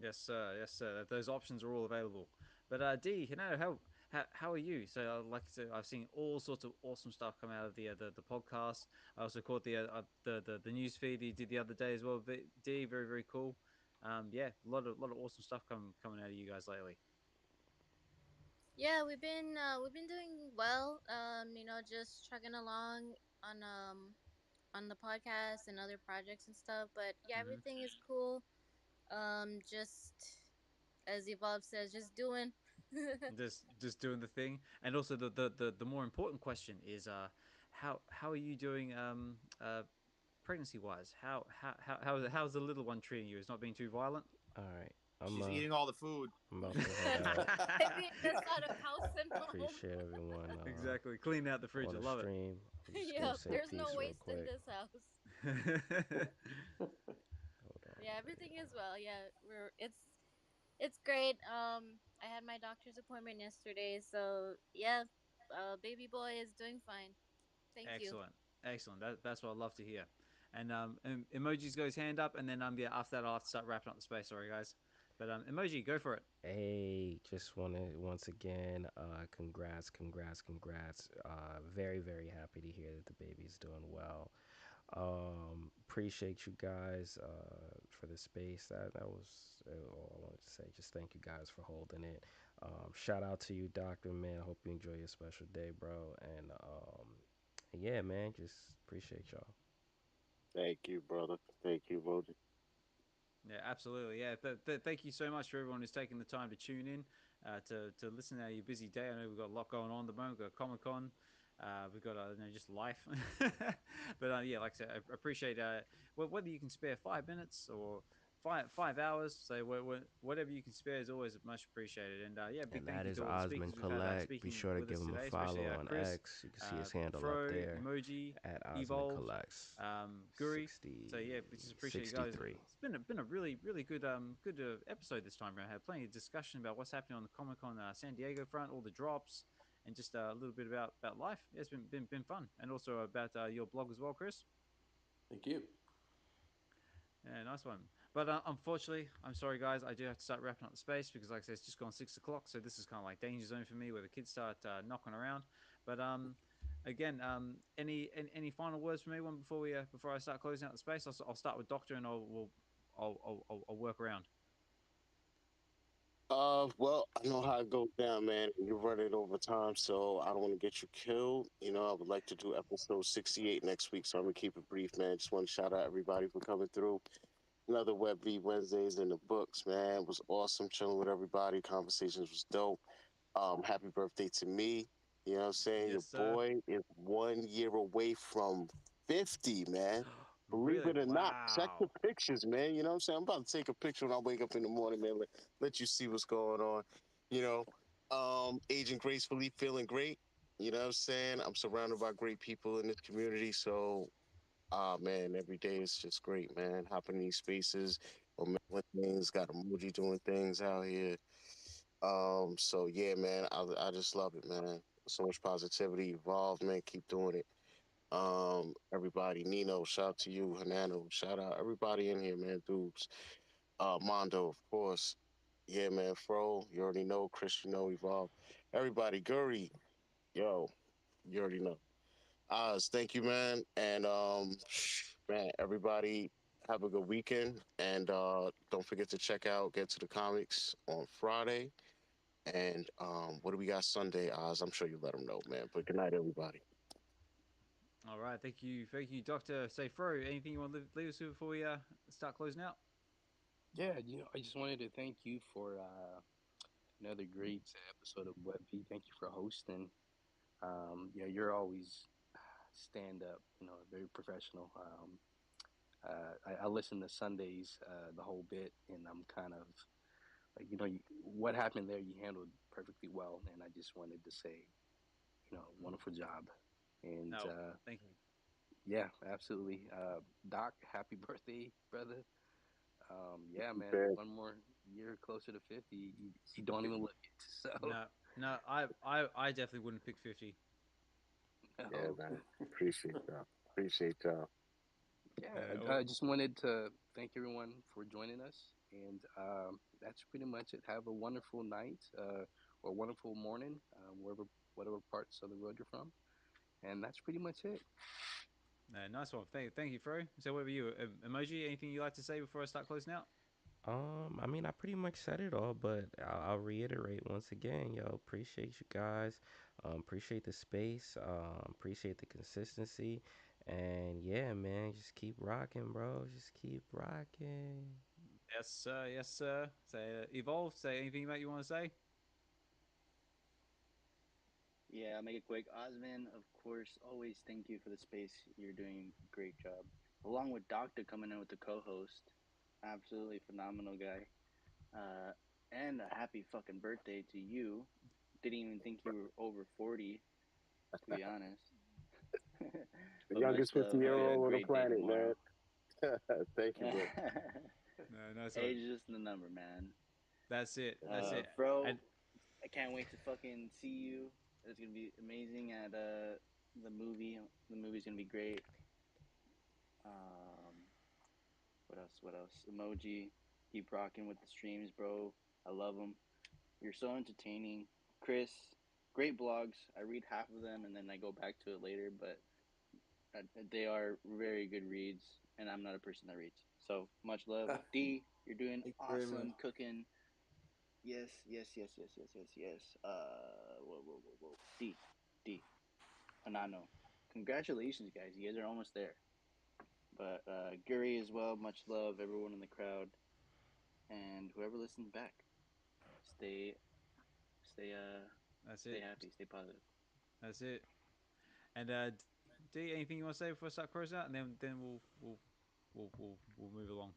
Yes, sir. Yes, sir. Those options are all available. But D, how are you? So, like I said, I've seen all sorts of awesome stuff come out of the podcast. I also caught the news feed you did the other day as well. D, very, very cool. Yeah, a lot of awesome stuff coming out of you guys lately. Yeah, we've been doing well. Just trucking along on the podcast and other projects and stuff. But yeah, everything is cool. Just as Evolve says, just doing. just doing the thing. And also the more important question is how are you doing pregnancy wise? How's the little one treating you? It's not being too violent? All right. She's eating all the food. I'm about to head out. I mean, there's not a house in home. Appreciate everyone. Exactly. Clean out the fridge. I love stream. Yeah, there's no waste in this house. Hold on. Yeah, everything is well. Yeah, it's great. I had my doctor's appointment yesterday, so yeah, baby boy is doing fine. Thank you. Excellent, excellent. That's what I love to hear. And emojis goes hand up, and then yeah, after that I'll have to start wrapping up the space. Sorry guys, but emoji, go for it. Hey, just want to once again, congrats. Very, very happy to hear that the baby's doing well. Appreciate you guys for the space. That was all I wanted to say. Just thank you guys for holding it. Shout out to you, Doctor, man. Hope you enjoy your special day, bro. And yeah, man, just appreciate y'all. Thank you, brother. Thank you, Voji. Yeah, absolutely. Yeah, thank you so much for everyone who's taking the time to tune in, to listen to your busy day. I know we've got a lot going on at the moment. We've got Comic Con, we've got just life. But yeah, like I said, I appreciate whether you can spare 5 minutes or five hours. So whatever you can spare is always much appreciated. And yeah, big And thank that you is to all the speakers Osmond we've had Collect. Be speaking sure to with give us him a today, especially follow on Chris, X. You can see his handle up Fro, there Emoji, at Osmond Evolve, Collects Guri. 60, So yeah, we just appreciate you guys. 63. It's been a really good episode this time around. I had plenty of discussion about what's happening on the Comic Con San Diego front, all the drops, and just a little bit about life. Yeah, it's been fun, and also about your blog as well, Chris. Thank you. Yeah, nice one. But unfortunately, I'm sorry, guys. I do have to start wrapping up the space because, like I said, it's just gone 6 o'clock. So this is kind of like danger zone for me, where the kids start knocking around. But again, any final words from anyone before I start closing out the space? I'll start with Doctor, and I'll work around. Well, I know how it goes down, man. You're running over time, so I don't want to get you killed. I would like to do episode 68 next week, so I'm gonna keep it brief, man. Just want to shout out everybody for coming through. Another Web V Wednesdays in the books, man. It was awesome chilling with everybody. Conversations was dope. Happy birthday to me. You know what I'm saying? Your Yes, sir. boy is 1 year away from 50, man. Believe Really? it or not, check the Wow. pictures, man. You know what I'm saying? I'm about to take a picture when I wake up in the morning, man. Let you see what's going on. You aging gracefully, feeling great. You know what I'm saying? I'm surrounded by great people in this community. So, man, every day is just great, man. Hopping in these spaces, when things, got emoji doing things out here. So yeah, man, I just love it, man. So much positivity, evolve, man. Keep doing it. Everybody, Nino, shout out to you, Hanano, shout out everybody in here, man. Dudes, Mondo, of course. Yeah, man. Fro, you already know. Chris, you know, evolve. Everybody, Guri, yo, you already know. Oz, thank you, man. And man, everybody have a good weekend. And don't forget to check out Get to the Comics on Friday. And what do we got Sunday, Oz? I'm sure you let them know, man. But good night, everybody. All right. Thank you, Doctor. Say, Fro, anything you want to leave us with before we start closing out? Yeah, I just wanted to thank you for another great episode of Web V. Thank you for hosting. Yeah, you're always stand up, very professional. I listen to Sundays the whole bit, and I'm kind of like, what happened there, you handled perfectly well, and I just wanted to say, wonderful job. And No, thank you. yeah, absolutely. Doc, happy birthday, brother. Yeah, man, Okay. one more year closer to 50. You don't even look it. So, No, I definitely wouldn't pick 50. Yeah, no. man. Appreciate y'all. Appreciate y'all. Yeah, Well, I just wanted to thank everyone for joining us. And that's pretty much it. Have a wonderful night or wonderful morning, whatever parts of the road you're from. And that's pretty much it. nice one. Thank you, Fro. So, what about you? Emoji, anything you'd like to say before I start closing out? I mean, I pretty much said it all, but I'll reiterate once again, yo. Appreciate you guys. Appreciate the space. Appreciate the consistency, and yeah, man, just keep rocking, bro. Just keep rocking. Yes, sir. Yes, sir. Say, Evolve, say anything about you want to say? Yeah, I'll make it quick. Osman, of course, always thank you for the space. You're doing a great job. Along with Doctor coming in with the co-host. Absolutely phenomenal guy. And a happy fucking birthday to you. Didn't even think you were over 40, to be honest. But youngest much love. 50-year Have a old on the great day planet, man. tomorrow. Thank you, bro. No, nice one. Age is just the number, man. That's it. That's it. Bro, And I can't wait to fucking see you. It's gonna be amazing at the movie. The movie's gonna be great. Um, what else? What else? Emoji, keep rocking with the streams, bro. I love them. You're so entertaining, Chris. Great blogs. I read half of them and then I go back to it later, but they are very good reads, and I'm not a person that reads. So much love, D. You're doing Thank you very much. awesome cooking. Yes, yes, yes, yes, yes, yes, yes. Whoa. D. Anano. Congratulations, guys. You guys are almost there. But Guri as well. Much love, everyone in the crowd, and whoever listens back. Stay, that's stay it. happy, stay positive. That's it. And D, anything you want to say before I start closing out, and then we'll move along.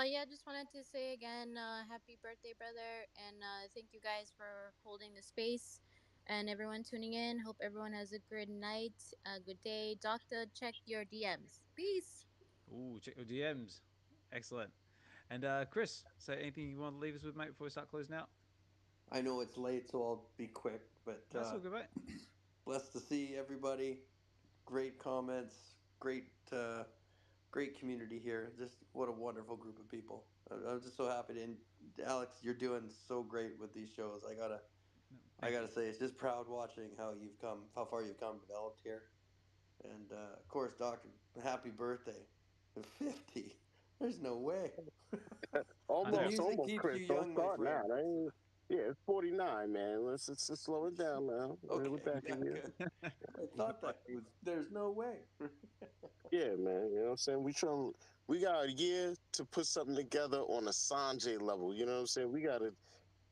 Yeah, just wanted to say again, happy birthday, brother, and thank you guys for holding the space and everyone tuning in. Hope everyone has a good night, a good day. Doctor, check your DMs. Peace. Ooh, check your DMs. Excellent. And Chris, so anything you want to leave us with, mate, before we start closing out? I know it's late, so I'll be quick. But That's all good, mate. blessed to see everybody. Great comments. Great community here. Just what a wonderful group of people. I'm just so happy to. And Alex, you're doing so great with these shows. I gotta say, it's just proud watching how far you've come, developed here. And of course, Doctor, happy birthday, 50. There's no way. The music keeps Chris. you Don't young, my start friend. now. Yeah, it's 49, man. Let's slow it down now. Okay, We're back yeah, in here. good. I thought that was. There's no way. Yeah, man. You know what I'm saying? We got a year to put something together on a Sanjay level. You know what I'm saying? We got to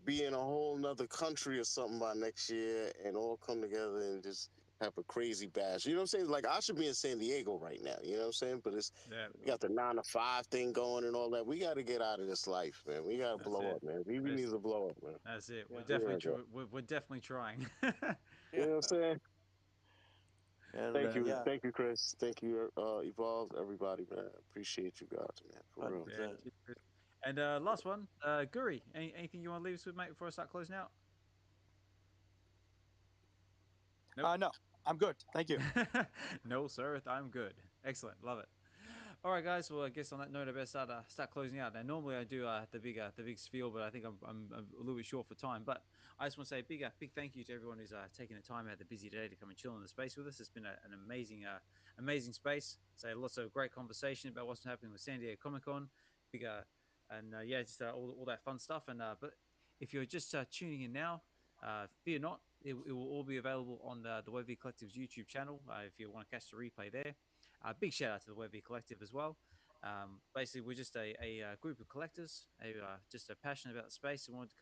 be in a whole nother country or something by next year and all come together and just have a crazy bash. You know what I'm saying? Like, I should be in San Diego right now. You know what I'm saying? But we got the 9 to 5 thing going and all that. We got to get out of this life, man. We got to blow up, man. We need to blow up, man. That's it. We're Yeah. definitely we're definitely trying. You know what I'm saying? And, Thank you, yeah. thank you, Chris. Thank you, Evolved, everybody, man. Appreciate you guys, man. For real. Yeah, cheers, Chris. And last one, Guri, anything you want to leave us with, mate, before I start closing out? Nope. No, I'm good. Thank you. No, sir, I'm good. Excellent, love it. All right, guys. Well, I guess on that note, I better start closing out. Now, normally I do the big spiel, but I think I'm a little bit short for time. But I just want to say a big thank you to everyone who's taking the time out of the busy day to come and chill in the space with us. It's been an amazing space. So lots of great conversation about what's happening with San Diego Comic Con, just all that fun stuff. And but if you're just tuning in now, fear not. It will all be available on the WebV Collective's YouTube channel if you want to catch the replay there. Big shout out to the WebV Collective as well. Basically, we're just a group of collectors who are just passionate about the space and want to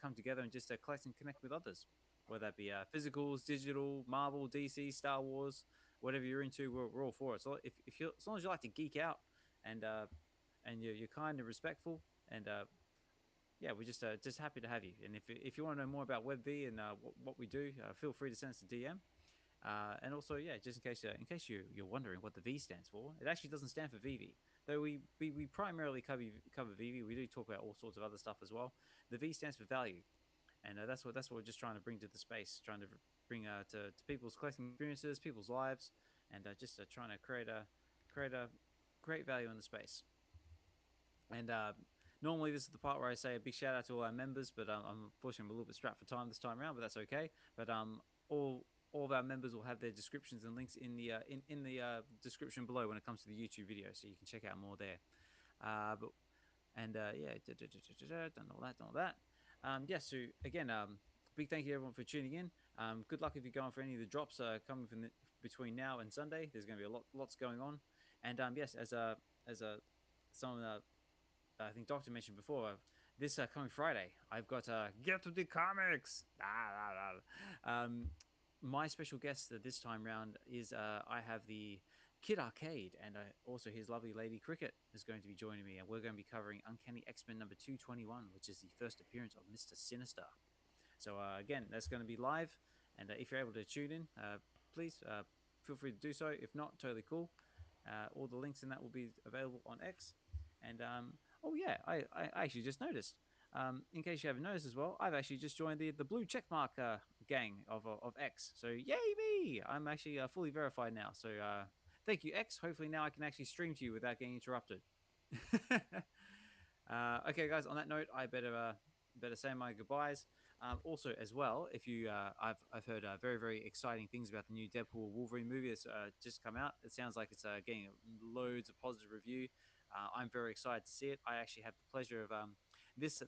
come together and just collect and connect with others, whether that be physicals, digital, Marvel, DC, Star Wars, whatever you're into. We're all for it. So if you, as long as you like to geek out and you're kind and respectful, and yeah, we're just happy to have you. And if you want to know more about WebV and what we do, feel free to send us a DM. And also, yeah, just in case you're wondering what the V stands for, it actually doesn't stand for VV. Though we primarily cover VV, we do talk about all sorts of other stuff as well. The V stands for value, and that's what we're just trying to bring to the space, trying to bring to people's collecting experiences, people's lives, and just trying to create a great value in the space. And normally this is the part where I say a big shout out to all our members, but unfortunately I'm a little bit strapped for time this time around, but that's okay. But all of our members will have their descriptions and links in the description below when it comes to the YouTube video, so you can check out more there. Done all that. So again, big thank you everyone for tuning in. Good luck if you're going for any of the drops coming from between now and Sunday. There's going to be lots going on, and yes, as someone I think Doctor mentioned before, this coming Friday, I've got Get to the Comics. My special guest this time round is I have the Kid Arcade, and also his lovely Lady Cricket is going to be joining me, and we're going to be covering Uncanny X-Men number 221, which is the first appearance of Mr. Sinister. So again, that's going to be live, and if you're able to tune in, please feel free to do so. If not, totally cool. All the links in that will be available on X. And oh yeah, I actually just noticed. In case you haven't noticed as well, I've actually just joined the blue checkmark gang of X. So yay me! I'm actually fully verified now. So thank you, X. Hopefully now I can actually stream to you without getting interrupted. Okay, guys. On that note, I better say my goodbyes. Also, as well, if you, I've heard very very exciting things about the new Deadpool Wolverine movie that's just come out. It sounds like it's getting loads of positive review. I'm very excited to see it. I actually have the pleasure of this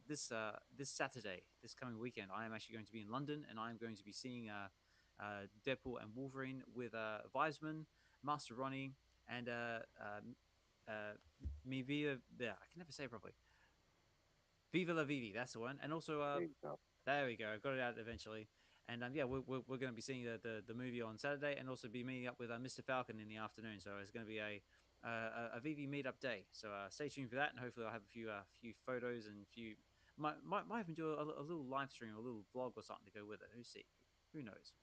Saturday, this coming weekend. I am actually going to be in London, and I am going to be seeing Deadpool and Wolverine with Wiseman, Master Ronnie, and me via there. I can never say it properly. Viva la Vivi, that's the one. And also, there we go. I got it out eventually. And yeah, we're going to be seeing the movie on Saturday, and also be meeting up with Mr. Falcon in the afternoon. So it's going to be a VV meetup day. So stay tuned for that, and hopefully I'll have a few photos and few might even do a little live stream, a little vlog or something to go with it. Who knows?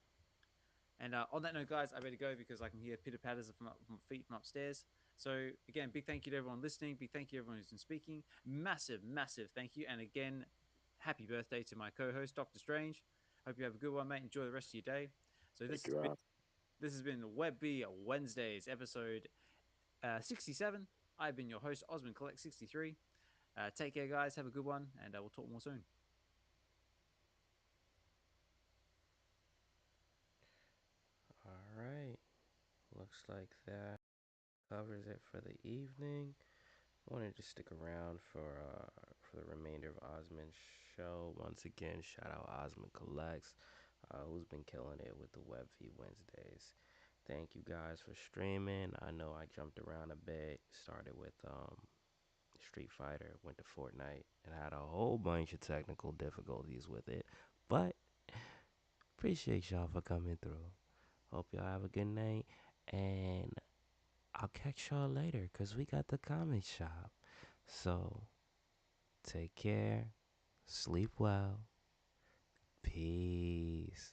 And on that note, guys, I better go because I can hear pitter patters from my feet from upstairs. So again, big thank you to everyone listening. Big thank you to everyone who's been speaking. Massive, massive thank you. And again, happy birthday to my co-host, Doctor Strange. Hope you have a good one, mate. Enjoy the rest of your day. So this has been Webby Wednesdays, episode 67. I've been your host, Osmond Collect 63. Take care, guys. Have a good one, and we'll talk more soon. All right. Looks like that covers it for the evening. Wanted to stick around for the remainder of Osmond's show. Once again, shout out Osmond Collects, who's been killing it with the Web Feed Wednesdays. Thank you guys for streaming. I know I jumped around a bit. Started with Street Fighter, went to Fortnite, and had a whole bunch of technical difficulties with it. But appreciate y'all for coming through. Hope y'all have a good night, and I'll catch y'all later because we got the comic shop. So take care, sleep well, peace.